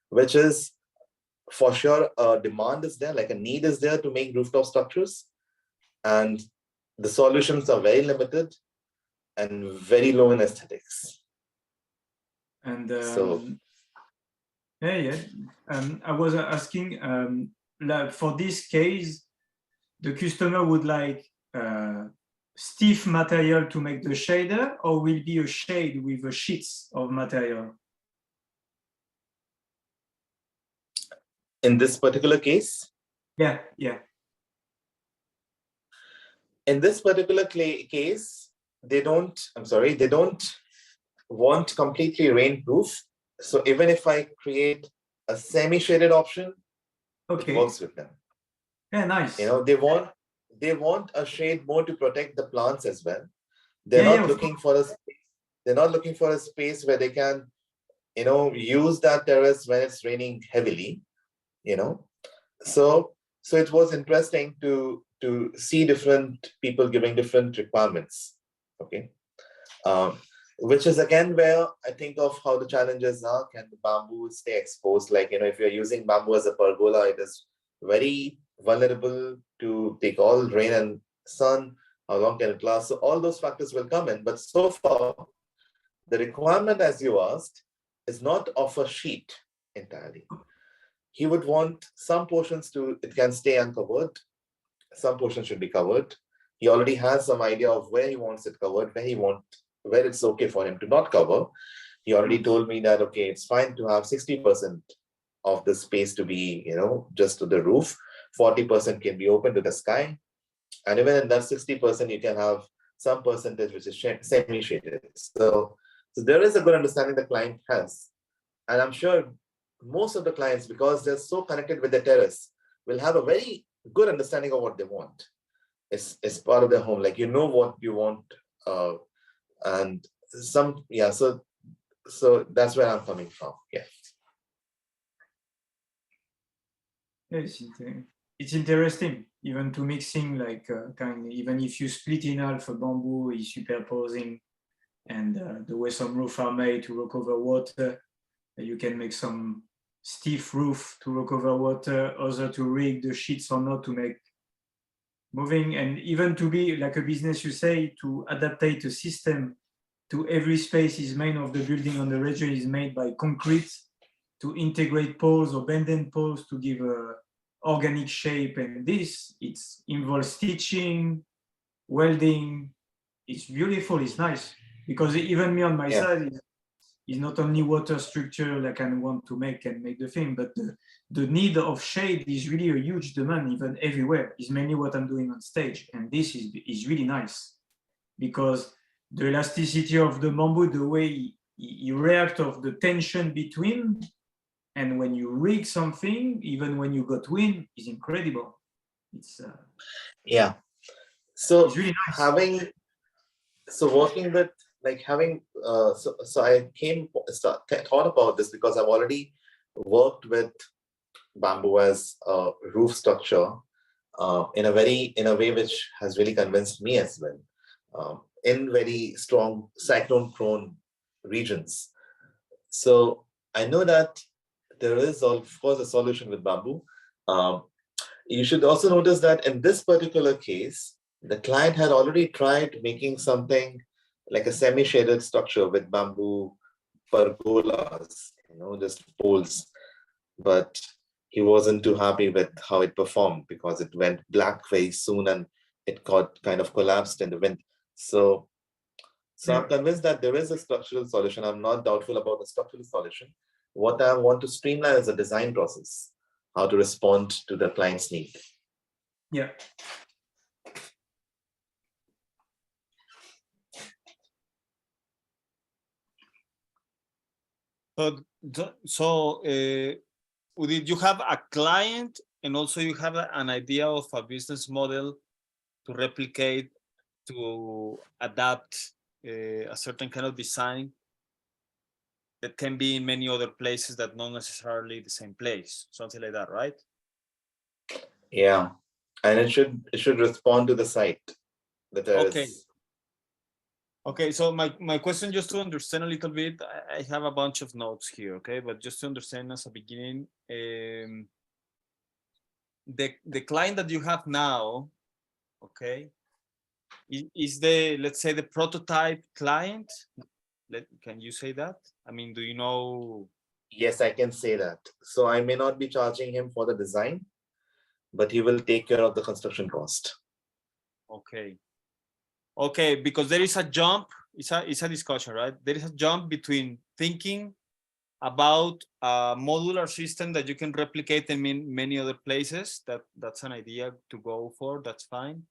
which is for sure a demand is there, like a need is there to make rooftop structures, and the solutions are very limited and very low in aesthetics. And So yeah. I was asking, like, for this case, the customer would like stiff material to make the shader, or will be a shade with a sheets of material? in this particular case, Yeah. in this particular case, they don't want completely rainproof. So even if I create a semi-shaded option, Okay. it works with them. Yeah, nice. They want a shade more to protect the plants as well. They're not looking for a space where they can, use that terrace when it's raining heavily, So it was interesting to see different people giving different requirements. Okay. Which is again where I think of how the challenges are. Can the bamboo stay exposed? Like, if you're using bamboo as a pergola, it is very vulnerable to take all rain and sun. How long can it last? So all those factors will come in. But so far, the requirement, as you asked, is not of a sheet entirely. He would want some portions it can stay uncovered. Some portions should be covered. He already has some idea of where he wants it covered, where it's okay for him to not cover. He already told me that, okay, it's fine to have 60% of the space to be, just to the roof. 40% can be open to the sky. And even in that 60%, you can have some percentage which is semi-shaded. So there is a good understanding the client has. And I'm sure most of the clients, because they're so connected with the terrace, will have a very good understanding of what they want. It's part of their home, like what you want, and some so that's where I'm coming from. Yeah. It's interesting, even to mixing like even if you split in half a bamboo, is superposing and the way some roofs are made to recover water. You can make some stiff roof to recover water, other to rig the sheets or not to make moving, and even to be like a business, you say, to adaptate a system to every space is made of the building on the region is made by concrete to integrate poles or bend-end poles to give a organic shape. And this, it involves stitching, welding. It's beautiful, it's nice. Because even me on my side is not only water structure like I want to make and make the thing, but the need of shade is really a huge demand even everywhere. Is mainly what I'm doing on stage. And this is really nice because the elasticity of the bamboo, the way you react of the tension between, and when you rig something, even when you got wind, is incredible. It's So it's really nice. working with like having so I thought about this because I've already worked with bamboo as a roof structure in a way which has really convinced me as well, in very strong cyclone prone regions. So I know that there is of course a solution with bamboo. You should also notice that in this particular case, the client had already tried making something like a semi-shaded structure with bamboo pergolas, just poles. But he wasn't too happy with how it performed because it went black very soon and it got kind of collapsed in the wind. So I'm convinced that there is a structural solution. I'm not doubtful about the structural solution. What I want to streamline is the design process, how to respond to the client's need. Yeah. So, Udit, you have a client and also you have an idea of a business model to replicate, to adapt a certain kind of design that can be in many other places that not necessarily the same place, something like that, right? Yeah, and it should respond to the site that there Okay. is. Okay, so my question, just to understand a little bit, I have a bunch of notes here, okay, but just to understand as a beginning, the client that you have now, okay, is the, let's say, the prototype client. Can you say that? I mean, do you know? Yes, I can say that. So I may not be charging him for the design, but he will take care of the construction cost. Okay. Okay, because there is a jump, it's a discussion, right? There is a jump between thinking about a modular system that you can replicate in many other places. That's an idea to go for, that's fine.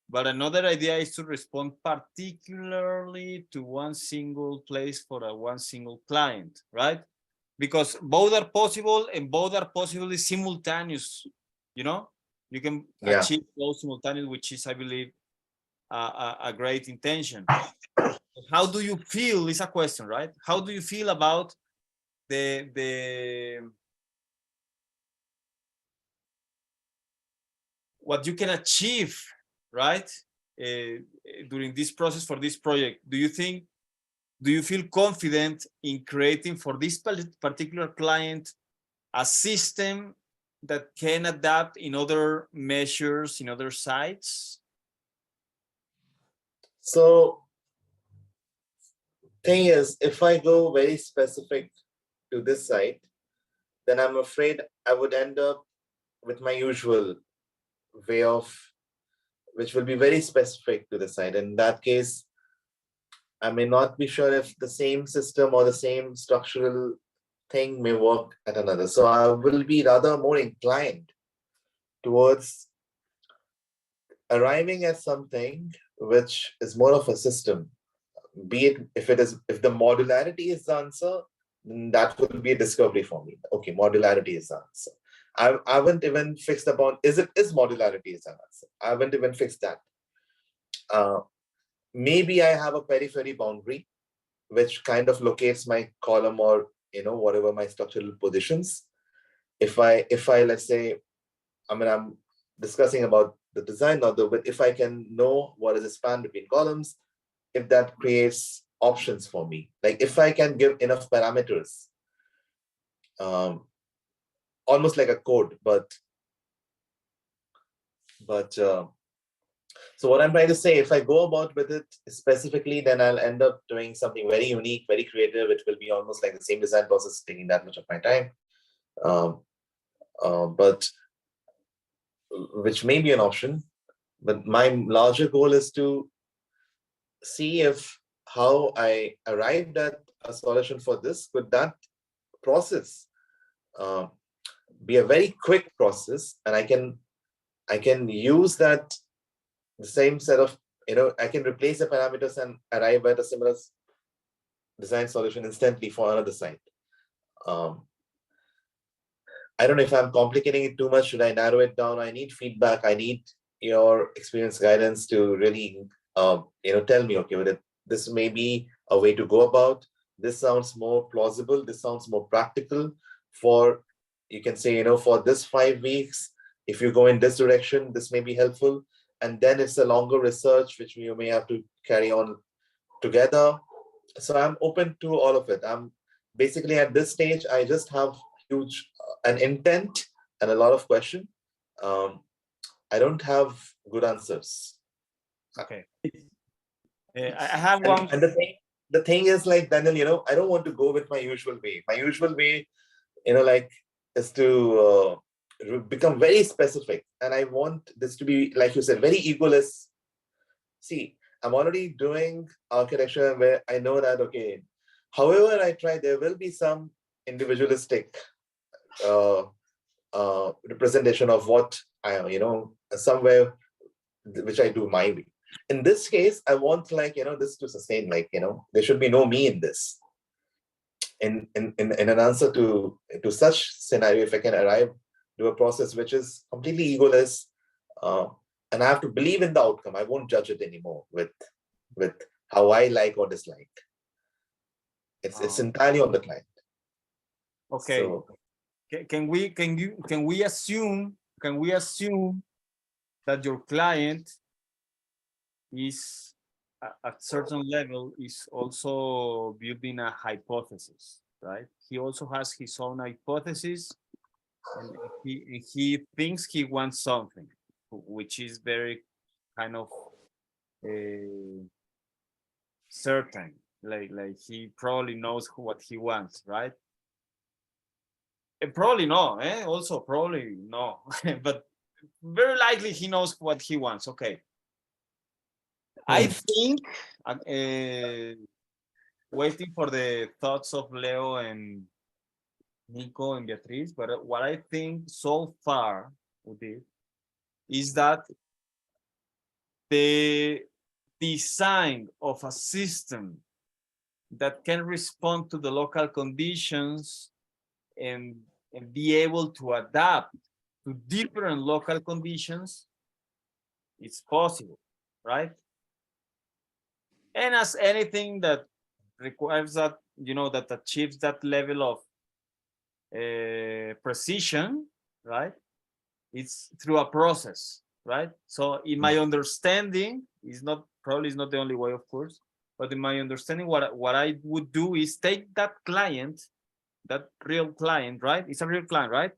But another idea is to respond particularly to one single place for one single client, right? Because both are possible and both are possibly simultaneous, you can achieve those simultaneous, which is, I believe, a great intention. How do you feel is a question, right? How do you feel about the what you can achieve, right, during this process for this project? Do you feel confident in creating for this particular client a system that can adapt in other measures, in other sites? So thing is, if I go very specific to this site, then I'm afraid I would end up with my usual way of, which will be very specific to the site. In that case, I may not be sure if the same system or the same structural thing may work at another. So I will be rather more inclined towards arriving at something which is more of a system. Be it if the modularity is the answer, then that will be a discovery for me. Okay, modularity is the answer. I haven't even fixed upon is modularity is an answer. I haven't even fixed that. Maybe I have a periphery boundary which kind of locates my column or whatever my structural positions. If I let's say, I'm discussing about the design now, but if I can know what is the span between columns, if that creates options for me. Like if I can give enough parameters, almost like a code, but so what I'm trying to say, if I go about with it specifically, then I'll end up doing something very unique, very creative. It will be almost like the same design process, taking that much of my time. But which may be an option. But my larger goal is to see if how I arrived at a solution for this, could that process be a very quick process, and I can use that the same set of, I can replace the parameters and arrive at a similar design solution instantly for another site. I don't know if I'm complicating it too much. Should I narrow it down? I need feedback. I need your experience guidance to really, tell me, okay, this may be a way to go about. This sounds more plausible. This sounds more practical for, you can say, for this 5 weeks, if you go in this direction, this may be helpful. And then it's a longer research, which you may have to carry on together. So I'm open to all of it. I'm basically at this stage, I just have huge an intent and a lot of question. I don't have good answers. Okay. I have one. And the thing is, like, Daniel, I don't want to go with my usual way. My usual way, is to become very specific. And I want this to be, like you said, very egoless. See, I'm already doing architecture where I know that, okay, however I try, there will be some individualistic representation of what I am, somewhere which I do my way. In this case, I want this to sustain, there should be no me in this. In an answer to such scenario, if I can arrive to a process which is completely egoless, and I have to believe in the outcome, I won't judge it anymore with how I like or dislike. It's entirely on the client. Okay. So, can we assume that your client is at certain level is also building a hypothesis, right? He also has his own hypothesis, and he thinks he wants something, which is very kind of certain, like he probably knows what he wants, right? And probably no, also probably no, but very likely he knows what he wants. Okay. I think, waiting for the thoughts of Leo and Nico and Beatriz, but what I think so far with it is that the design of a system that can respond to the local conditions and be able to adapt to different local conditions, it's possible, right? And as anything that requires that, that achieves that level of precision, right? It's through a process, right? So in my understanding, probably is not the only way, of course, but in my understanding, what I would do is take that client, that real client, right? It's a real client, right?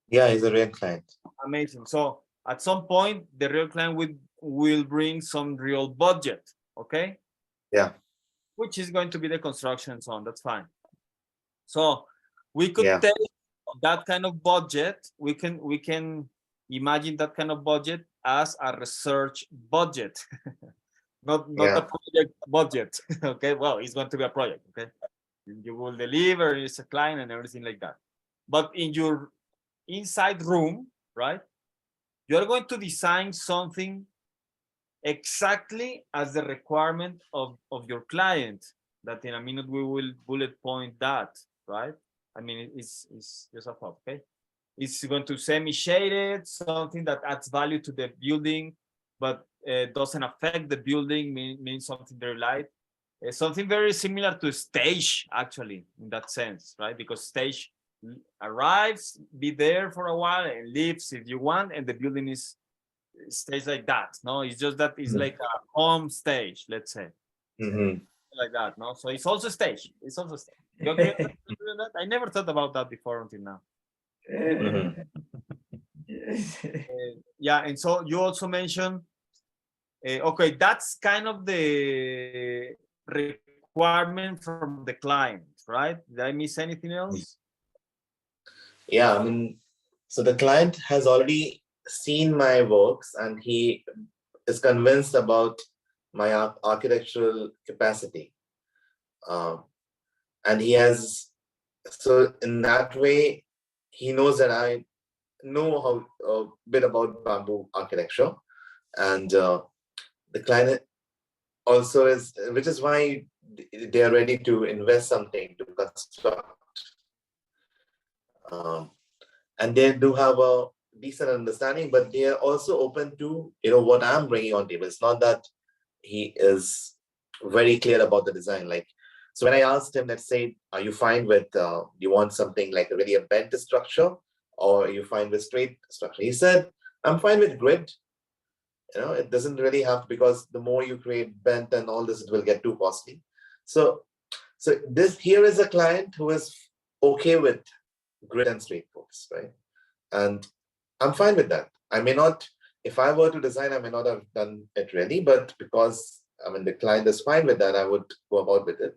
Yeah, he's a real client. Amazing. So at some point, the real client will bring some real budget, okay? Yeah. Which is going to be the construction and so on. That's fine. So we could take that kind of budget. We can imagine that kind of budget as a research budget, not a project budget. Okay. Well, it's going to be a project. Okay. You will deliver, it's a client and everything like that. But in your inside room, right, you're going to design something exactly as the requirement of your client, that in a minute we will bullet point that, right? I mean, it's just a thought, okay? It's going to semi-shaded, something that adds value to the building, but doesn't affect the building, means something very light. Something very similar to stage, actually, in that sense, right? Because stage arrives, be there for a while, and leaves if you want, and the building stays like that. No, it's just that it's like a home stage, let's say. like that, no? So it's also stage. It's also stage. You agree with that? I never thought about that before until now. Yeah, and so you also mentioned, okay, that's kind of the requirement from the client, right? Did I miss anything else? Yeah, I mean, so the client has already seen my works and he is convinced about my architectural capacity. And he has, so in that way, he knows that I know how a bit about bamboo architecture. And the client also is, which is why they are ready to invest something to construct. And they do have a decent understanding, but they are also open to, what I'm bringing on table. It's not that he is very clear about the design. Like, so when I asked him, let's say, are you fine with, you want something like really a bent structure, or are you fine with straight structure? He said, I'm fine with grid. It doesn't really have, because the more you create bent and all this, it will get too costly. So this here is a client who is okay with grid and straight force, right? And I'm fine with that. I may not, if I were to design, I may not have done it really, but because the client is fine with that, I would go about with it.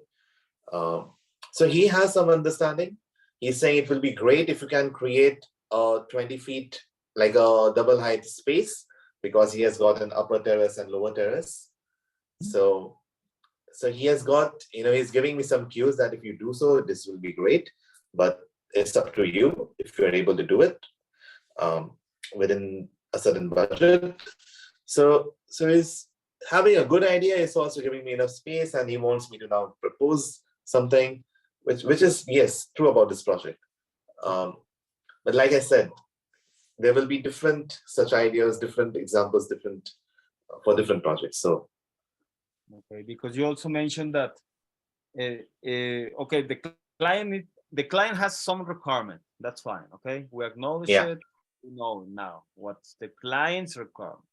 So he has some understanding. He's saying it will be great if you can create a 20 feet, like a double height space, because he has got an upper terrace and lower terrace. So he has got, he's giving me some cues that if you do so, this will be great, but it's up to you if you're able to do it within a certain budget. So he's having a good idea. He's also giving me enough space, and he wants me to now propose something, which is, yes, true about this project. But like I said, there will be different such ideas, different examples, different for different projects. So okay, because you also mentioned that okay, the client has some requirement. That's fine. Okay, we acknowledge it. We know now what's the client's requirement.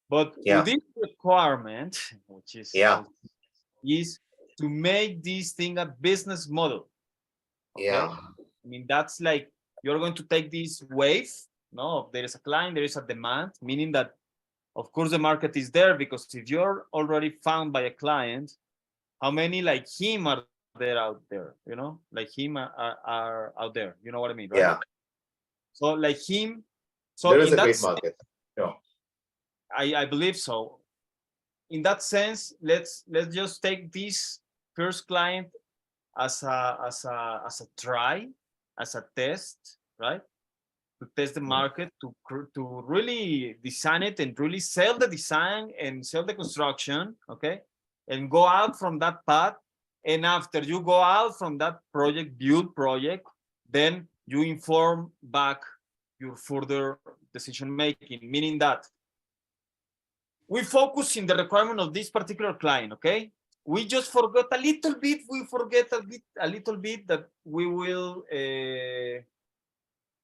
But with this requirement, which is to make this thing a business model. Okay? That's like you're going to take this wave. No, there is a client, there is a demand, meaning that of course the market is there, because if you're already found by a client, how many like him are there out there? Like him are out there. You know what I mean, right? Yeah. So like him. So there is a great market. Yeah. I believe so. In that sense, let's just take this first client as a try, as a test, right? To test the market, to really design it and really sell the design and sell the construction, okay? And go out from that path. And after you go out from that build project, then you inform back your further decision making, meaning that we focus in the requirement of this particular client, okay? We just forgot a little bit. We forget a little bit that we will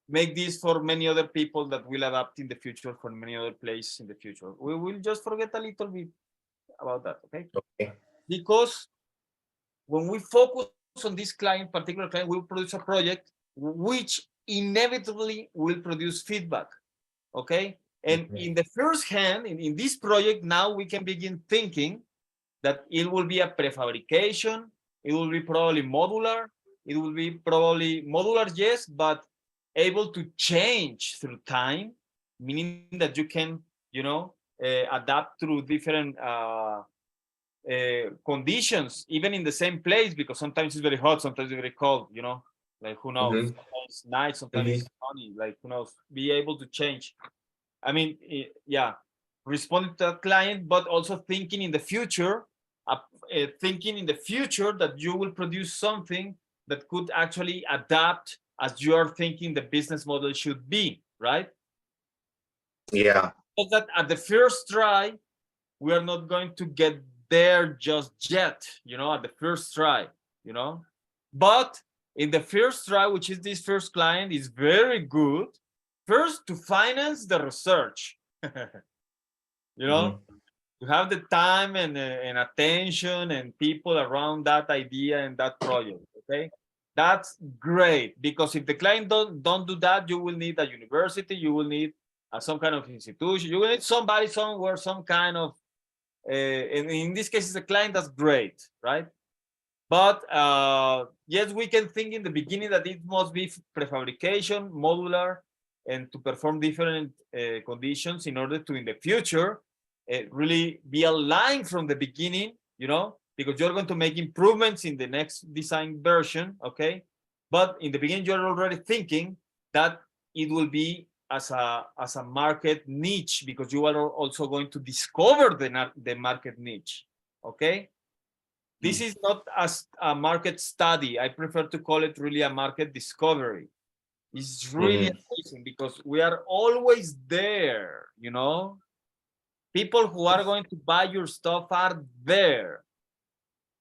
make this for many other people that will adapt in the future for many other places in the future. We will just forget a little bit about that, okay? Okay. Because when we focus on this particular client, we'll produce a project which inevitably will produce feedback, okay? And in the first hand, in this project, now we can begin thinking that it will be a prefabrication, it will be probably modular, it will be probably modular, yes, but able to change through time, meaning that you can, adapt through different conditions, even in the same place, because sometimes it's very hot, sometimes it's very cold, like who knows, sometimes it's night, sometimes it's sunny, like who knows, be able to change. Responding to that client, but also thinking in the future, that you will produce something that could actually adapt as you are thinking the business model should be, right? Yeah. So that at the first try, we are not going to get there just yet, at the first try, But in the first try, which is this first client, is very good first to finance the research, to have the time and attention and people around that idea and that project. Okay, that's great, because if the client don't do that, you will need a university, you will need some kind of institution, you will need somebody somewhere, some kind of and in this case, it's a client. That's great, right? But yes, we can think in the beginning that it must be prefabrication, modular, and to perform different conditions in order to, in the future, really be aligned from the beginning, you know, because you're going to make improvements in the next design version, okay? But in the beginning, you're already thinking that it will be as a market niche, because you are also going to discover the market niche, okay? This is not as a market study. I prefer to call it really a market discovery. It's really amazing because we are always there, you know? People who are going to buy your stuff are there,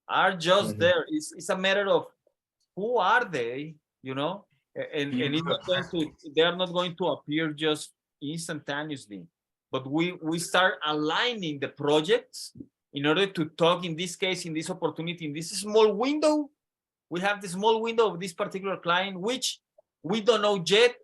are just there. It's a matter of who are they, you know? And it's not going to, they are not going to appear just instantaneously. But we start aligning the projects in order to talk, in this case, in this opportunity, in this small window. We have the small window of this particular client, which we don't know yet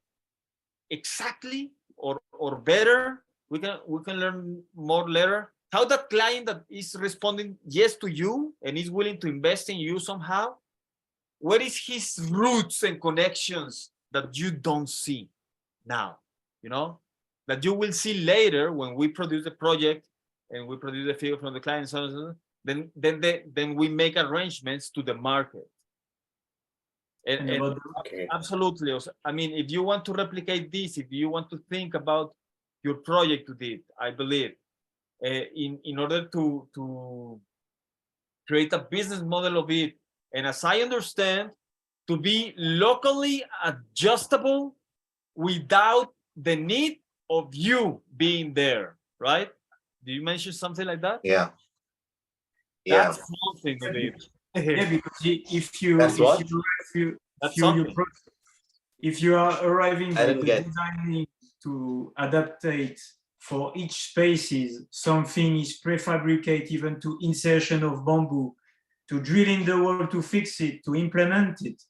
exactly, or better. We can learn more later. How that client that is responding yes to you and is willing to invest in you somehow, what is his roots and connections that you don't see now, you know, that you will see later when we produce the project and we produce the figure from the client, so on, then we make arrangements to the market. And absolutely, I mean, if you want to replicate this, if you want to think about your project to it, I believe, in order to create a business model of it, and as I understand, to be locally adjustable without the need of you being there, right? Did you mention something like that? Yeah. That's something of it. Yeah, because if you That's what? if you are arriving I at didn't get. designing to adaptate for each spaces, something is prefabricate, even to insertion of bamboo, to drill in the wall to fix it, to implement it.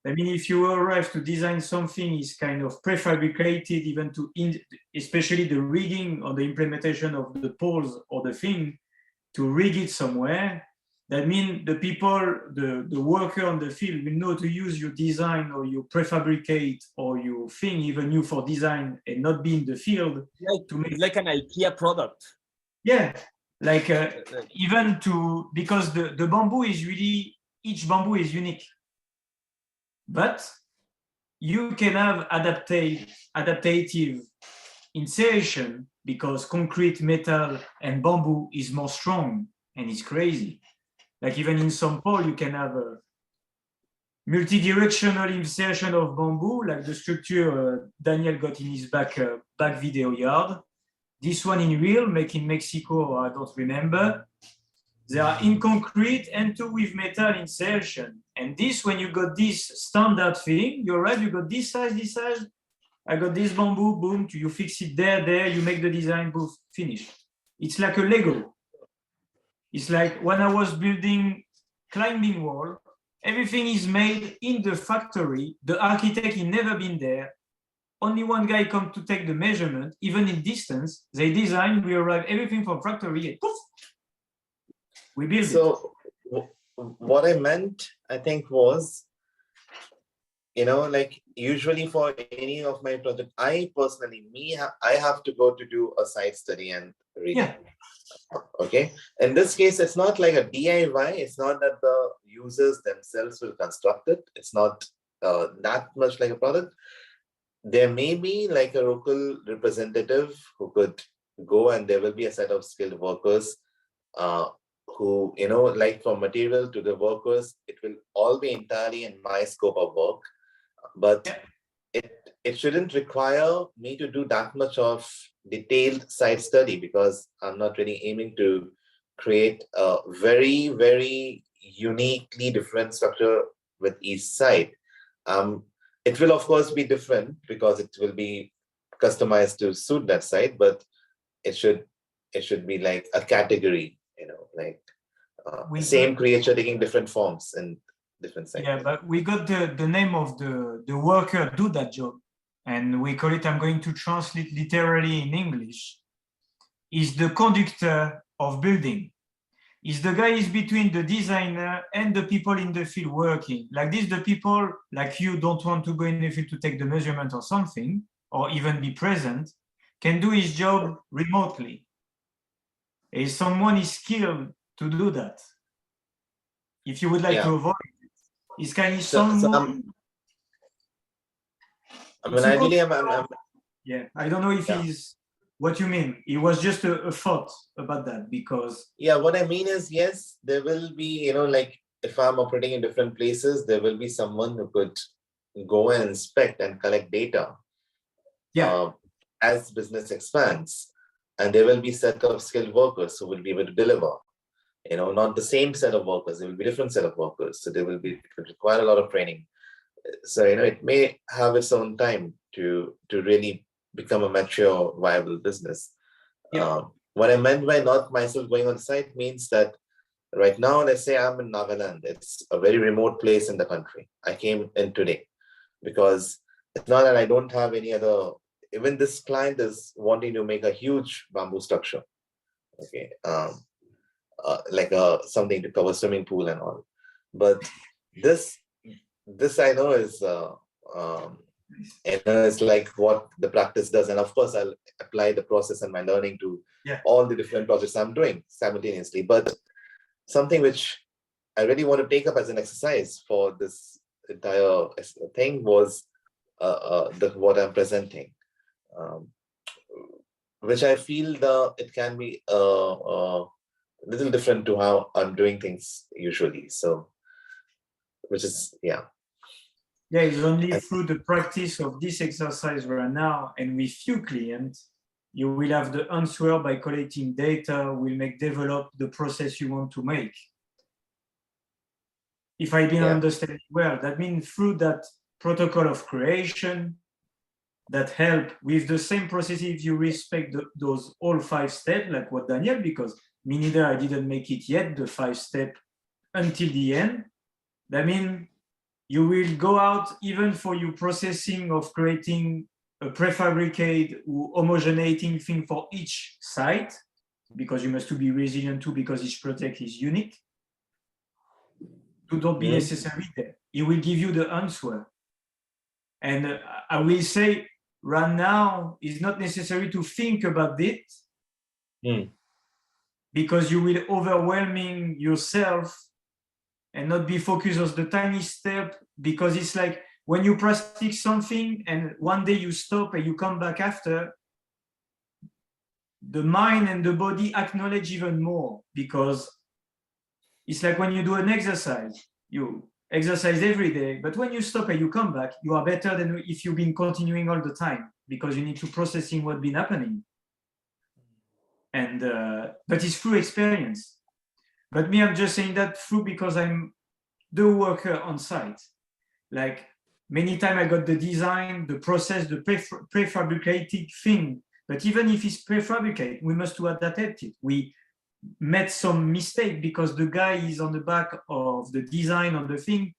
I mean, if you arrive to design something is kind of prefabricated, even to, especially the rigging or the implementation of the poles or the thing, to rig it somewhere, that means the people, the worker on the field will know to use your design or your prefabricate or your thing, even you for design, and not be in the field. To make like an IKEA product. Yeah, like even to, because the bamboo is really, each bamboo is unique. But you can have adaptative insertion, because concrete, metal, and bamboo is more strong and it's crazy. Like even in some pole, you can have a multi-directional insertion of bamboo, like the structure Daniel got in his back video yard. This one in real, made in Mexico, I don't remember. They are in concrete and two with metal insertion. And this, when you got this standard thing, you arrive, you got this size, I got this bamboo, boom, you fix it there, you make the design, boom, finish. It's like a Lego. It's like when I was building climbing wall, everything is made in the factory. The architect has never been there. Only one guy come to take the measurement, even in distance. They design, we arrive, everything from factory, and poof, we build it. So what I meant, I think, was, you know, like usually for any of my project, I personally, I have to go to do a site study and read. Yeah. Okay. In this case, it's not like a DIY. It's not that the users themselves will construct it. It's not that much like a product. There may be like a local representative who could go, and there will be a set of skilled workers who, you know, like from material to the workers, it will all be entirely in my scope of work. But it shouldn't require me to do that much of detailed site study, because I'm not really aiming to create a very, very uniquely different structure with each site. It will, of course, be different because it will be customized to suit that site, but it should it should be like a category, like We same creature taking different forms in different Yeah, segments. but we got the name of the worker do that job, and we call it, I'm going to translate literally in English, is the conductor of building. Is the guy is between the designer and the people in the field working. Like this, the people like you don't want to go in the field to take the measurement or something, or even be present, can do his job remotely. If someone is skilled to do that, if you would like to avoid it, it's kind of someone. I mean, ideally, Yeah, I don't know if he's what you mean. It was just a thought about that because. Yeah, what I mean is, yes, there will be, like if I'm operating in different places, there will be someone who could go and inspect and collect data. Yeah. As business expands, and there will be set of skilled workers who will be able to deliver. Not the same set of workers. There will be different set of workers. So it will require a lot of training. So it may have its own time to really become a mature, viable business. Yeah. What I meant by not myself going on site means that right now, let's say I'm in Nagaland. It's a very remote place in the country. I came in today because it's not that I don't have any other. Even this client is wanting to make a huge bamboo structure. Okay. Like something to cover swimming pool and all. But this I know is it's like what the practice does, and of course I'll apply the process and my learning to all the different projects I'm doing simultaneously. But something which I really want to take up as an exercise for this entire thing was what I'm presenting, which I feel it can be a little different to how I'm doing things usually. So, which is Yeah, it's only through the practice of this exercise right now and with few clients, you will have the answer by collecting data, will develop the process you want to make. If I didn't understand well, that means through that protocol of creation that help with the same process if you respect those all 5 steps, like what Daniel, because me neither, I didn't make it yet, the 5 steps until the end. That means you will go out even for your processing of creating a prefabricated or homogeneating thing for each site, because you must to be resilient too, because each project is unique. To don't be necessary there. It will give you the answer. And I will say right now, it's not necessary to think about it because you will overwhelming yourself and not be focused on the tiny step, because it's like when you practice something and one day you stop and you come back after, the mind and the body acknowledge even more, because it's like when you do an exercise, you exercise every day, but when you stop and you come back, you are better than if you've been continuing all the time, because you need to processing what's been happening. And but it's through experience. But me, I'm just saying that through because I'm the worker on site. Like many times I got the design, the process, the prefabricated thing. But even if it's prefabricated, we must to adapt it. We made some mistake because the guy is on the back of the design of the thing,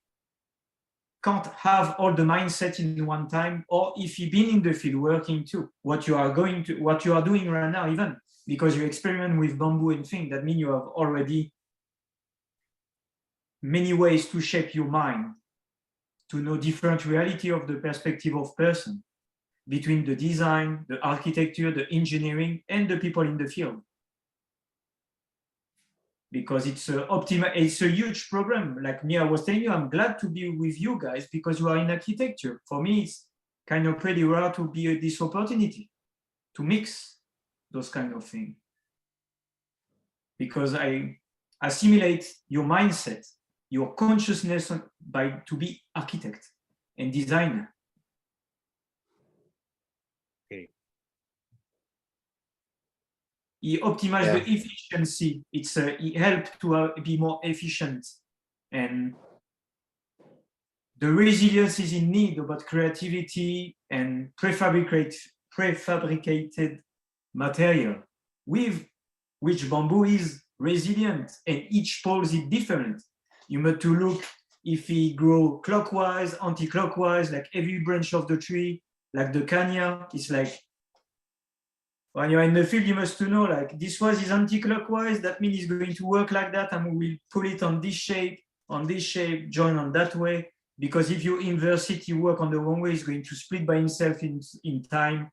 can't have all the mindset in one time, or if you've been in the field working too, what you are doing right now, even because you experiment with bamboo and things, that means you have already many ways to shape your mind, to know different reality of the perspective of person between the design, the architecture, the engineering, and the people in the field. Because it's a huge problem. Like me, I was telling you, I'm glad to be with you guys because you are in architecture. For me, it's kind of pretty rare to be this opportunity to mix those kind of things. Because I assimilate your mindset, your consciousness to be architect and designer. Okay. He optimized the efficiency. It helped to be more efficient, and the resilience is in need about creativity and prefabricated material with which bamboo is resilient, and each pole is different. You have to look if it grow clockwise, anti-clockwise, like every branch of the tree, like the cania. It's like when you're in the field, you must to know like this was is anti-clockwise. That means it's going to work like that, and we will pull it on this shape, join on that way. Because if you inverse it, you work on the wrong way, it's going to split by itself in time.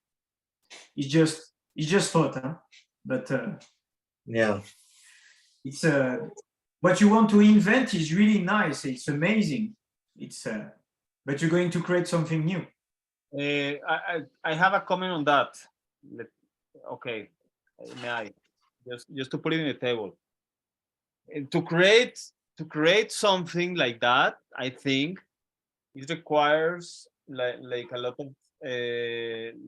It's just thought, huh? But Yeah. it's what you want to invent is really nice. It's amazing. It's but you're going to create something new. I have a comment on that. Okay, may I just to put it in the table. And to create something like that, I think it requires like a lot of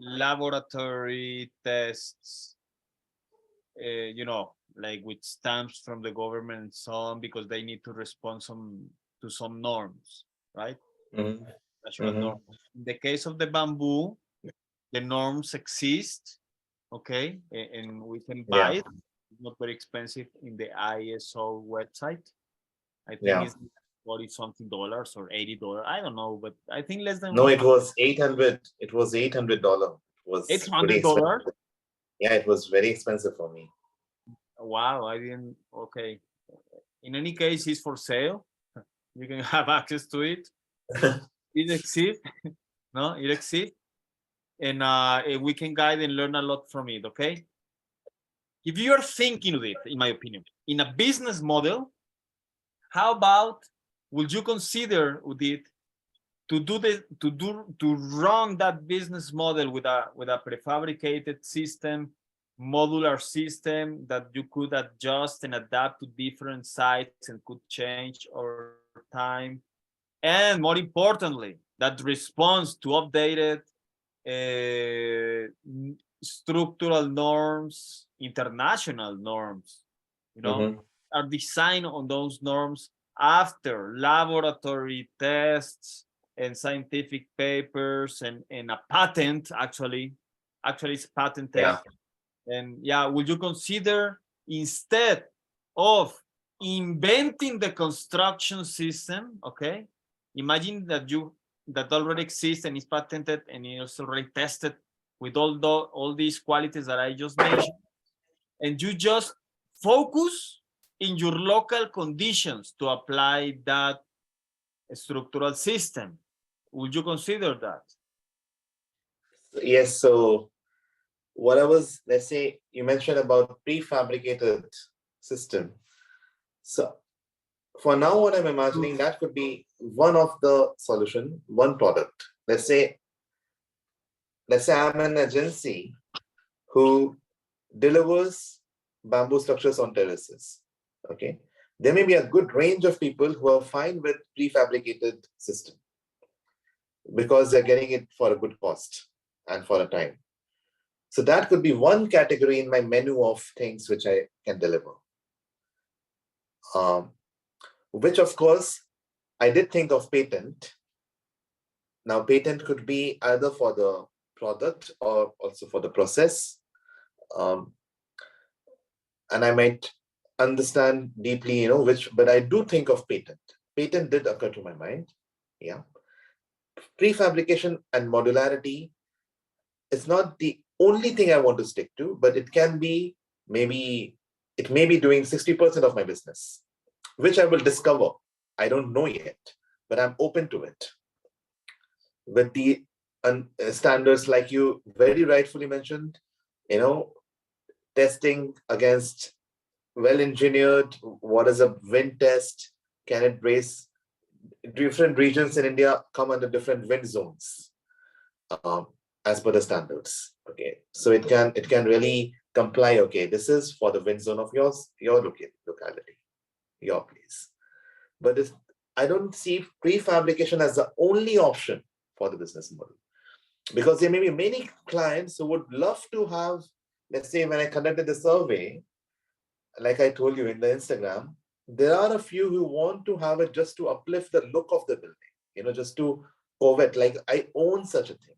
laboratory tests. You know, like with stamps from the government and so on, because they need to respond to some norms, right? Mhm. National Mhm. norms. In the case of the bamboo, the norms exist, okay, and we can buy Yeah. it. It's not very expensive in the ISO website. I think Yeah. it's $40-something or $80. I don't know, but I think less than No, it was 800. It was $800. It was pretty expensive. $800. Yeah, it was very expensive for me. Wow, I didn't. Okay. In any case, it's for sale. You can have access to it. It exists. No, it exists. And we can guide and learn a lot from it, okay? If you're thinking of it, in my opinion, in a business model, how about would you consider with it to run that business model with a prefabricated system, modular system that you could adjust and adapt to different sites and could change over time, and more importantly, that responds to updated structural norms, international norms, you know, Mhm. are designed on those norms after laboratory tests and scientific papers and a patent actually it's patented. Yeah. And yeah, would you consider, instead of inventing the construction system, okay, imagine that that already exists and is patented and it's already tested with all these qualities that I just mentioned, and you just focus in your local conditions to apply that structural system. Would you consider that? Yes. So what I was, let's say you mentioned about prefabricated system. So for now, what I'm imagining, that could be one of the solution, one product. Let's say I'm an agency who delivers bamboo structures on terraces. Okay. There may be a good range of people who are fine with prefabricated system because they're getting it for a good cost and for a time. So that could be one category in my menu of things which I can deliver. Which of course, I did think of patent. Now, patent could be either for the product or also for the process. And I might understand deeply, but I do think of patent. Patent did occur to my mind. Yeah. Prefabrication and modularity is not the only thing I want to stick to, but it can be it may be doing 60% of my business, which I will discover. I don't know yet, but I'm open to it. With the standards like you very rightfully mentioned, testing against well-engineered, what is a wind test? Can it brace? Different regions in India come under different wind zones as per the standards. Okay, so it can really comply. Okay, this is for the wind zone of your locality, your place. But I don't see prefabrication as the only option for the business model, because there may be many clients who would love to have, let's say when I conducted the survey, like I told you in the Instagram, there are a few who want to have it just to uplift the look of the building, just to covet, like I own such a thing,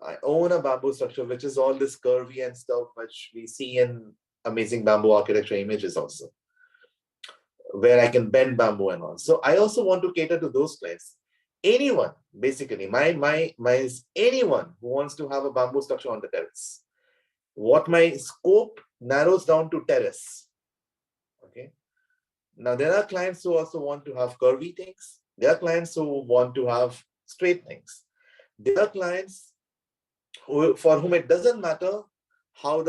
I own a bamboo structure, which is all this curvy and stuff, which we see in amazing bamboo architecture images also, where I can bend bamboo and all. So I also want to cater to those clients. Anyone, basically, anyone who wants to have a bamboo structure on the terrace. What my scope narrows down to terrace. Okay. Now there are clients who also want to have curvy things. There are clients who want to have straight things. There are clients for whom it doesn't matter how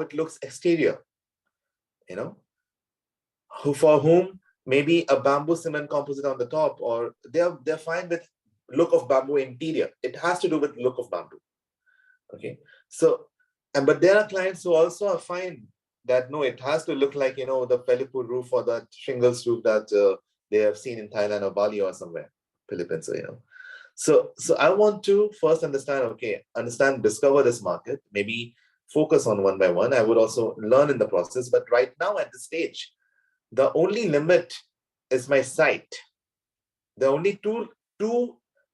it looks exterior, for whom maybe a bamboo cement composite on the top, or they're fine with look of bamboo interior. It has to do with look of bamboo. Okay, so but there are clients who also are fine that no, it has to look like the Pelipur roof or that shingles roof that they have seen in Thailand or Bali or somewhere, Philippines. So I want to first understand, discover this market, maybe focus on one by one. I would also learn in the process, but right now at this stage, the only limit is my site. The only two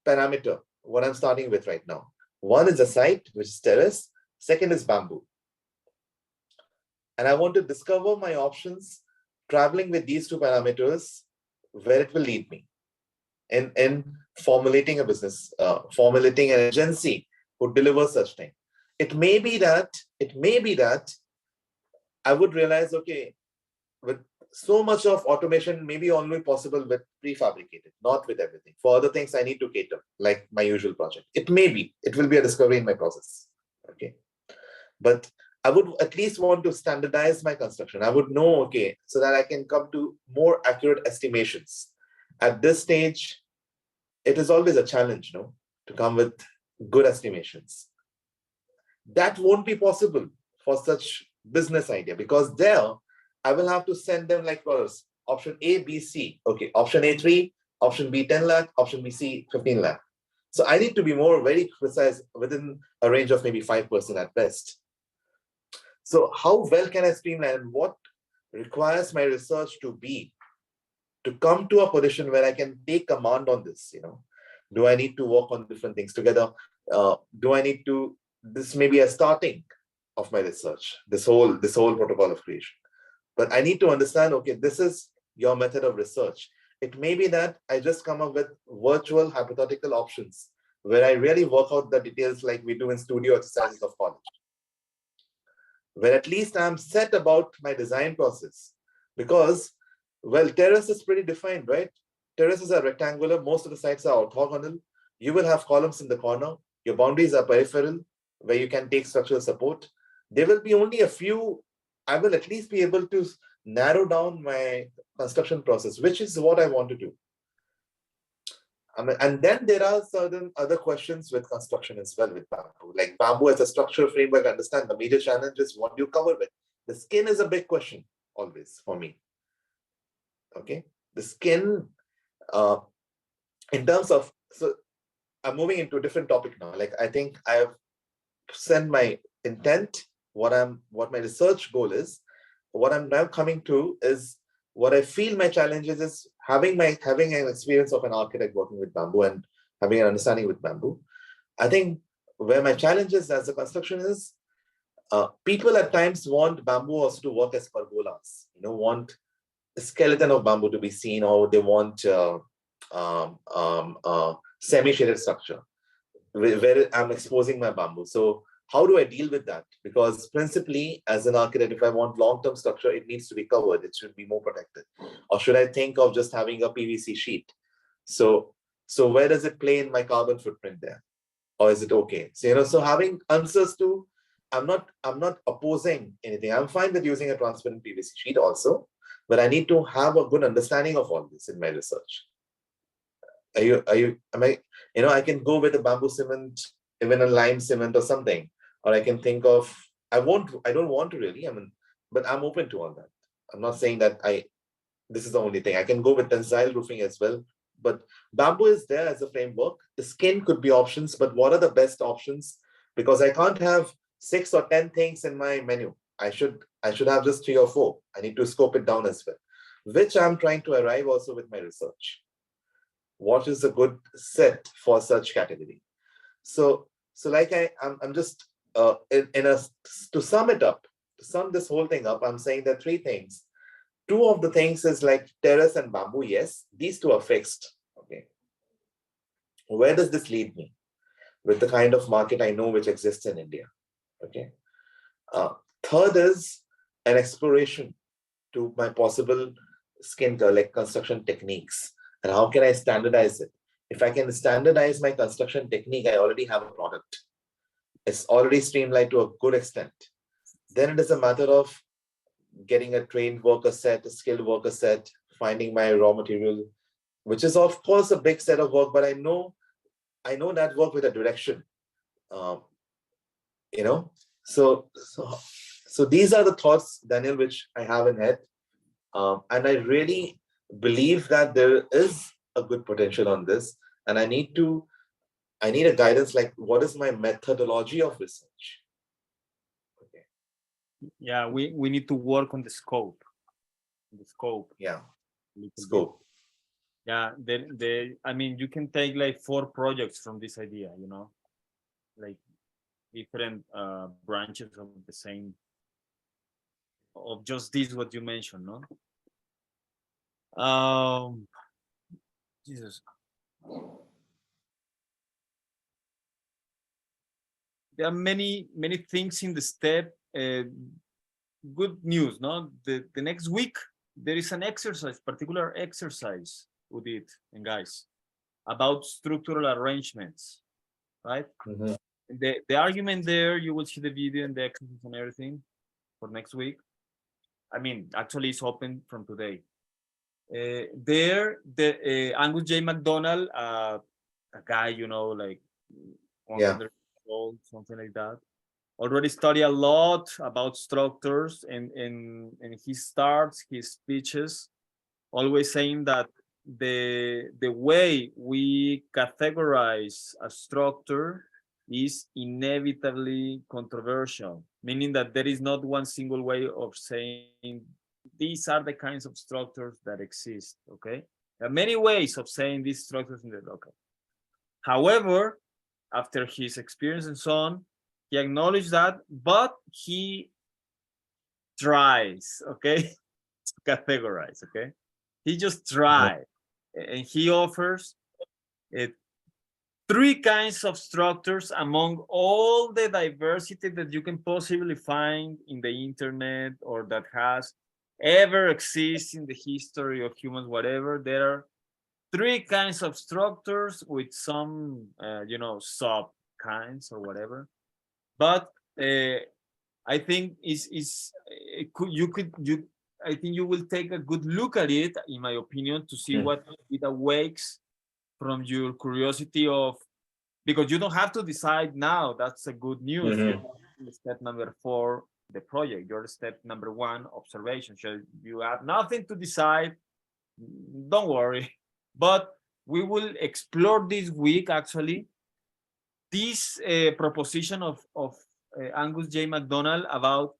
parameter what I'm starting with right now. One is the site, which is terrace. Second is bamboo. And I want to discover my options traveling with these two parameters, where it will lead me in formulating a business, formulating an agency who delivers such thing. It may be that I would realize, okay, with so much of automation may be only possible with prefabricated, not with everything. For other things, I need to cater, like my usual project. It will be a discovery in my process. Okay. But I would at least want to standardize my construction. I would know, okay, so that I can come to more accurate estimations. At this stage, it is always a challenge, to come with good estimations. That won't be possible for such business idea, because there I will have to send them like first option A, B, C. Okay, option A 3, option B 10 lakh, option B C 15 lakh. So I need to be very precise within a range of maybe 5% at best. So how well can I streamline, and what requires my research to come to a position where I can take command on this? Do I need to work on different things together? This may be a starting of my research, this whole protocol of creation. But I need to understand, okay, this is your method of research. It may be that I just come up with virtual hypothetical options where I really work out the details like we do in studio exercises of college, where at least I'm set about my design process. Because, terrace is pretty defined, right? Terraces are rectangular. Most of the sites are orthogonal. You will have columns in the corner. Your boundaries are peripheral, where you can take structural support. There will be only a few. I will at least be able to narrow down my construction process, which is what I want to do. And then there are certain other questions with construction as well with bamboo. Like bamboo as a structural framework, understand the major challenge is what you cover with. The skin is a big question always for me. Okay, the skin, in terms of, so I'm moving into a different topic now. Like I think I have sent my intent, what my research goal is. What I'm now coming to is what I feel my challenges is having an experience of an architect working with bamboo and having an understanding with bamboo. I think where my challenges as a construction is, people at times want bamboo also to work as pergolas, want a skeleton of bamboo to be seen, or they want semi-shaded structure where I'm exposing my bamboo. So how do I deal with that? Because principally, as an architect, if I want long-term structure, it needs to be covered. It should be more protected. Or should I think of just having a PVC sheet? So where does it play in my carbon footprint there? Or is it okay? So, so having answers to, I'm not opposing anything. I'm fine with using a transparent PVC sheet also, but I need to have a good understanding of all this in my research. I can go with a bamboo cement, even a lime cement or something. Or I can think of, I don't want to really, but I'm open to all that. I'm not saying that this is the only thing. I can go with tensile roofing as well, but bamboo is there as a framework. The skin could be options, but what are the best options? Because I can't have 6 or 10 things in my menu. I should have just 3 or 4. I need to scope it down as well, which I'm trying to arrive also with my research. What is a good set for such category? So like I'm just to sum it up, sum this whole thing up, I'm saying there are three things. Two of the things is like terrace and bamboo. Yes, these two are fixed. Okay. Where does this lead me? With the kind of market I know which exists in India. Okay. Third is an exploration to my possible skin color, like construction techniques. And how can I standardize it? If I can standardize my construction technique, I already have a product. It's already streamlined to a good extent. Then it is a matter of getting a trained worker set, a skilled worker set, finding my raw material, which is of course a big set of work, but I know that work with a direction. You know, so these are the thoughts, Daniel, which I have in head. And I really believe that there is a good potential on this. And I need a guidance, like what is my methodology of research? Okay. Yeah, we need to work on the scope. Yeah. Little bit. Scope. Yeah, I mean, you can take like 4 projects from this idea, you know, like different branches of the same, of just this what you mentioned, no? Jesus. There are many things in the step. Good news, no? The next week there is an exercise, particular exercise, Udit and guys, about structural arrangements, right? Mhm. The argument there, you will see the video and the exercise and everything for next week. I mean, actually, it's open from today. There, the Angus J. McDonald, a guy, you know, like 100 years old, something like that, already studied a lot about structures, and he starts his speeches always saying that the way we categorize a structure is inevitably controversial, meaning that there is not one single way of saying these are the kinds of structures that exist. Okay, there are many ways of saying these structures in the local. However, after his experience and so on, he acknowledged that, but he tries, okay, to categorize, okay? He just tried, and he offers 3 kinds of structures among all the diversity that you can possibly find in the internet or that has ever exists in the history of humans, whatever. There are 3 kinds of structures with some, you know, sub kinds or whatever. But I think I think you will take a good look at it, in my opinion, to see what it awakes from your curiosity of, because you don't have to decide now. That's a good news. You're step number 4, the project. You're step number 1, observation. So you have nothing to decide. Don't worry. But we will explore this week, actually, this proposition of Angus J. McDonald about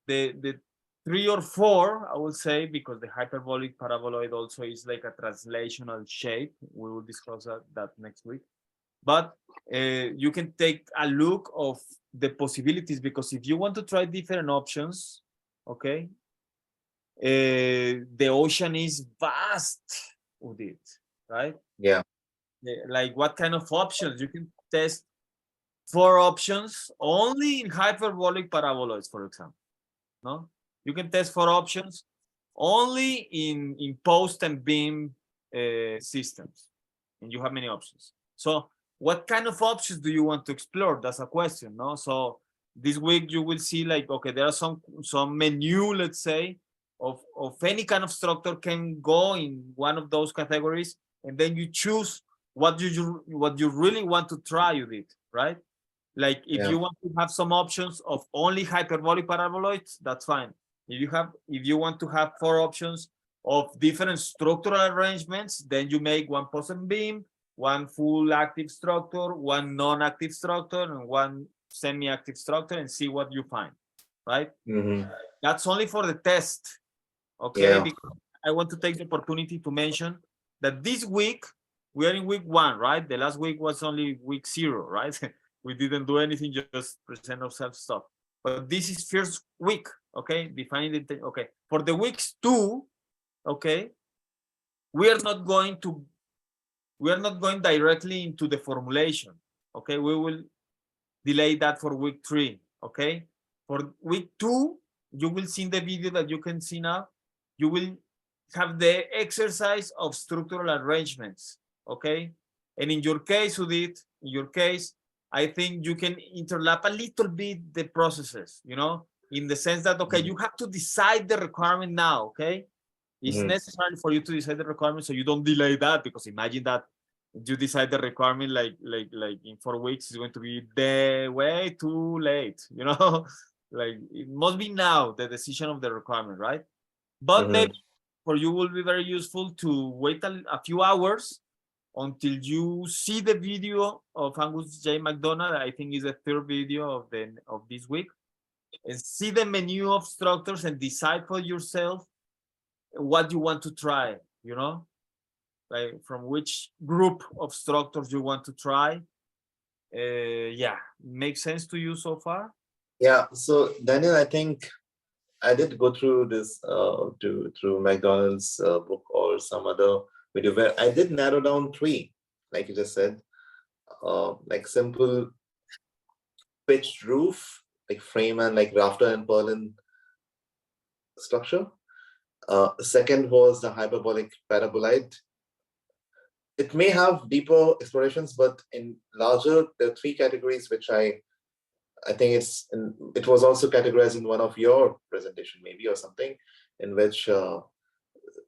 the 3 or 4, I will say, because the hyperbolic paraboloid also is like a translational shape. We will discuss that next week. But you can take a look of the possibilities, because if you want to try different options, okay, the ocean is vast with it, right? Yeah. Like what kind of options? You can test 4 options only in hyperbolic paraboloids, for example. No, you can test 4 options only in post and beam systems, and you have many options. So what kind of options do you want to explore? That's a question, no? So this week you will see, like, okay, there are some menu, let's say, of any kind of structure can go in one of those categories, and then you choose what you really want to try with it, right? Like if you want to have some options of only hyperbolic paraboloids, that's fine. If you want to have 4 options of different structural arrangements, then you make 1 post and beam, 1 full active structure, 1 non-active structure, and 1 semi-active structure, and see what you find, right? That's only for the test, okay? Because I want to take the opportunity to mention that this week, we are in week 1, right? The last week was only week 0, right? We didn't do anything, just present ourselves stuff. but this is first week, okay? Defining the, okay. For the weeks 2, okay, we are not going directly into the formulation, okay? We will delay that for week 3, okay? For week 2, you will see in the video that you can see now, you will have the exercise of structural arrangements, okay? And in your case, Udit, in your case, I think you can interlap a little bit the processes, you know, in the sense that, okay, you have to decide the requirement now, okay? It's necessary for you to decide the requirement so you don't delay that, because imagine that you decide the requirement like in 4 weeks, it's going to be way too late, you know? Like it must be now, the decision of the requirement, right? But maybe for you will be very useful to wait a few hours until you see the video of Angus J. McDonald. I think is the 3rd video of this week, and see the menu of structures and decide for yourself what you want to try, you know, like from which group of structures you want to try. Yeah, makes sense to you so far? Yeah, so Daniel, I think I did go through this through McDonald's book or some other video where I did narrow down 3, like you just said, like simple pitched roof, like frame and like rafter and purlin structure. Second was the hyperbolic parabolite. It may have deeper explorations, but in larger, there are 3 categories which I think it was also categorized in one of your presentation, maybe, or something, in which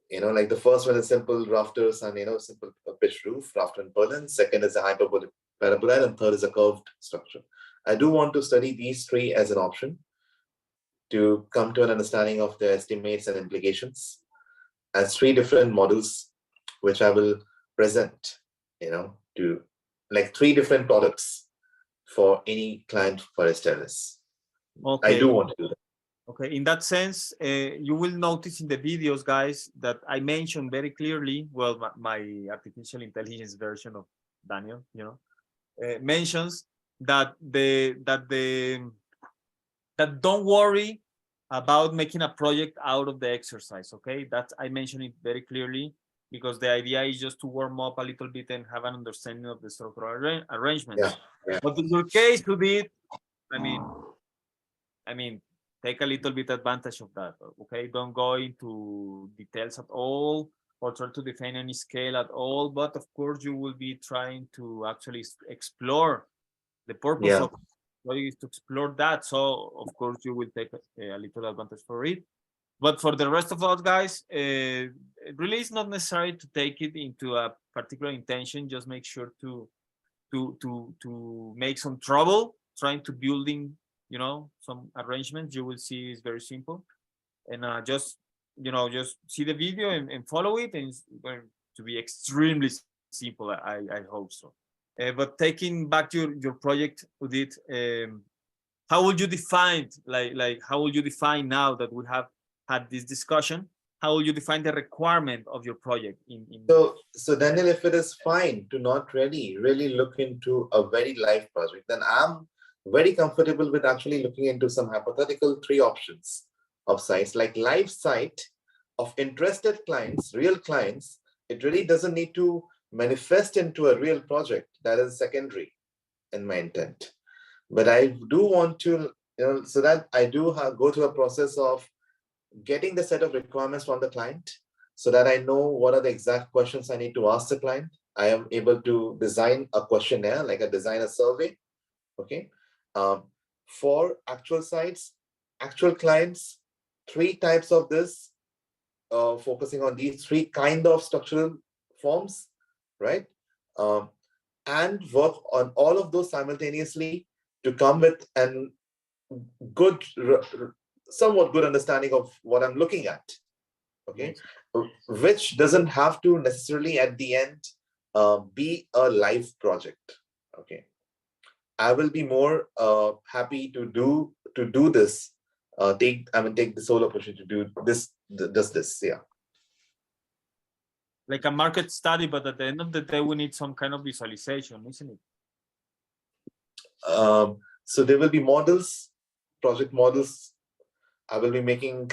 you know, like the first one is simple rafters and, you know, simple pitched roof, rafter and purlin. Second is a hyperbolic parabolite, and third is a curved structure. I do want to study these 3 as an option to come to an understanding of the estimates and implications as 3 different models, which I will present, you know, to like 3 different products for any client for Estelis. Okay. I do want to do that. Okay, in that sense, you will notice in the videos, guys, that I mentioned very clearly, well, my artificial intelligence version of Daniel, you know, mentions that that don't worry about making a project out of the exercise, okay? That I mentioned it very clearly, because the idea is just to warm up a little bit and have an understanding of the structural arrangements. Yeah. But in your case, to be, I mean, take a little bit advantage of that, okay? Don't go into details at all or try to define any scale at all, but of course you will be trying to actually explore the purpose of what is to explore that. So of course you will take a little advantage for it. But for the rest of us guys, it really is not necessary to take it into a particular intention. Just make sure to make some trouble trying to building, you know, some arrangements. You will see it's very simple, and just, you know, just see the video and follow it, and it's going to be extremely simple. I hope so. But taking back your project, Udit, how would you define, like how would you define, now that we have had this discussion, how will you define the requirement of your project So Daniel, if it is fine to not really look into a very live project, then I'm very comfortable with actually looking into some hypothetical 3 options of sites, like live site of interested clients, real clients. It really doesn't need to manifest into a real project. That is secondary in my intent. But I do want to, you know, so that I do go through a process of getting the set of requirements from the client, so that I know what are the exact questions I need to ask the client. I am able to design a questionnaire, like a designer survey, okay? For actual sites, actual clients, 3 types of this, focusing on these 3 kind of structural forms, right? And work on all of those simultaneously to come with an good, somewhat good understanding of what I'm looking at, okay? Which doesn't have to necessarily at the end be a live project, okay? I will be more happy to do this. Take the sole opportunity to do this, just this, yeah. like a market study, but at the end of the day, we need some kind of visualization, isn't it? So there will be models project models. I will be making,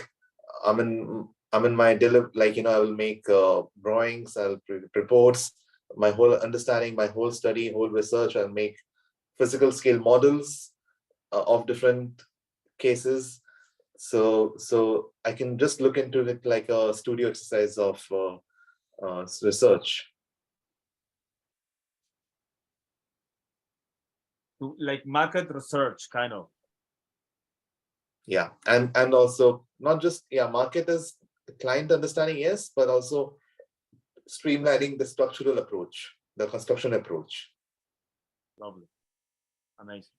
I'm in my like, I will make drawings, I'll reports, my whole understanding, my whole study, whole research, I'll make physical scale models of different cases. So I can just look into it like a studio exercise of research. Like market research, kind of. Yeah, and also not just market is client understanding, yes, but also streamlining the structural approach, the construction approach. Lovely, amazing,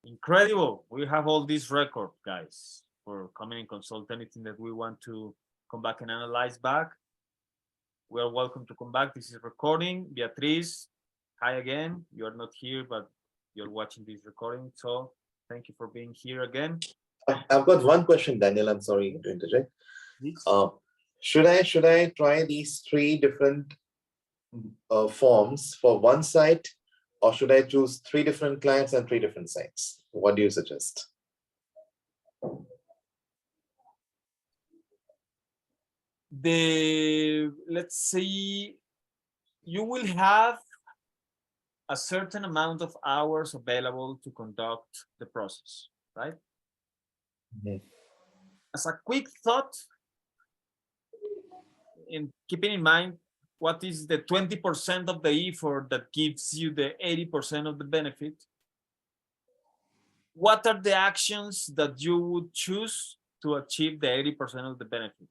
incredible. We have all these record, guys, for coming and consult anything that we want to come back and analyze back. We are welcome to come back. This is recording. Beatriz, hi again. You are not here, but you're watching this recording, so thank you for being here again. I've got one question, Daniel. I'm sorry to interject. Should I try these 3 different forms for one site, or should I choose 3 different clients and 3 different sites? What do you suggest? Let's see, you will have a certain amount of hours available to conduct the process, right? Mhm. As a quick thought, in keeping in mind what is the 20% of the effort that gives you the 80% of the benefit, what are the actions that you would choose to achieve the 80% of the benefit?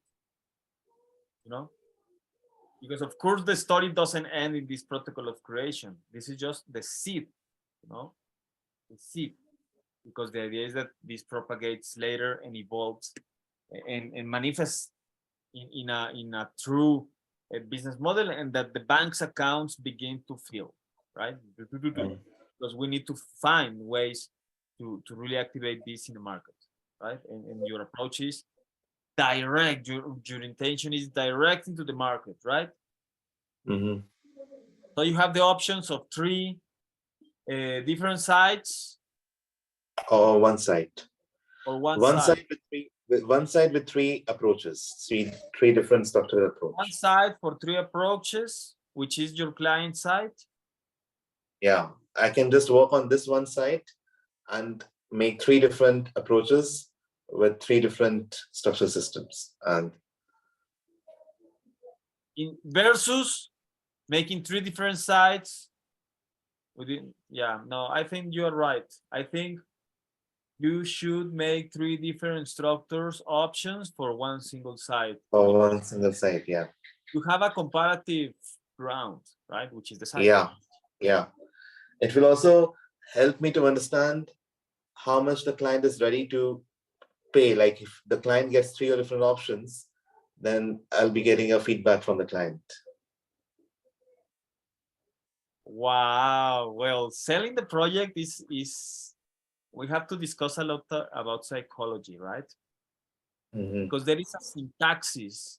Because of course the story doesn't end in this protocol of creation. This is just the seed, the seed, because the idea is that this propagates later and evolves and manifests in a true business model, and that the bank's accounts begin to fill, right? Because we need to find ways to really activate this in the market, right? And your approach is direct. Your intention is direct into the market, right? Mm-hmm. So you have the options of 3 different sites, or one site, or one site with 3 approaches, three different structural approaches. One site for 3 approaches, which is your client site. Yeah, I can just work on this one site and make 3 different approaches with 3 different structural systems, and versus making 3 different sites within. I think you are right. I think you should make 3 different structures options for one single site. For one single site, yeah. You have a comparative ground, right? Which is the site. Yeah. It will also help me to understand how much the client is ready to pay. Like if the client gets 3 different options, then I'll be getting a feedback from the client. Wow. Well, selling the project is we have to discuss a lot about psychology, right? Mm-hmm. Because there is a syntaxis.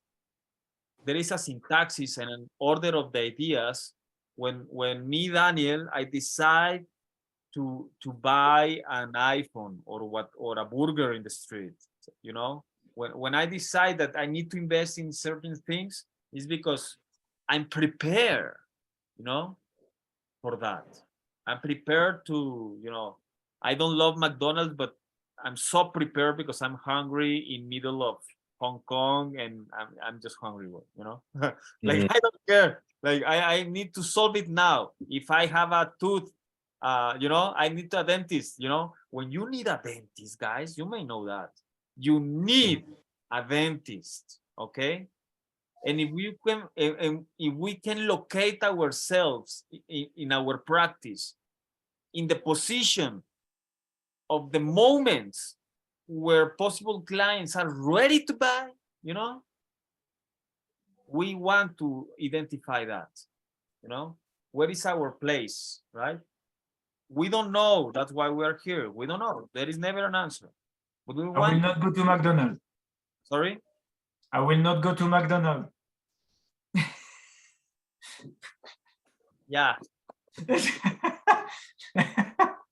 There is a syntaxis and an order of the ideas. When me, Daniel, I decide to buy an iPhone or a burger in the street, when I decide that I need to invest in certain things, is because I'm prepared, for that. I'm prepared to, I don't love McDonald's, but I'm so prepared because I'm hungry in middle of Hong Kong and I'm just hungry, like Mm-hmm. I don't care. Like I need to solve it now. If I have a tooth, I need a dentist. When you need a dentist, guys, you may know that you need a dentist. Okay, and if we can locate ourselves in our practice in the position of the moments where possible clients are ready to buy, we want to identify that, where is our place, right? We don't know. That's why we are here. We don't know. There is never an answer. But we I want. will not go to McDonald's. Sorry? I will not go to McDonald's. Yeah.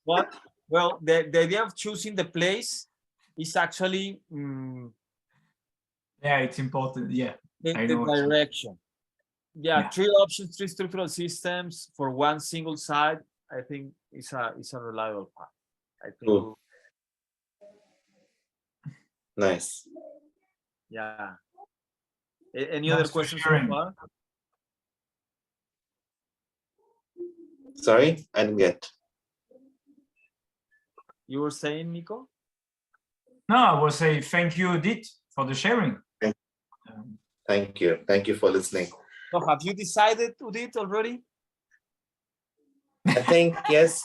What? Well, the idea of choosing the place is actually Yeah, it's important. Yeah, the I know. what you- direction. Yeah, Yeah. 3 options, 3 structural systems for one single site. I think it's a reliable path. I think, Cool. Nice. yeah. Any Thanks other for questions so sharing. far? Sorry, I didn't get. You were saying, Nico? No, I will say thank you, Edith, for the sharing. Thank- Um, Thank you. Thank you for listening. So have you decided to do it already? I think, yes,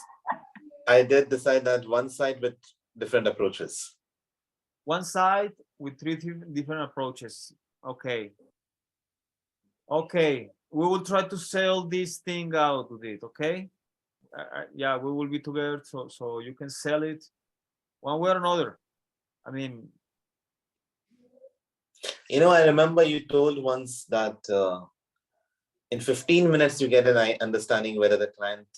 I did decide that one side with different approaches. One side with 3 different approaches. Okay. Okay. We will try to sell this thing out with it. Okay. Yeah, we will be together so you can sell it one way or another. I mean, I remember you told once that in 15 minutes you get an understanding whether the client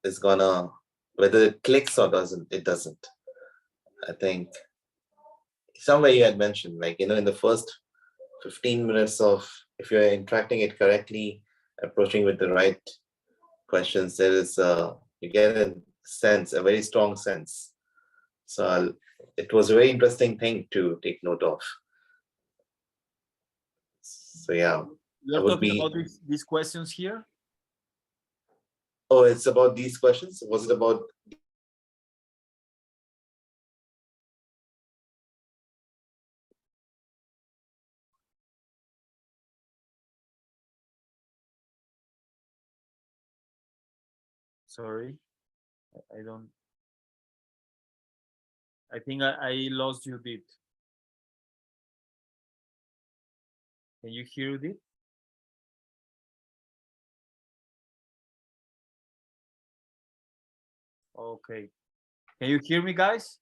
is whether it clicks or it doesn't. I think somewhere you had mentioned, like, in the first 15 minutes of, if you're interacting it correctly, approaching with the right questions, there is you get a very strong sense. So it was a very interesting thing to take note of. So yeah, you're would talking be- about these questions here. oh, it's about these questions. Was it about? Sorry, I don't. I think I lost you, Dit. Can you hear it? Okay. Can you hear me, guys?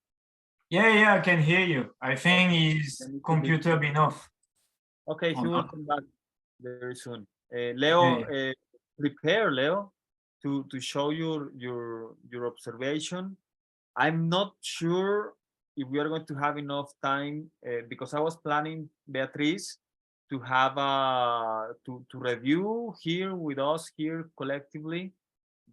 yeah, I can hear you. I think his Let me put computer been off. Okay, he Oh, will no. come back very soon. Leo, Yeah, prepare, Leo, to show your observation. I'm not sure if we are going to have enough time because I was planning, Beatriz, to have to review here with us here collectively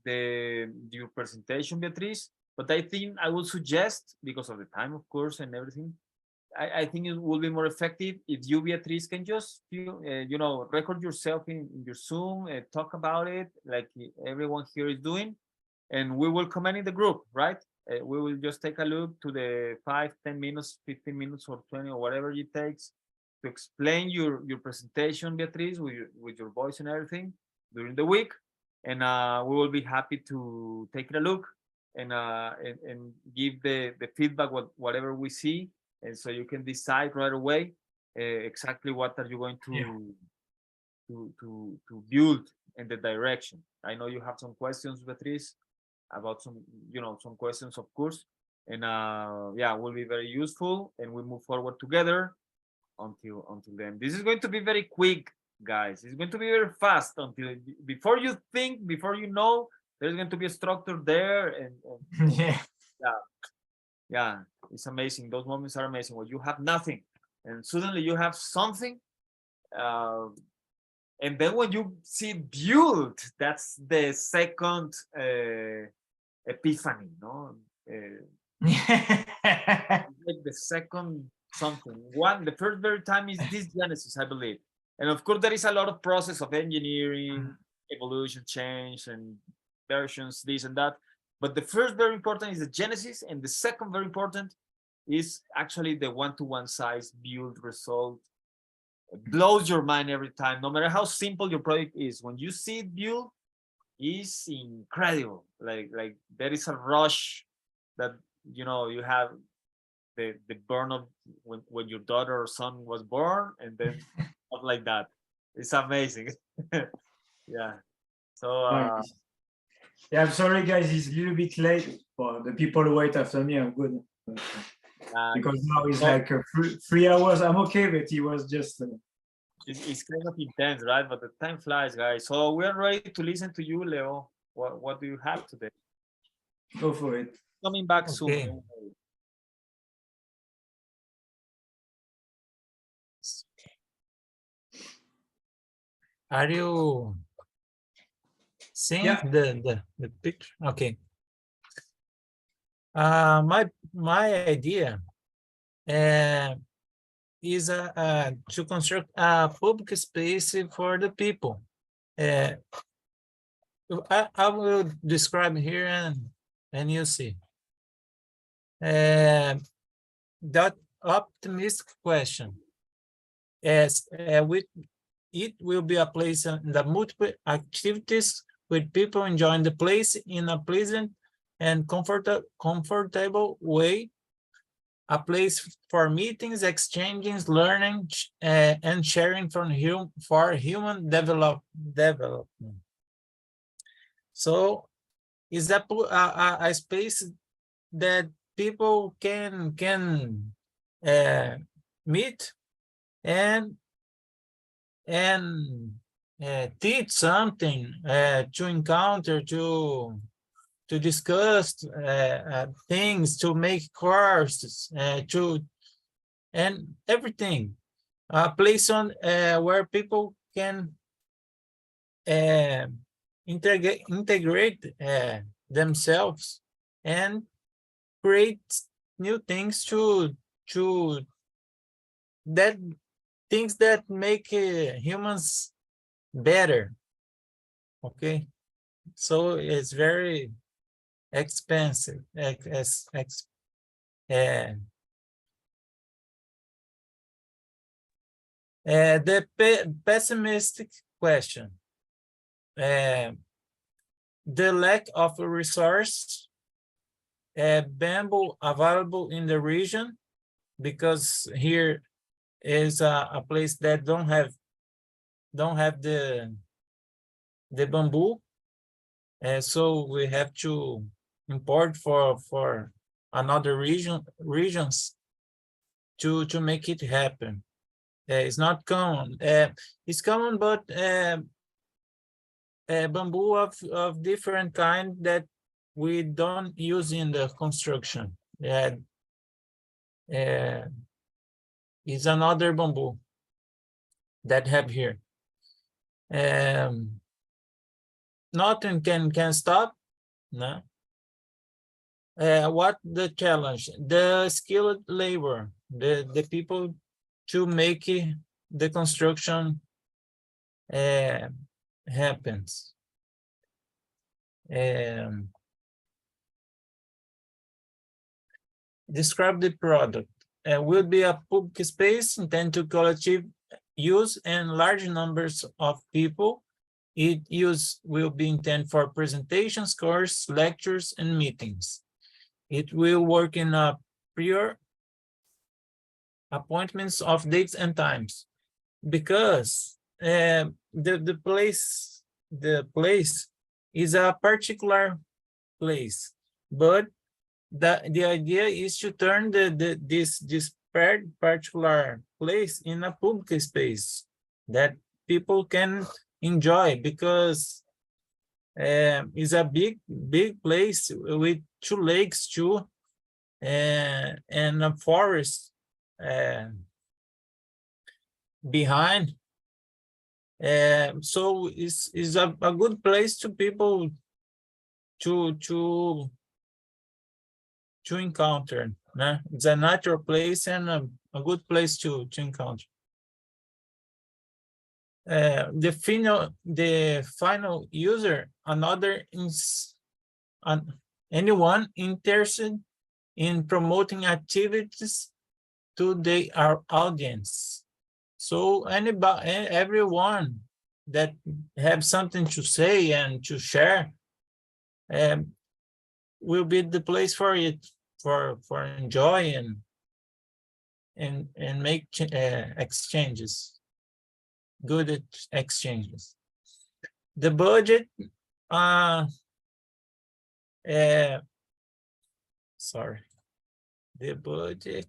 your presentation, Beatriz. But I think I will suggest, because of the time, of course, and everything, I think it will be more effective if you, Beatriz, can just record yourself in your Zoom, talk about it like everyone here is doing, and we will comment in the group, right? We will just take a look to the 5, 10 minutes, 15 minutes, or 20, or whatever it takes to explain your presentation, Beatriz, with your voice and everything during the week, and we will be happy to take a look and give the feedback whatever we see, and so you can decide right away exactly what are you going to build in the direction. I know you have some questions, Beatriz, about some questions, of course, and yeah, will be very useful, and we move forward together until then. This is going to be very quick, guys. It's going to be very fast until before you think, before you know, there's going to be a structure there, and yeah. yeah, it's amazing. Those moments are amazing when you have nothing and suddenly you have something, and then when you see it built, that's the second epiphany, no? Like the second something. The first very time is this genesis, I believe, and of course there is a lot of process of engineering, evolution, change, and versions, this and that. But the first very important is the genesis, and the second very important is actually the one-to-one size build result. It blows your mind every time, no matter how simple your project is. When you see it build, is incredible. Like there is a rush that you have the burn of when your daughter or son was born, and then stuff like that. It's amazing. Yeah. So yeah, I'm sorry, guys. It's a little bit late for the people who wait after me. I'm good. Because now it's like 3 hours. I'm okay, but it was just. It's kind of intense, right? But the time flies, guys. So we're ready to listen to you, Leo. What do you have today? Go for it. coming back Okay. soon. Are you seeing Yeah. the picture? Okay. My idea is to construct a public space for the people. I will describe here and you see. That optimistic question. As with it will be a place that multiple activities with people enjoying the place in a pleasant and comfortable way. A place for meetings, exchanges, learning, and sharing for human development. So it's a space that people can meet and teach something, to encounter, to discuss things, to make courses, and everything. A place on where people can integrate themselves and create new things to that things that make humans better. Okay, so it's very expensive. The pessimistic question. The lack of a resource, bamboo available in the region, because here is a place that don't have the bamboo, so we have to import for another regions to make it happen. It's not common. It's common, but bamboo of different kind that we don't use in the construction. Is another bamboo that have here. Nothing can stop. No. What the challenge? The skilled labor, the people to make the construction happens. Describe the product. Will be a public space intended to collective use and large numbers of people. Its use will be intended for presentations, courses, lectures, and meetings. It will work in a prior appointments of dates and times, because the place is a particular place, but the idea is to turn this particular place in a public space that people can enjoy, because it's a big place with 2 lakes too, and a forest behind. So it's a good place to people to encounter. It's a natural place and a good place to encounter. The final user, anyone interested in promoting activities to our audience. So everyone that have something to say and to share will be the place for it, for enjoy and make exchanges, good exchanges. The budget, sorry, the budget,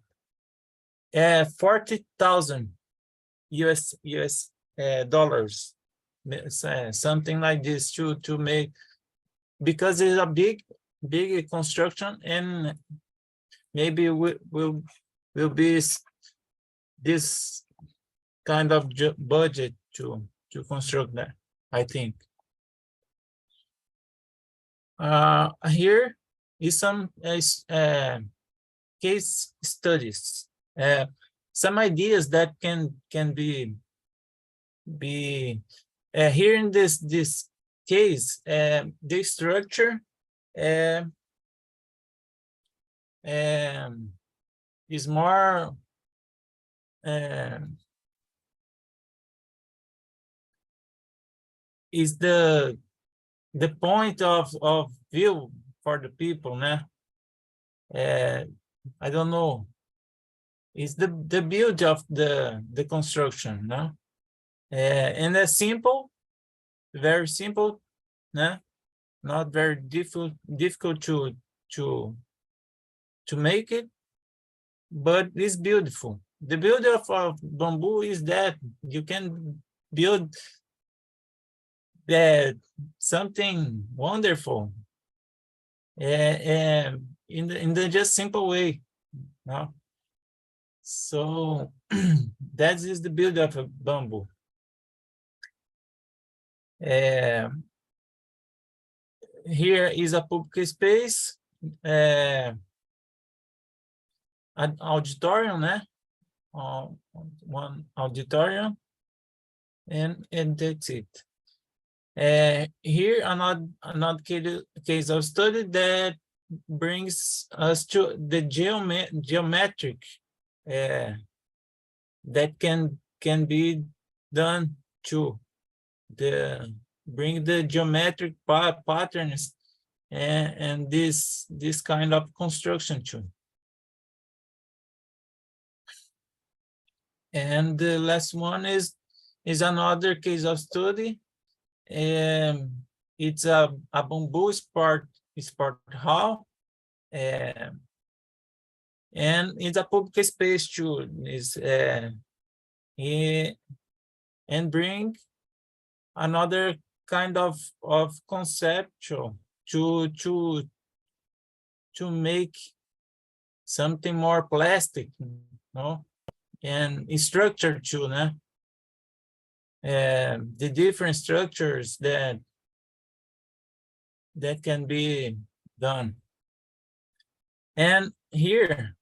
$40,000 US dollars, something like this to make, because it's a big construction, and maybe will be this kind of budget to construct that, I think. Here is some case studies, some ideas that can be here in this case. The structure is more is the point of view for the people, né? I don't know. It's the build of the construction, no? And a simple, very simple, né? Not very difficult to make it, but it's beautiful. The beauty of bamboo is that you can build something wonderful in the just simple way, no? So that is the beauty of a bamboo. Here is a public space, an auditorium, né? One auditorium, and that's it. Here another case of study that brings us to the geometric that can be done to bring the geometric patterns and this kind of construction too. And the last one is another case of study. It's a bamboo sport hall, and it's a public space too. And bring another kind of conceptual to make something more plastic, no? And structure too, né? The different structures that can be done. And here,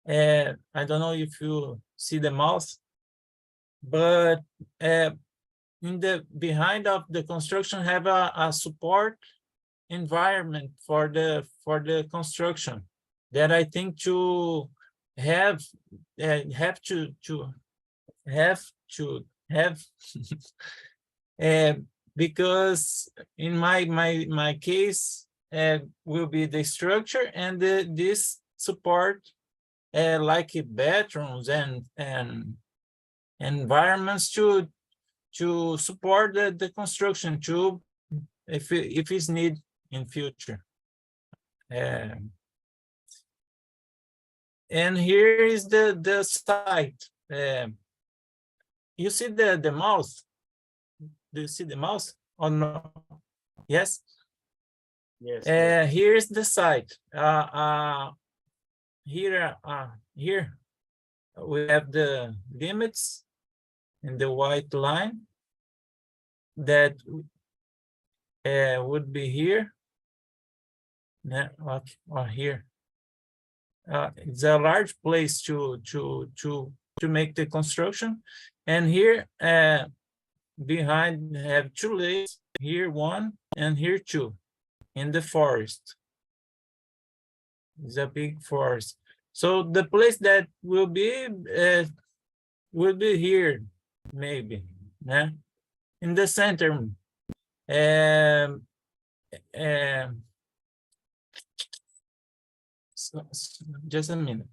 I don't know if you see the mouse, but in the behind of the construction have a support environment for the construction that I think to have because in my case will be the structure and this support like bathrooms and environments to support the construction too if it's need in future. And here is the site. You see the mouse? Do you see the mouse or no? Yes. Yes. Here is the site. Here we have the limits in the white line that would be here. Or here. It's a large place to make the construction, and here behind have two lakes, here one and here two in the forest. It's a big forest, so the place that will be here maybe, yeah? In the center. So, just a minute.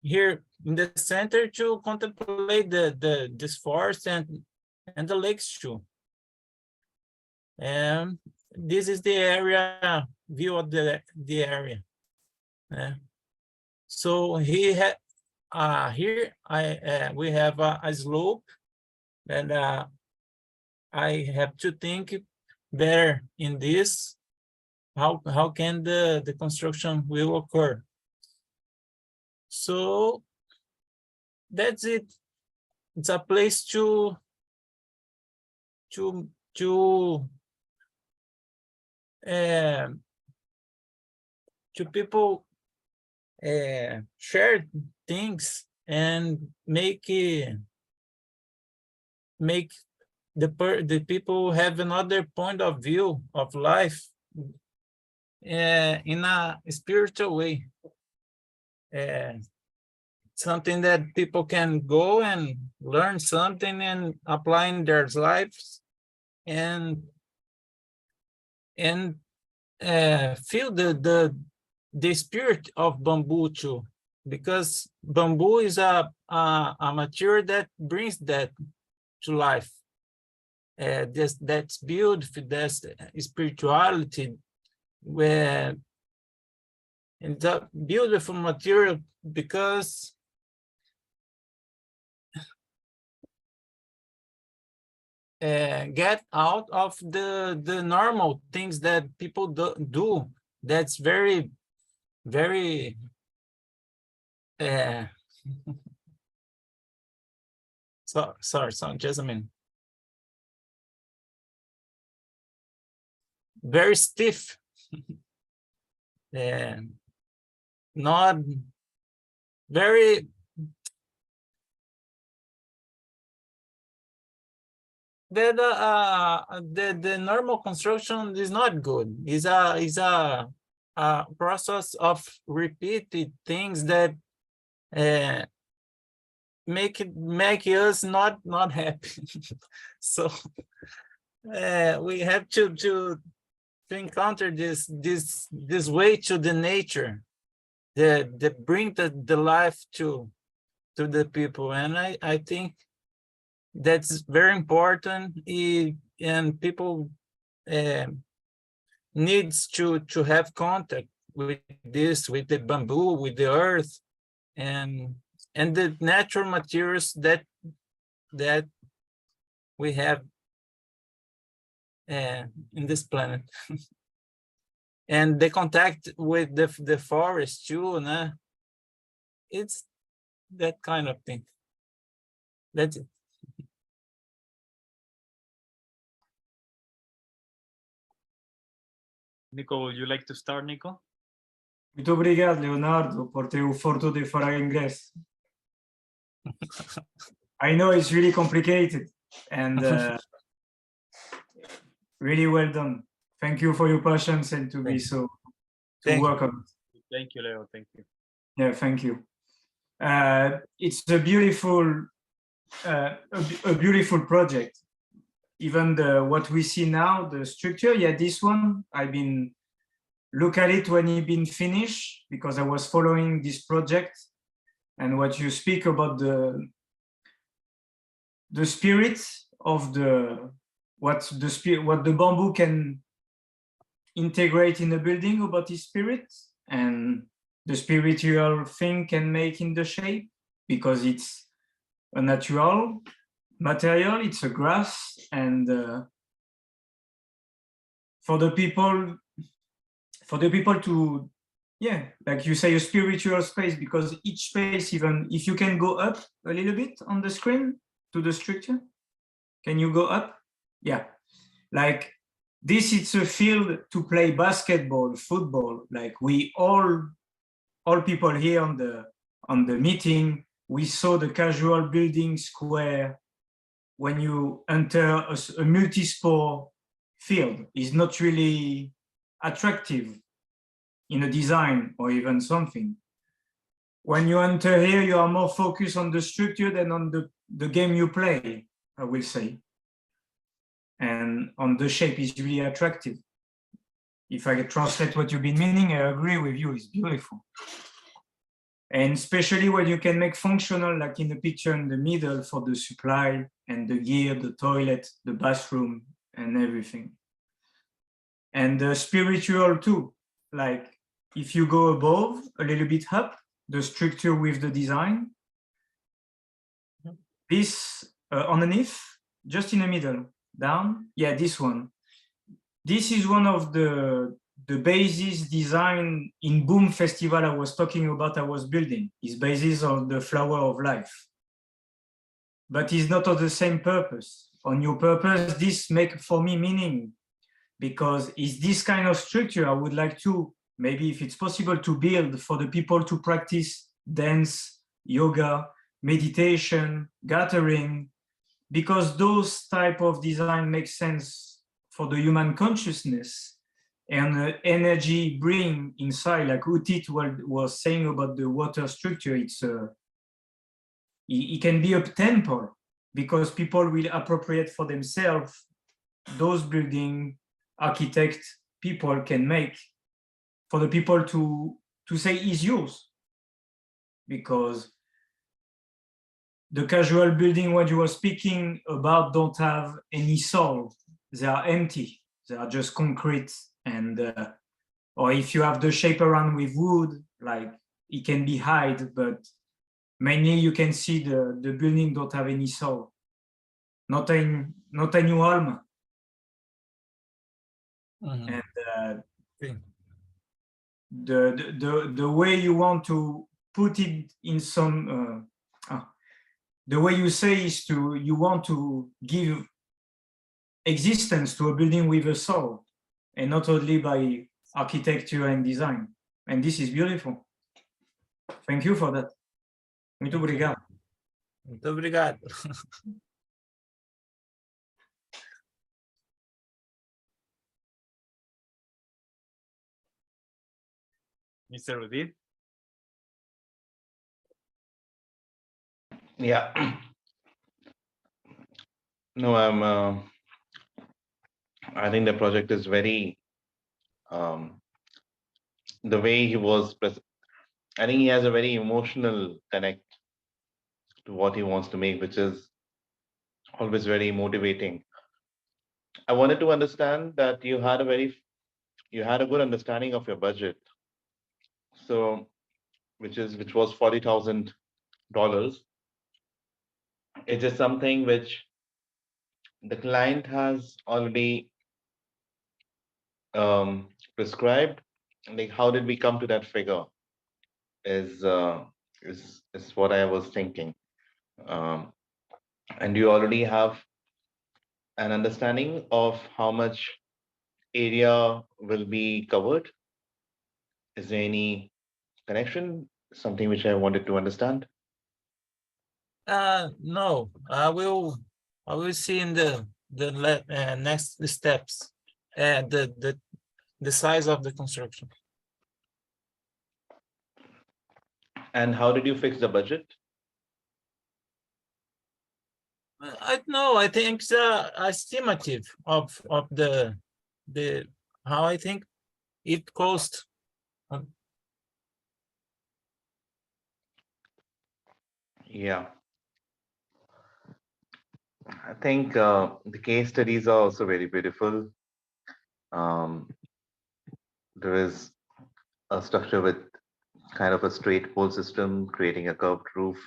Here in the center to contemplate this forest and the lakes too. And this is the area view of the area. So here we have a slope And I have to think better in this. How can the construction will occur? So that's it. It's a place to people share things and make the people have another point of view of life in a spiritual way. Something that people can go and learn something and apply in their lives and feel the spirit of bamboo too, because bamboo is a material that brings that to life. That's beautiful, that's spirituality, where it's a beautiful material because get out of the normal things that people do. That's very sorry, just a minute. Very stiff. Not very the normal construction is not good. Is a process of repeated things that make us not happy. So we have to encounter this way to the nature, that bring the life to the people, and I think that's very important. And people needs to have contact with this, with the bamboo, with the earth, and the natural materials that we have in this planet. And the contact with the forest too, nah? It's that kind of thing. That's it. Nico, would you like to start, Nico? Muito obrigado, Leonardo, por ter o forte de falar inglês. I know it's really complicated, and really well done. Thank you for your patience and to be so work on it. Thank you, Leo. Thank you. Yeah, thank you. It's a beautiful project. Even what we see now, the structure. Yeah, this one I've been look at it when it been finished, because I was following this project, and what you speak about the spirit of what the bamboo can integrate in the building, about its spirit, and the spiritual thing can make in the shape, because it's a natural material, it's a grass, and for the people to, yeah, like you say, a spiritual space, because each space, even if you can go up a little bit on the screen to the structure, can you go up? Yeah, like this, it's a field to play basketball, football. Like we all people here on the meeting, we saw the casual building square. When you enter a multi-sport field, is not really attractive in a design or even something. When you enter here, you are more focused on the structure than on the game you play, I will say. And on the shape is really attractive. If I translate what you've been meaning, I agree with you, it's beautiful. And especially when you can make functional, like in the picture in the middle, for the supply and the gear, the toilet, the bathroom, and everything. And the spiritual too, like if you go above, a little bit up, the structure with the design, this underneath, just in the middle, down. Yeah, this one. This is one of the bases design in Boom Festival I was talking about, I was building. Is basis on the flower of life. But it's not of the same purpose. On your purpose, this make for me meaning, because it's this kind of structure I would like to, maybe if it's possible, to build for the people to practice dance, yoga, meditation, gathering, because those type of design make sense for the human consciousness and energy bring inside, like Utit was saying about the water structure. It can be a temple, because people will appropriate for themselves those building architect people can make for the people to say is yours, because the casual building what you were speaking about don't have any soul. They are empty. They are just concrete. And or if you have the shape around with wood, like it can be hide, but mainly you can see the building don't have any soul. Not in New Ulm. Mhm. And Okay. the way you want to put it in some the way you say is you want to give existence to a building with a soul, and not only by architecture and design. And this is beautiful. Thank you for that. Muito obrigado. Muito obrigado. Mr. Udit? Yeah. No, I think the project is very, the way he was, I think he has a very emotional connect to what he wants to make, which is always very motivating. I wanted to understand that you had a good understanding of your budget. So, which was $40,000. It is something which the client has already prescribed. Like, how did we come to that figure? Is what I was thinking. And you already have an understanding of how much area will be covered? Is there any connection? Something which I wanted to understand. No, I will see in the next steps the size of the construction. And how did you fix the budget? I know. I think it's estimative of the how I think it cost. Yeah. I think the case studies are also very beautiful. There is a structure with kind of a straight pole system, creating a curved roof.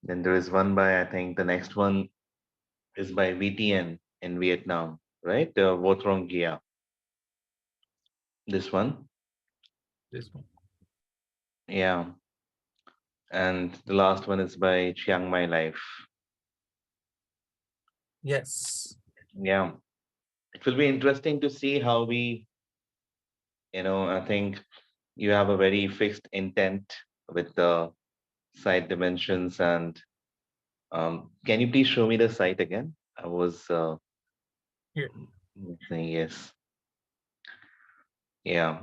Then there is one by, I think the next one is by VTN in Vietnam, right? W03. This one. This one. Yeah. And the last one is by Chiang Mai Life. Yes. Yeah. It will be interesting to see how we, I think you have a very fixed intent with the site dimensions. And can you please show me the site again? I was Here. saying yes. Yeah.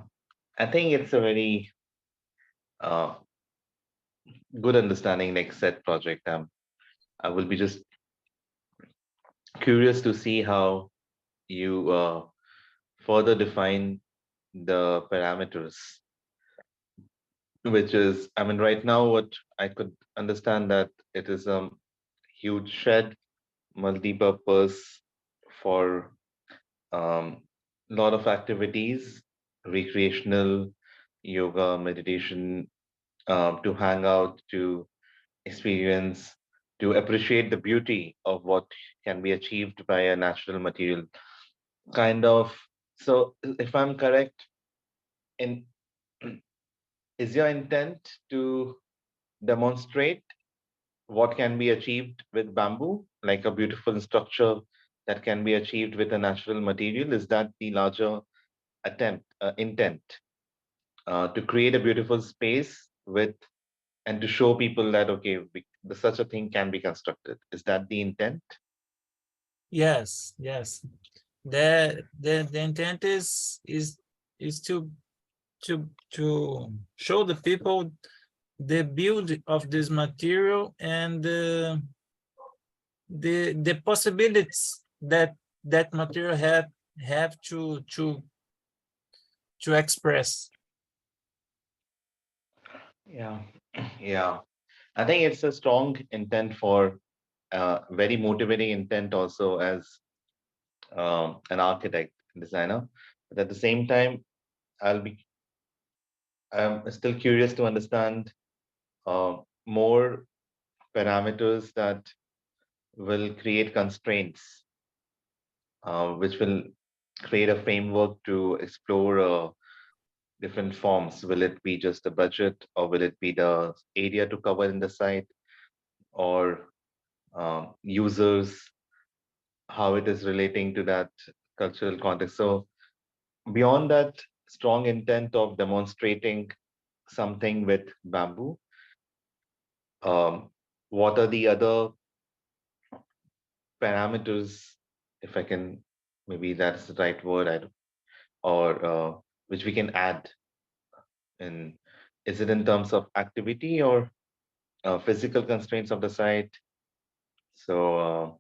I think it's a very good understanding next set project. I will be just curious to see how you further define the parameters, which is, I mean, right now, what I could understand that it is a huge shed, multi-purpose for lot of activities, recreational, yoga, meditation, to hang out, to experience to appreciate the beauty of what can be achieved by a natural material. Kind of. So, if I'm correct, in is your intent to demonstrate what can be achieved with bamboo, like a beautiful structure that can be achieved with a natural material? Is that the larger intent, to create a beautiful space with and to show people that okay, such a thing can be constructed? Is that the intent? Yes, yes. The intent is to show the people the build of this material and the possibilities that that material have to express. Yeah, yeah. I think it's a strong intent for very motivating intent also as an architect designer. But at the same time, I'll be I'm still curious to understand more parameters that will create constraints, which will create a framework to explore different forms. Will it be just the budget, or will it be the area to cover in the site, or users, how it is relating to that cultural context? So, beyond that strong intent of demonstrating something with bamboo, what are the other parameters, if I can, maybe that's the right word, or which we can add in? Is it in terms of activity or physical constraints of the site? So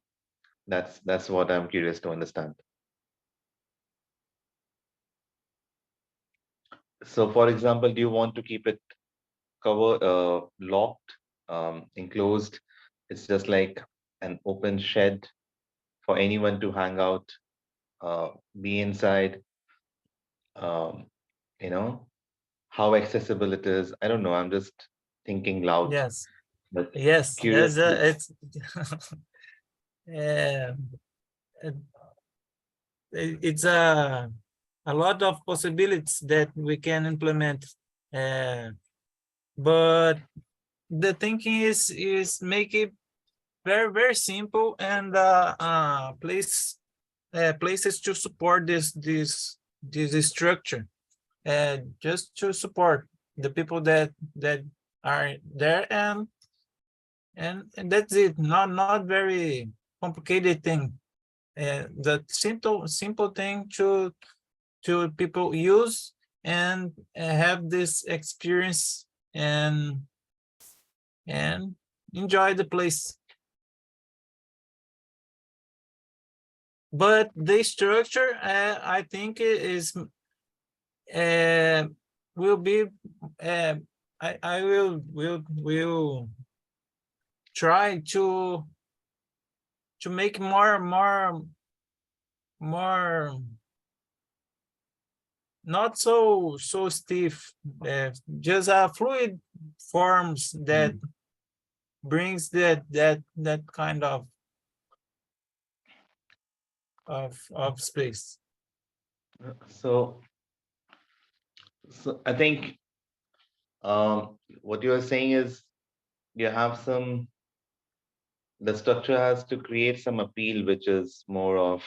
that's what I'm curious to understand. So, for example, do you want to keep it locked, enclosed? It's just like an open shed for anyone to hang out, be inside. Um, you know, how accessible it is. I don't know. I'm just thinking loud, Yes, but yes, curious. yes. It's uh, it's a lot of possibilities that we can implement, but the thinking is make it very simple and places to support this structure, just to support the people that are there, and that's it. Not very complicated thing. The simple thing to people use and have this experience and enjoy the place. But the structure, I think, is will be. I will try to make more not so stiff, just a fluid forms that brings that kind of space. So, so I think what you are saying is you have some. The structure has to create some appeal, which is more of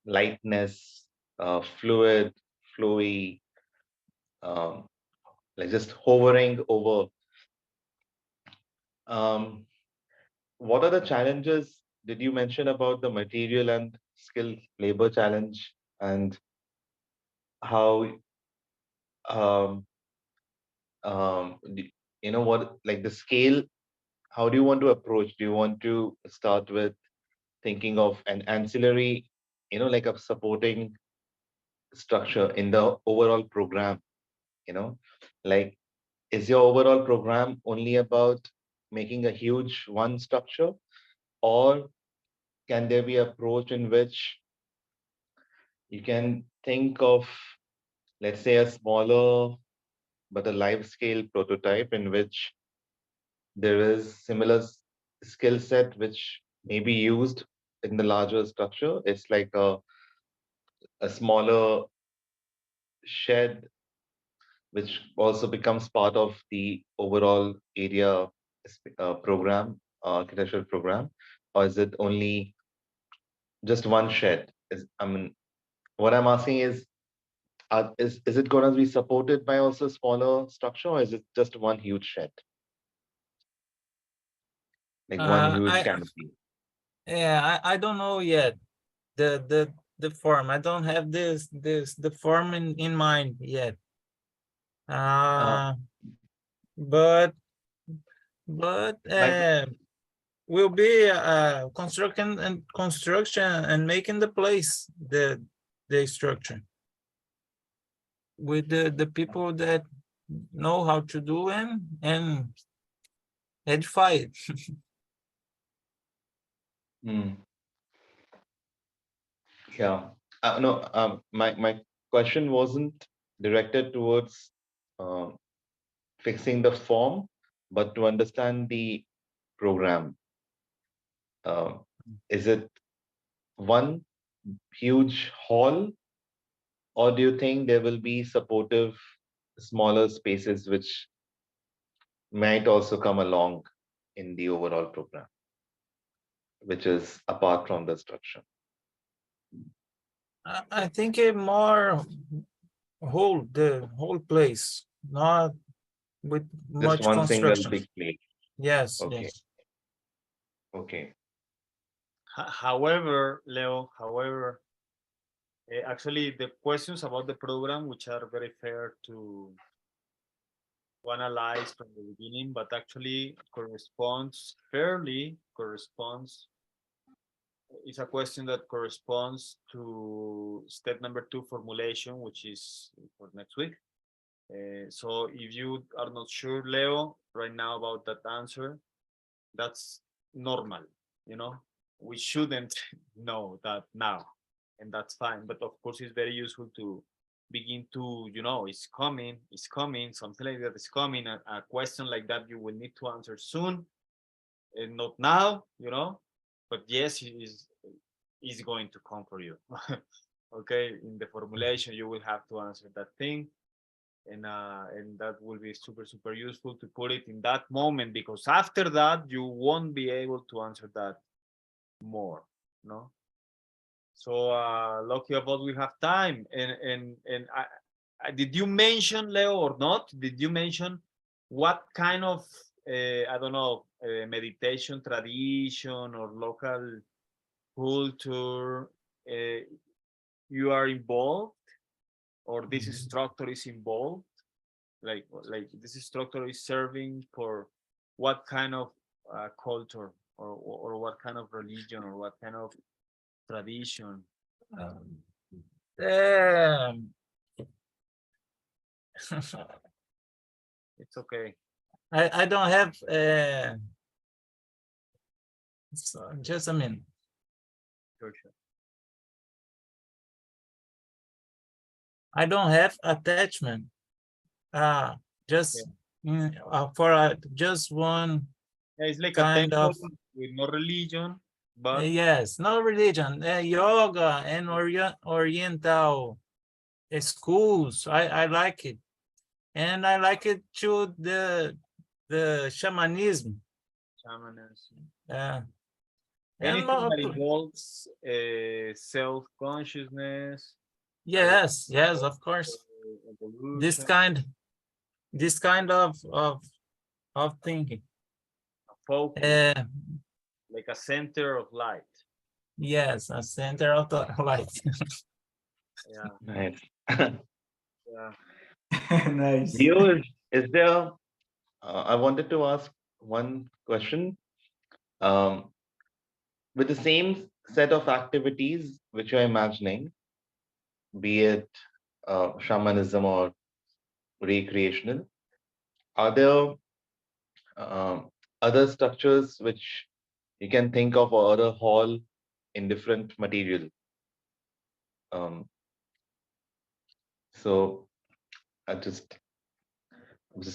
lightness, fluid, flowy, um, like just hovering over. Um, what are the challenges? Did you mention about the material and skill labor challenge, and how um, what, like the scale? How do you want to approach? Do you want to start with thinking of an ancillary, like a supporting structure in the overall program? You know, like, is your overall program only about making a huge one structure, or can there be approach in which you can think of, let's say, a smaller but a live scale prototype in which there is skill set which may be used in the larger structure. It's like a smaller shed, which also becomes part of the overall area program, architectural program, or is it only just one shed? I mean, what I'm asking is, is it going to be supported by also smaller structure, or is it just one huge shed, like one huge I canopy? yeah, I don't know yet the form. I don't have the form in mind yet. Uh, But my, will be construction and making the place the structure with the people that know how to do and edify it. Hmm. Yeah. No, my question wasn't directed towards fixing the form, but to understand the program. Is it one huge hall, or do you think there will be supportive smaller spaces which might also come along in the overall program, which is apart from the structure? I think it more the whole place, not with Just much one single construction. big plate. Yes, Okay. yes. Okay. However, Leo, actually, the questions about the program, which are very fair to analyze from the beginning, but actually corresponds. It's a question that corresponds to step number 2 formulation, which is for next week. So if you are not sure, Leo, right now about that answer, that's normal, you know. We shouldn't know that now, and that's fine. But of course, it's very useful to begin to, it's coming, something like that is coming. A question like that you will need to answer soon, and not now, But yes, it is going to come for you. Okay, in the formulation, you will have to answer that thing, and that will be super useful to put it in that moment, because after that you won't be able to answer that more, no. So lucky about we have time, and did you mention, Leo, or not? Did you mention what kind of I don't know, meditation tradition or local culture you are involved, or this structure is involved? Like this structure is serving for what kind of culture, or what kind of religion, or what kind of tradition? Um, It's okay. I don't have just a minute. Sure. I don't have attachment. Just for just one Yeah, it's like a kind temple of with no religion, but yes, no religion. Yoga and Oriental schools. I like it, and I like it too. The shamanism. shamanism. And Anything that involves self-consciousness, yes, yes, of course. This evolution, kind of thinking. focus, like a center of light. Yes, a center of the light. Yeah, Nice. yeah. Nice. Leo, is there? I wanted to ask one question. With the same set of activities which you're imagining, be it shamanism or recreational, are there other structures which you can think of, or other hall in different material? So I'm just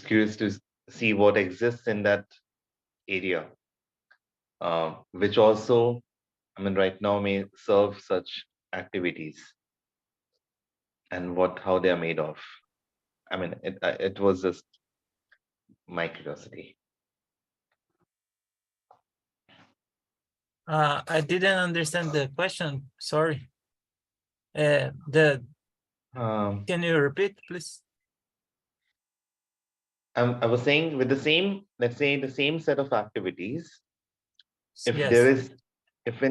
curious to see what exists in that area. which also, I mean, right now may serve such activities, and how they are made of. I mean, it was just my curiosity. I didn't understand the question. Sorry. Can you repeat, please? I was saying with the same, let's say the same set of activities, if Yes. there is, if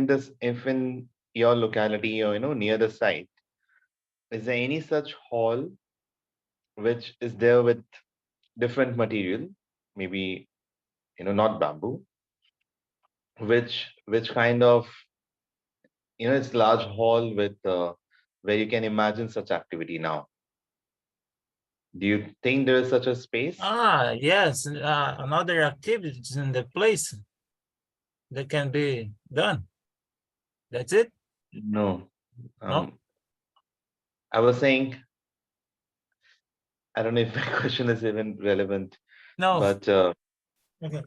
in your locality or near the site, is there any such hall which is there with different material, maybe not bamboo, which kind of it's large hall with where you can imagine such activity now? Do you think there is such a space? Yes. Another activities in the place that can be done. That's it? No. No. I was saying, I don't know if my question is even relevant, No. but Okay.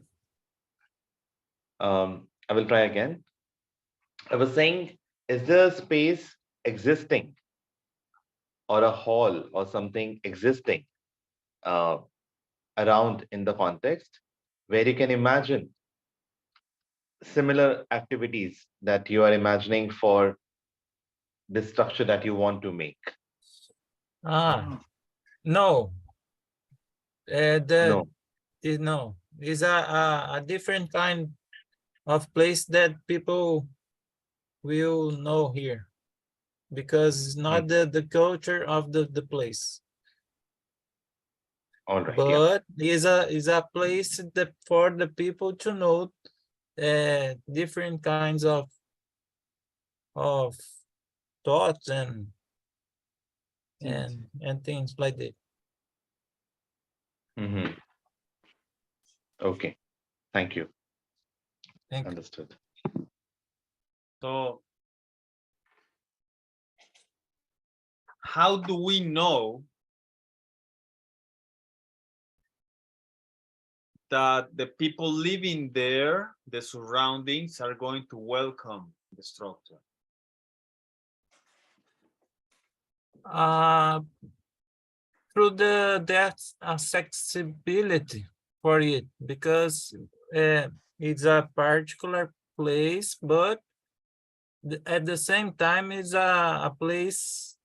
I will try again. I was saying, is there a space existing or a hall or something existing around in the context where you can imagine similar activities that you are imagining for the structure that you want to make? No. No. No. It's a different kind of place that people will know here, because it's not the culture of the place. All right. But is a place that for the people to know different kinds of thoughts and things like that. Okay. Thank you. Thank you. Understood. So how do we know that the people living there, the surroundings, are going to welcome the structure? Through the accessibility for it, because it's a particular place, but at the same time it's a place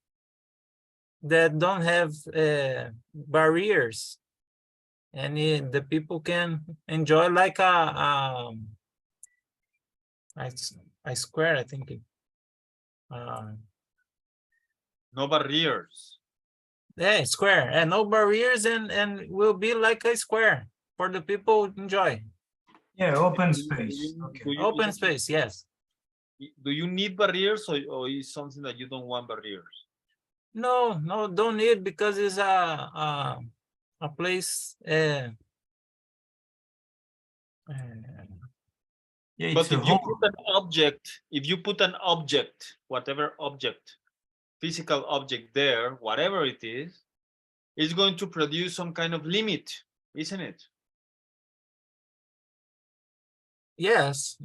that don't have barriers, and the people can enjoy like a square, I think. No barriers. Yeah, square, and no barriers, and will be like a square for the people to enjoy. Yeah, open space. Okay. Open space, yes. Do you need barriers, or is something that you don't want barriers? No, don't need, because it's a place. Yeah, But if you put an object, whatever object, physical object there, whatever it is, it's going to produce some kind of limit, isn't it? Yes.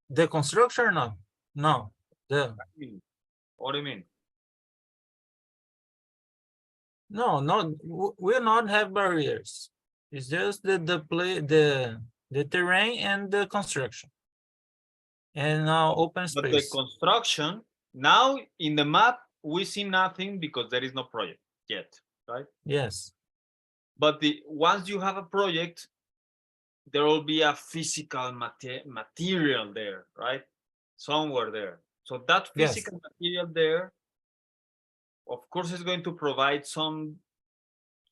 The construction, no. What do you mean? No, will not have barriers. It's just the terrain and the construction, and now open space. But the construction, now in the map we see nothing because there is no project yet, right? Yes. But once you have a project, there will be a physical material there, right? Somewhere there. So that physical material there, of course, is going to provide some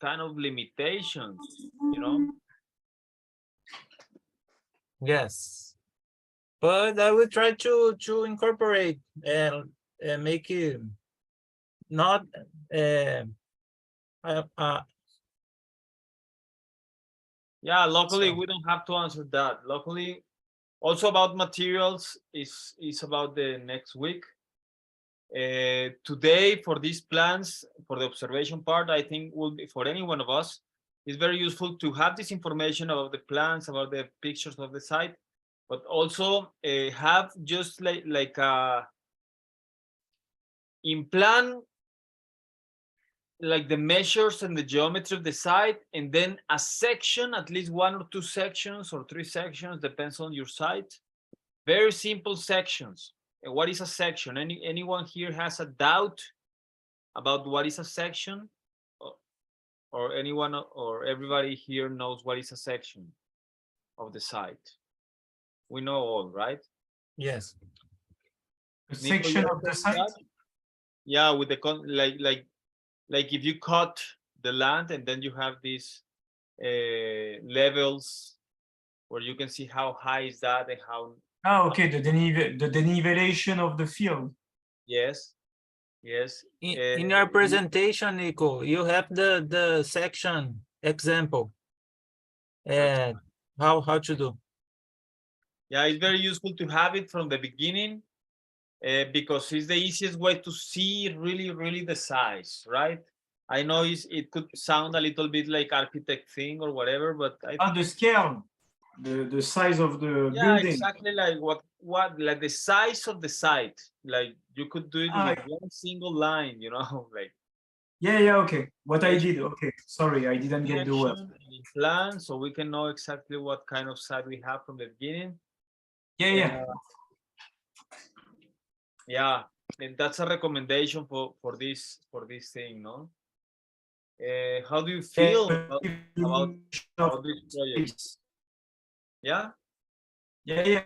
kind of limitations, Yes, but I will try to incorporate and make it not yeah, luckily we don't have to answer that. Luckily, also about materials is about the next week. Today, for these plans, for the observation part, I think will be, for any one of us, it's very useful to have this information about the plans, about the pictures of the site, but also have just like in plan, like the measures and the geometry of the site, and then a section, at least 1 or 2 sections or 3 sections, depends on your site. Very simple sections. And what is a section? Anyone here has a doubt about what is a section? Or anyone or everybody here knows what is a section of the site? We know all, right? Yes. A Nico, section you of the understand site. that? Yeah, with the like if you cut the land and then you have these levels where you can see how high is that and how. Ah, okay, the denivellation of the field. Yes, yes. In your presentation, Nico, you have the section example. How to do? Yeah, it's very useful to have it from the beginning because it's the easiest way to see really the size, right? I know it could sound a little bit like architect thing or whatever, but I Ah, think the scale, the size of the yeah, building. exactly like what like the size of the site. Like you could do it Ah, with one single line, you know, like yeah, okay. What I did, okay. Sorry, I didn't get the word. section and plan, so we can know exactly what kind of site we have from the beginning. Yeah. Yeah, and that's a recommendation for this thing, no? How do you feel about this project? Yeah, Yeah.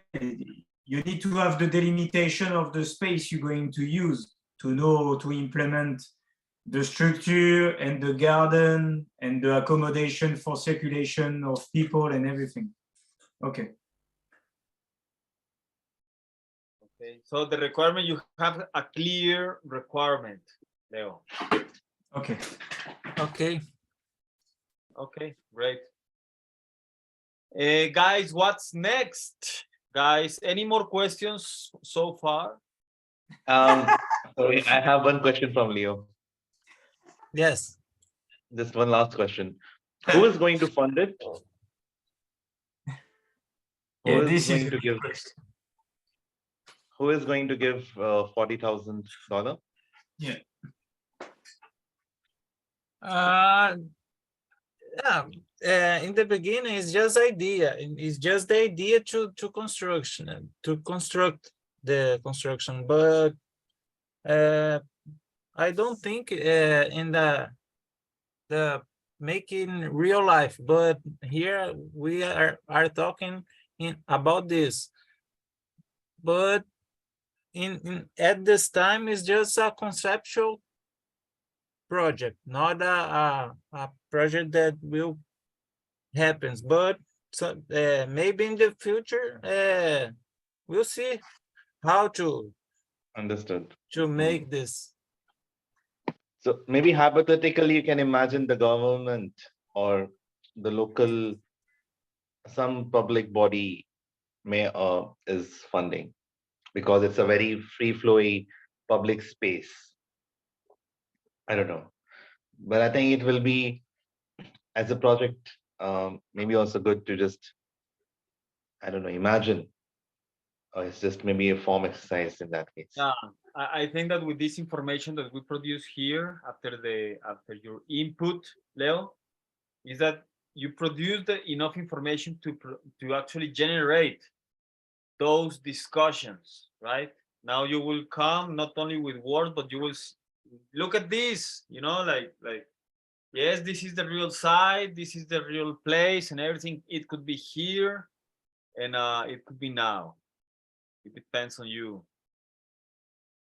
You need to have the delimitation of the space you're going to use to know to implement the structure and the garden and the accommodation for circulation of people and everything. Okay. okay. So the requirement, you have a clear requirement, Leo. Okay. Okay, great. Guys, what's next? Guys, any more questions so far? Sorry, I have one question from Leo. Yes. Just one last question. Who is going to fund it? Yeah, Who this is going is to give? Who is going to give $40,000? Yeah. Yeah, in the beginning, it's just idea. It's just the idea to construct the construction, but I don't think in the making real life. But here we are talking about this. But in at this time, it's just a conceptual project, not a project that will happens, but so maybe in the future we'll see how to Understood. make this. So maybe hypothetically, you can imagine the government or the local, some public body may is funding because it's a very free-flowing public space. I don't know, but I think it will be as a project maybe also good to just, I don't know, imagine, or it's just maybe a form exercise in that case. Yeah, I think that with this information that we produce here after your input, Leo, is that you produced enough information to actually generate those discussions, right? Now you will come not only with words, but you will look at this, you know, like yes, this is the real site, this is the real place, and everything. It could be here, and it could be now. It depends on you,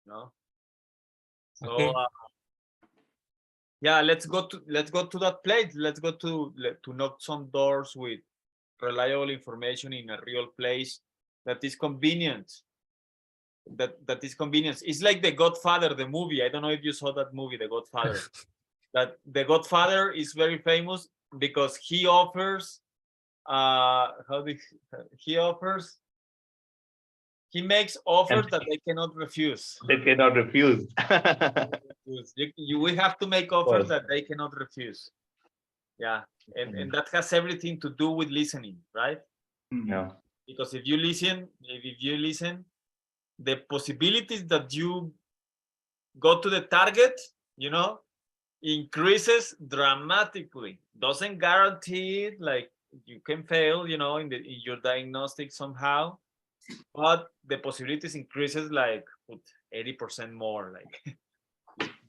no? So Okay. yeah, let's go to that place. Let's go to knock some doors with reliable information in a real place that is convenient. That is convenience. It's like The Godfather, the movie. I don't know if you saw that movie, The Godfather. That The Godfather is very famous because he offers he makes offers that they cannot refuse. They cannot refuse. We have to make offers that they cannot refuse. Yeah, and that has everything to do with listening, right? Yeah. Because if you listen, the possibilities that you go to the target, increases dramatically. Doesn't guarantee it, like you can fail, in your diagnostic somehow, but the possibilities increases like 80% more. Like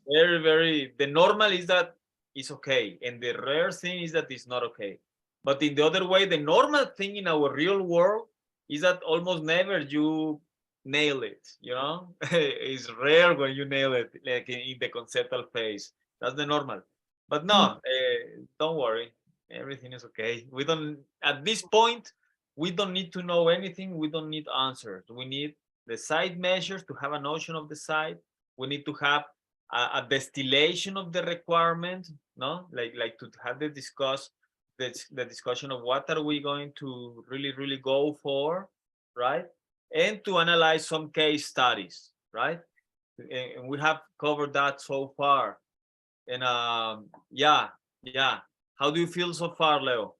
very, very. The normal is that it's okay, and the rare thing is that it's not okay. But in the other way, the normal thing in our real world is that almost never you nail it. It's rare when you nail it, like in the conceptual phase. That's the normal. But no, don't worry, everything is okay. We don't at this point. We don't need to know anything. We don't need answers. We need the site measures to have a notion of the site. We need to have a distillation of the requirement, no, like to have the discussion of what are we going to really go for, right? And to analyze some case studies, right? And we have covered that so far. And yeah. How do you feel so far, Leo?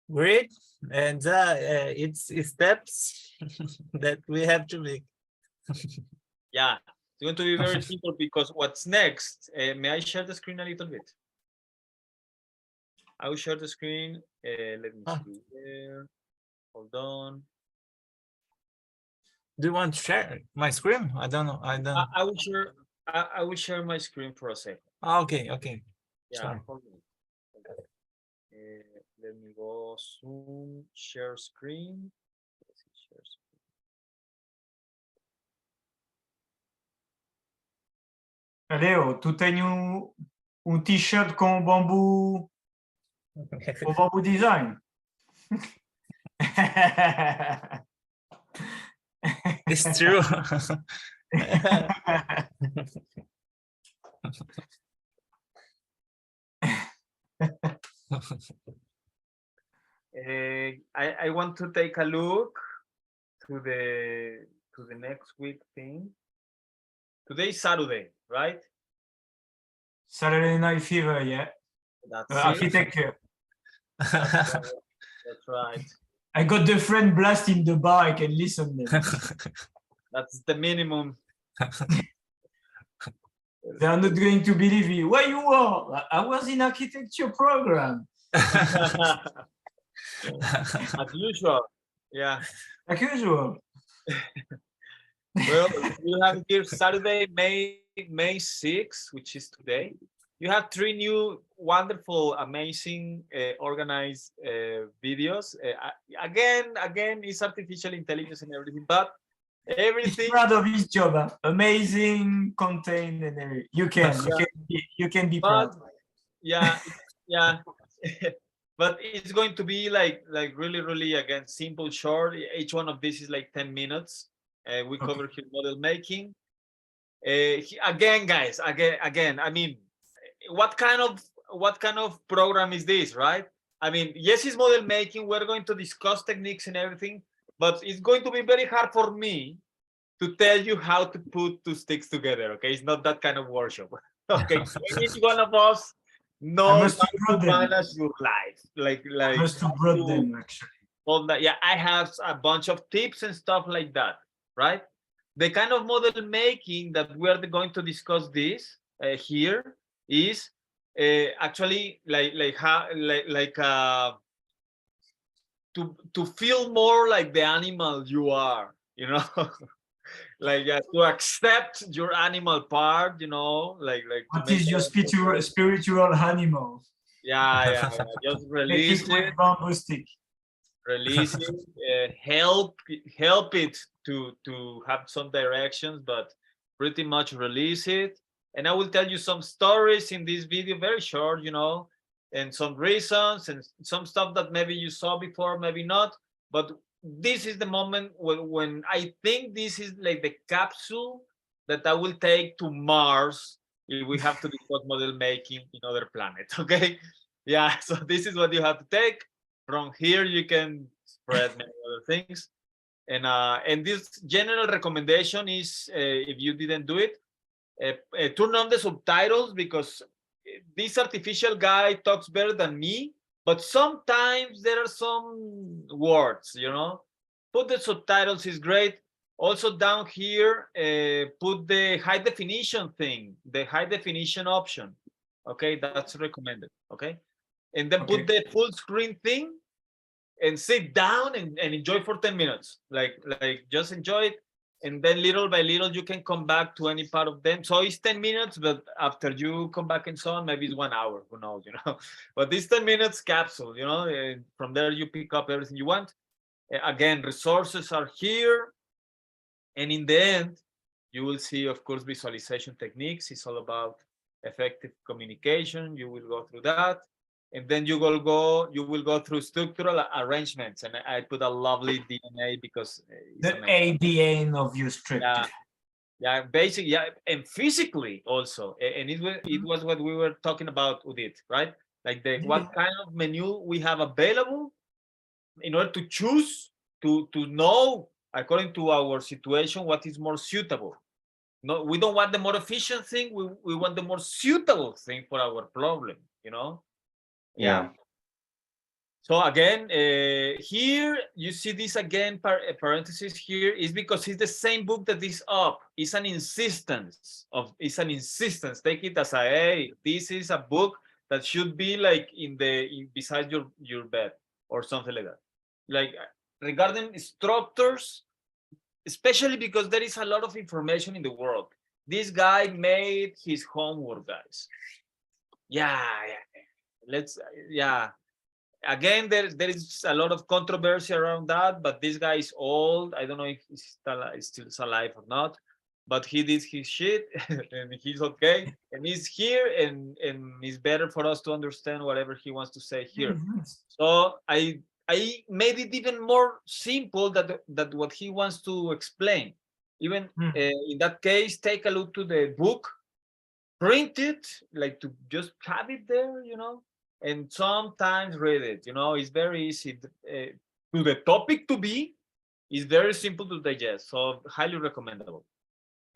Great, and it's steps that we have to make. Yeah, it's going to be very simple because what's next? May I share the screen a little bit? I will share the screen. Let me see there. Hold on. Do you want to share my screen? I don't know. I don't. I will share. I will share my screen for a second. Okay. Yeah. Sorry. Hold on. Let me go Zoom, share screen. Share screen. Leo, tu tens um t-shirt com o bambu design. It's true. I want to take a look to the next week thing. Today is Saturday, right? Saturday Night Fever, yeah. That's Architecture. That's right. I got the friend blast in the bar. I can listen them. That's the minimum. They are not going to believe me. Where you are? I was in architecture program. As usual. Yeah. Like usual. Well, you have here Saturday, May 6th, which is today. You have 3 new wonderful, amazing, organized videos. Again, it's artificial intelligence and everything, but everything. He's proud of his job. Huh? Amazing content and everything. You can be proud. Yeah. But it's going to be like really again simple, short. Each one of these is like 10 minutes. We cover here model making. Again, guys. Again. I mean, what kind of program is this, right? I mean, yes, it's model making. We're going to discuss techniques and everything, but it's going to be very hard for me to tell you how to put 2 sticks together. Okay, it's not that kind of workshop. Okay, each one of us knows how to manage your life. Like Just to broad them actually. All that. Yeah, I have a bunch of tips and stuff like that, right? The kind of model making that we are going to discuss this here is actually to feel more like the animal you are, like to accept your animal part, like what is your spiritual animal? Yeah. Just release it. Bamboo stick. Release it. Help it to have some directions, but pretty much release it. And I will tell you some stories in this video, very short, and some reasons and some stuff that maybe you saw before, maybe not. But this is the moment when I think this is like the capsule that I will take to Mars if we have to discuss model making in other planets. Okay, yeah. So this is what you have to take. From here, you can spread many other things. And this general recommendation is, if you didn't do it, turn on the subtitles, because this artificial guy talks better than me. but sometimes there are some words, you know. Put the subtitles is great. Also down here, put the high definition thing, the high definition option. Okay, that's recommended. Okay, and then put the full screen thing, and sit down and enjoy for 10 minutes. Like just enjoy it, and then little by little you can come back to any part of them. So it's 10 minutes, but after you come back and so on, maybe it's 1 hour. Who knows, you know? But this 10 minutes capsule, you know, and from there you pick up everything you want. Again, resources are here. And in the end, you will see, of course, visualization techniques. It's all about effective communication. You will go through that. And then you will go through structural arrangements. And I put a lovely DNA because it's The ADN of your structure. Yeah, basically, yeah, and physically also. And it was what we were talking about, Udit, right? Like what kind of menu we have available in order to choose, to know according to our situation what is more suitable. No, we don't want the more efficient thing. We want the more suitable thing for our problem, you know? Yeah. So again, here you see this again, parenthesis here is because it's the same book that is up. It's an insistence. Take it as a, hey, this is a book that should be like beside your bed or something like that. Like regarding structures, especially because there is a lot of information in the world. This guy made his homework, guys. Yeah. Again, there is a lot of controversy around that, but this guy is old. I don't know if he's still alive or not, but he did his shit and he's okay. And he's here and it's better for us to understand whatever he wants to say here. So I made it even more simple that what he wants to explain. Even in that case, take a look to the book, print it, like to just have it there, you know, and sometimes read it. You know, it's very easy to the topic to be. It's very simple to digest, so highly recommendable.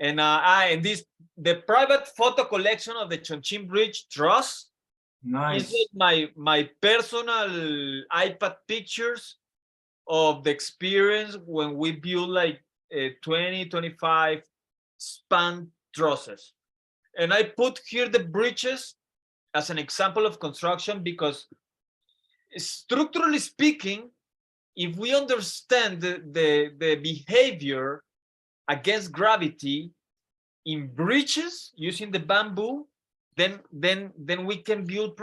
And the private photo collection of the Chongqing Bridge Trust. Nice. It's like my personal iPad pictures of the experience when we build like 20-25 span trusses. And I put here the bridges as an example of construction because structurally speaking, if we understand the behavior against gravity in bridges using the bamboo, then we can build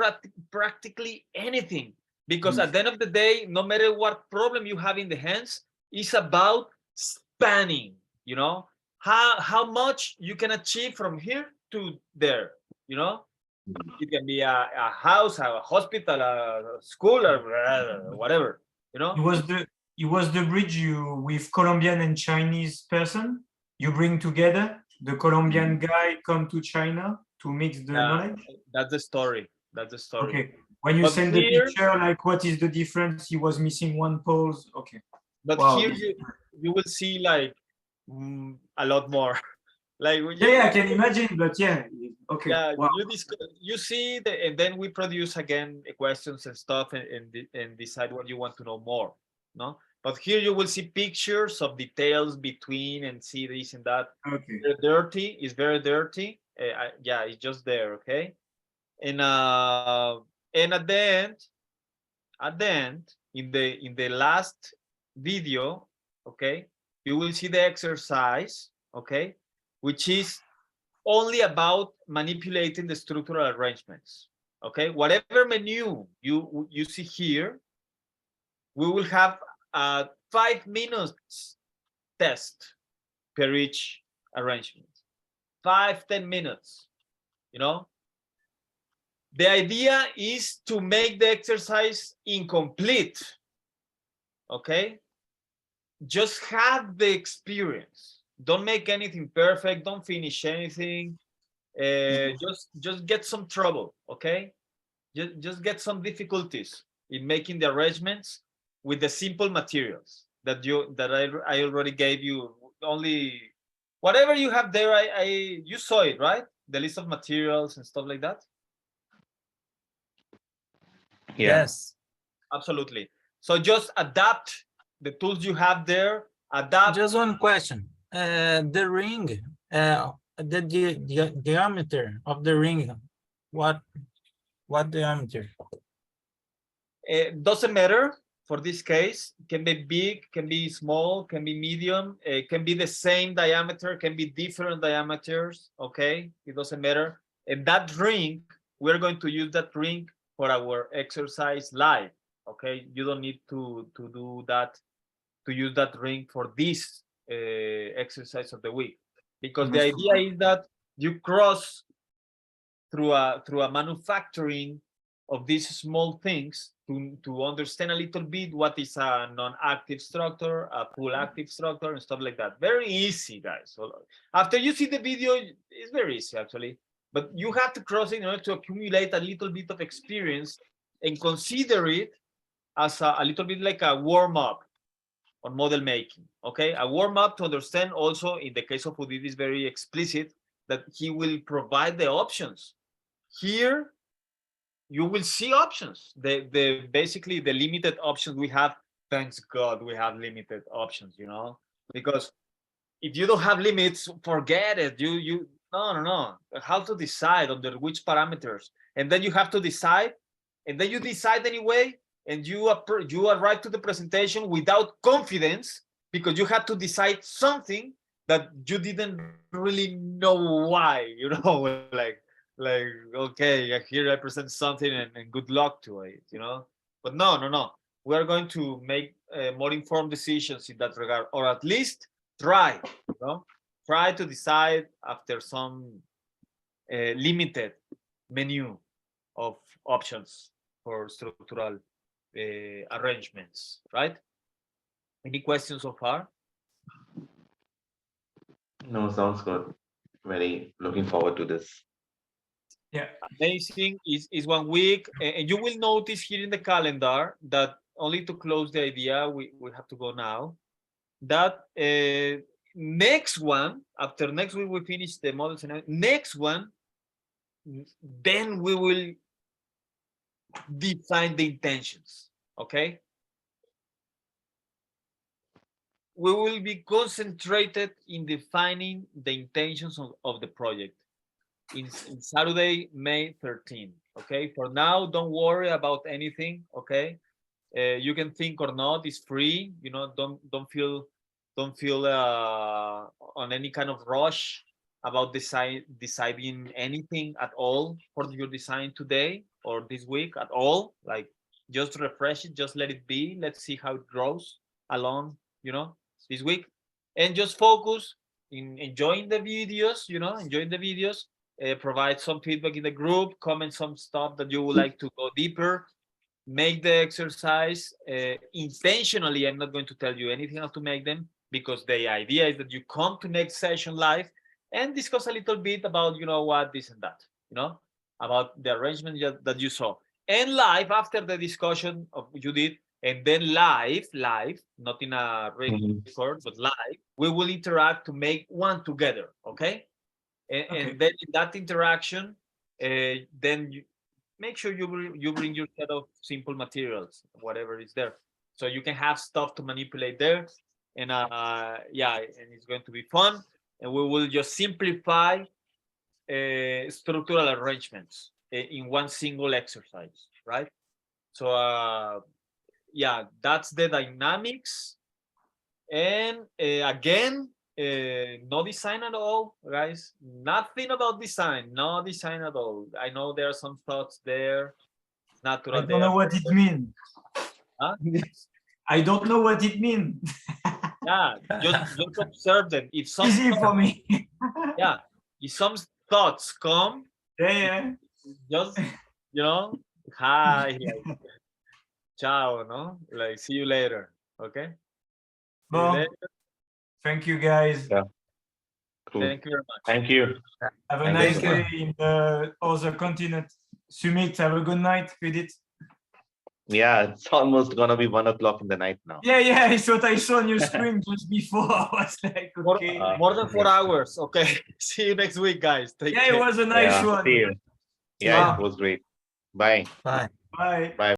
practically anything. Because at the end of the day, no matter what problem you have in the hands, it's about spanning, you know, how much you can achieve from here to there, you know. It can be a house, a hospital, a school, or whatever, you know. It was the bridge with Colombian and Chinese person you bring together. The Colombian guy come to China to mix the knowledge. That's the story. Okay. When you send the picture, like what is the difference? He was missing one pose. Okay. But here you will see like a lot more. Like I can imagine, but yeah, okay. Yeah, wow. you see, and then we produce again questions and stuff, and decide what you want to know more. No, but here you will see pictures of details between and see this and that. Okay. Dirty is very dirty. Yeah, it's just there. Okay, and at the end, in the last video, okay, you will see the exercise. Okay, which is only about manipulating the structural arrangements. Okay, whatever menu you see here, we will have a 5 minutes test per each arrangement. 5-10 minutes, you know. The idea is to make the exercise incomplete. Okay, just have the experience. Don't make anything perfect. Don't finish anything. Just get some trouble, okay? Just get some difficulties in making the arrangements with the simple materials that I already gave you. Only whatever you have there, you saw it, right? The list of materials and stuff like that. Yes. Absolutely. So just adapt the tools you have there. Adapt. Just one question. The ring, the diameter of the ring, what diameter? It doesn't matter for this case. Can be big, can be small, can be medium. It can be the same diameter, can be different diameters. Okay, it doesn't matter. And that ring, we're going to use that ring for our exercise live. Okay, you don't need to do that, to use that ring for this exercise of the week, because the idea is that you cross through a manufacturing of these small things to understand a little bit what is a non-active structure, a full active structure, and stuff like that. Very easy, guys. So after you see the video, it's very easy actually, but you have to cross it in order to accumulate a little bit of experience and consider it as a little bit like a warm-up on model making. Okay, a warm-up to understand also, in the case of Udit, is very explicit that he will provide the options. Here you will see options, the basically the limited options we have. Thanks God we have limited options, you know, because if you don't have limits, forget it. No, how to decide under which parameters, and then you have to decide, and then you decide anyway, and you arrive to the presentation without confidence because you had to decide something that you didn't really know why, you know, like okay, here I present something and good luck to it, you know. But no, we are going to make more informed decisions in that regard, or at least try, you know, try to decide after some limited menu of options for structural arrangements, right? Any questions so far? No, sounds good. Very looking forward to this. Yeah. Amazing. Is 1 week, and you will notice here in the calendar that, only to close the idea, we have to go now, that next one, after next week we finish the models, and next one, then we will define the intentions. Okay, we will be concentrated in defining the intentions of the project in Saturday, May 13th. Okay, for now, don't worry about anything. Okay, you can think or not, it's free, you know. Don't feel on any kind of rush about deciding anything at all for your design today or this week at all. Like, just refresh it, just let it be. Let's see how it grows along, you know, this week, and just focus in enjoying the videos, you know, provide some feedback in the group, comment some stuff that you would like to go deeper, make the exercise intentionally. I'm not going to tell you anything how to make them, because the idea is that you come to next session live and discuss a little bit about, you know what, this and that, you know, about the arrangement that you saw. And live, after the discussion of you did, and then live, not in a record, but live, we will interact to make one together, okay? And then in that interaction, then you make sure you bring your set of simple materials, whatever is there, so you can have stuff to manipulate there. And yeah, and it's going to be fun. And we will just simplify structural arrangements in one single exercise, right? So yeah, that's the dynamics. And again, no design at all, guys. Nothing about design. No design at all. I know there are some thoughts there. Natural. I don't know what it means. Huh? I don't know what it means. Yeah, just observe them. If some Easy for me. yeah, if some thoughts come, Yeah. just, you know, hi, like, ciao, no, like, see you later. Okay. See you Well, later. thank you guys. Yeah. Cool. Thank you very much. Thank you. Have a Thank nice you. day in the other continent. Sumit, have a good night. Edith. Yeah, it's almost gonna be 1 o'clock in the night now. Yeah, it's what I saw on your screen just before. I was like, okay. More than 4 hours. Okay. See you next week, guys. Take Yeah, care. it was a nice Yeah, one. see you. Yeah, Wow. it was great. Bye. Bye. Bye. Bye.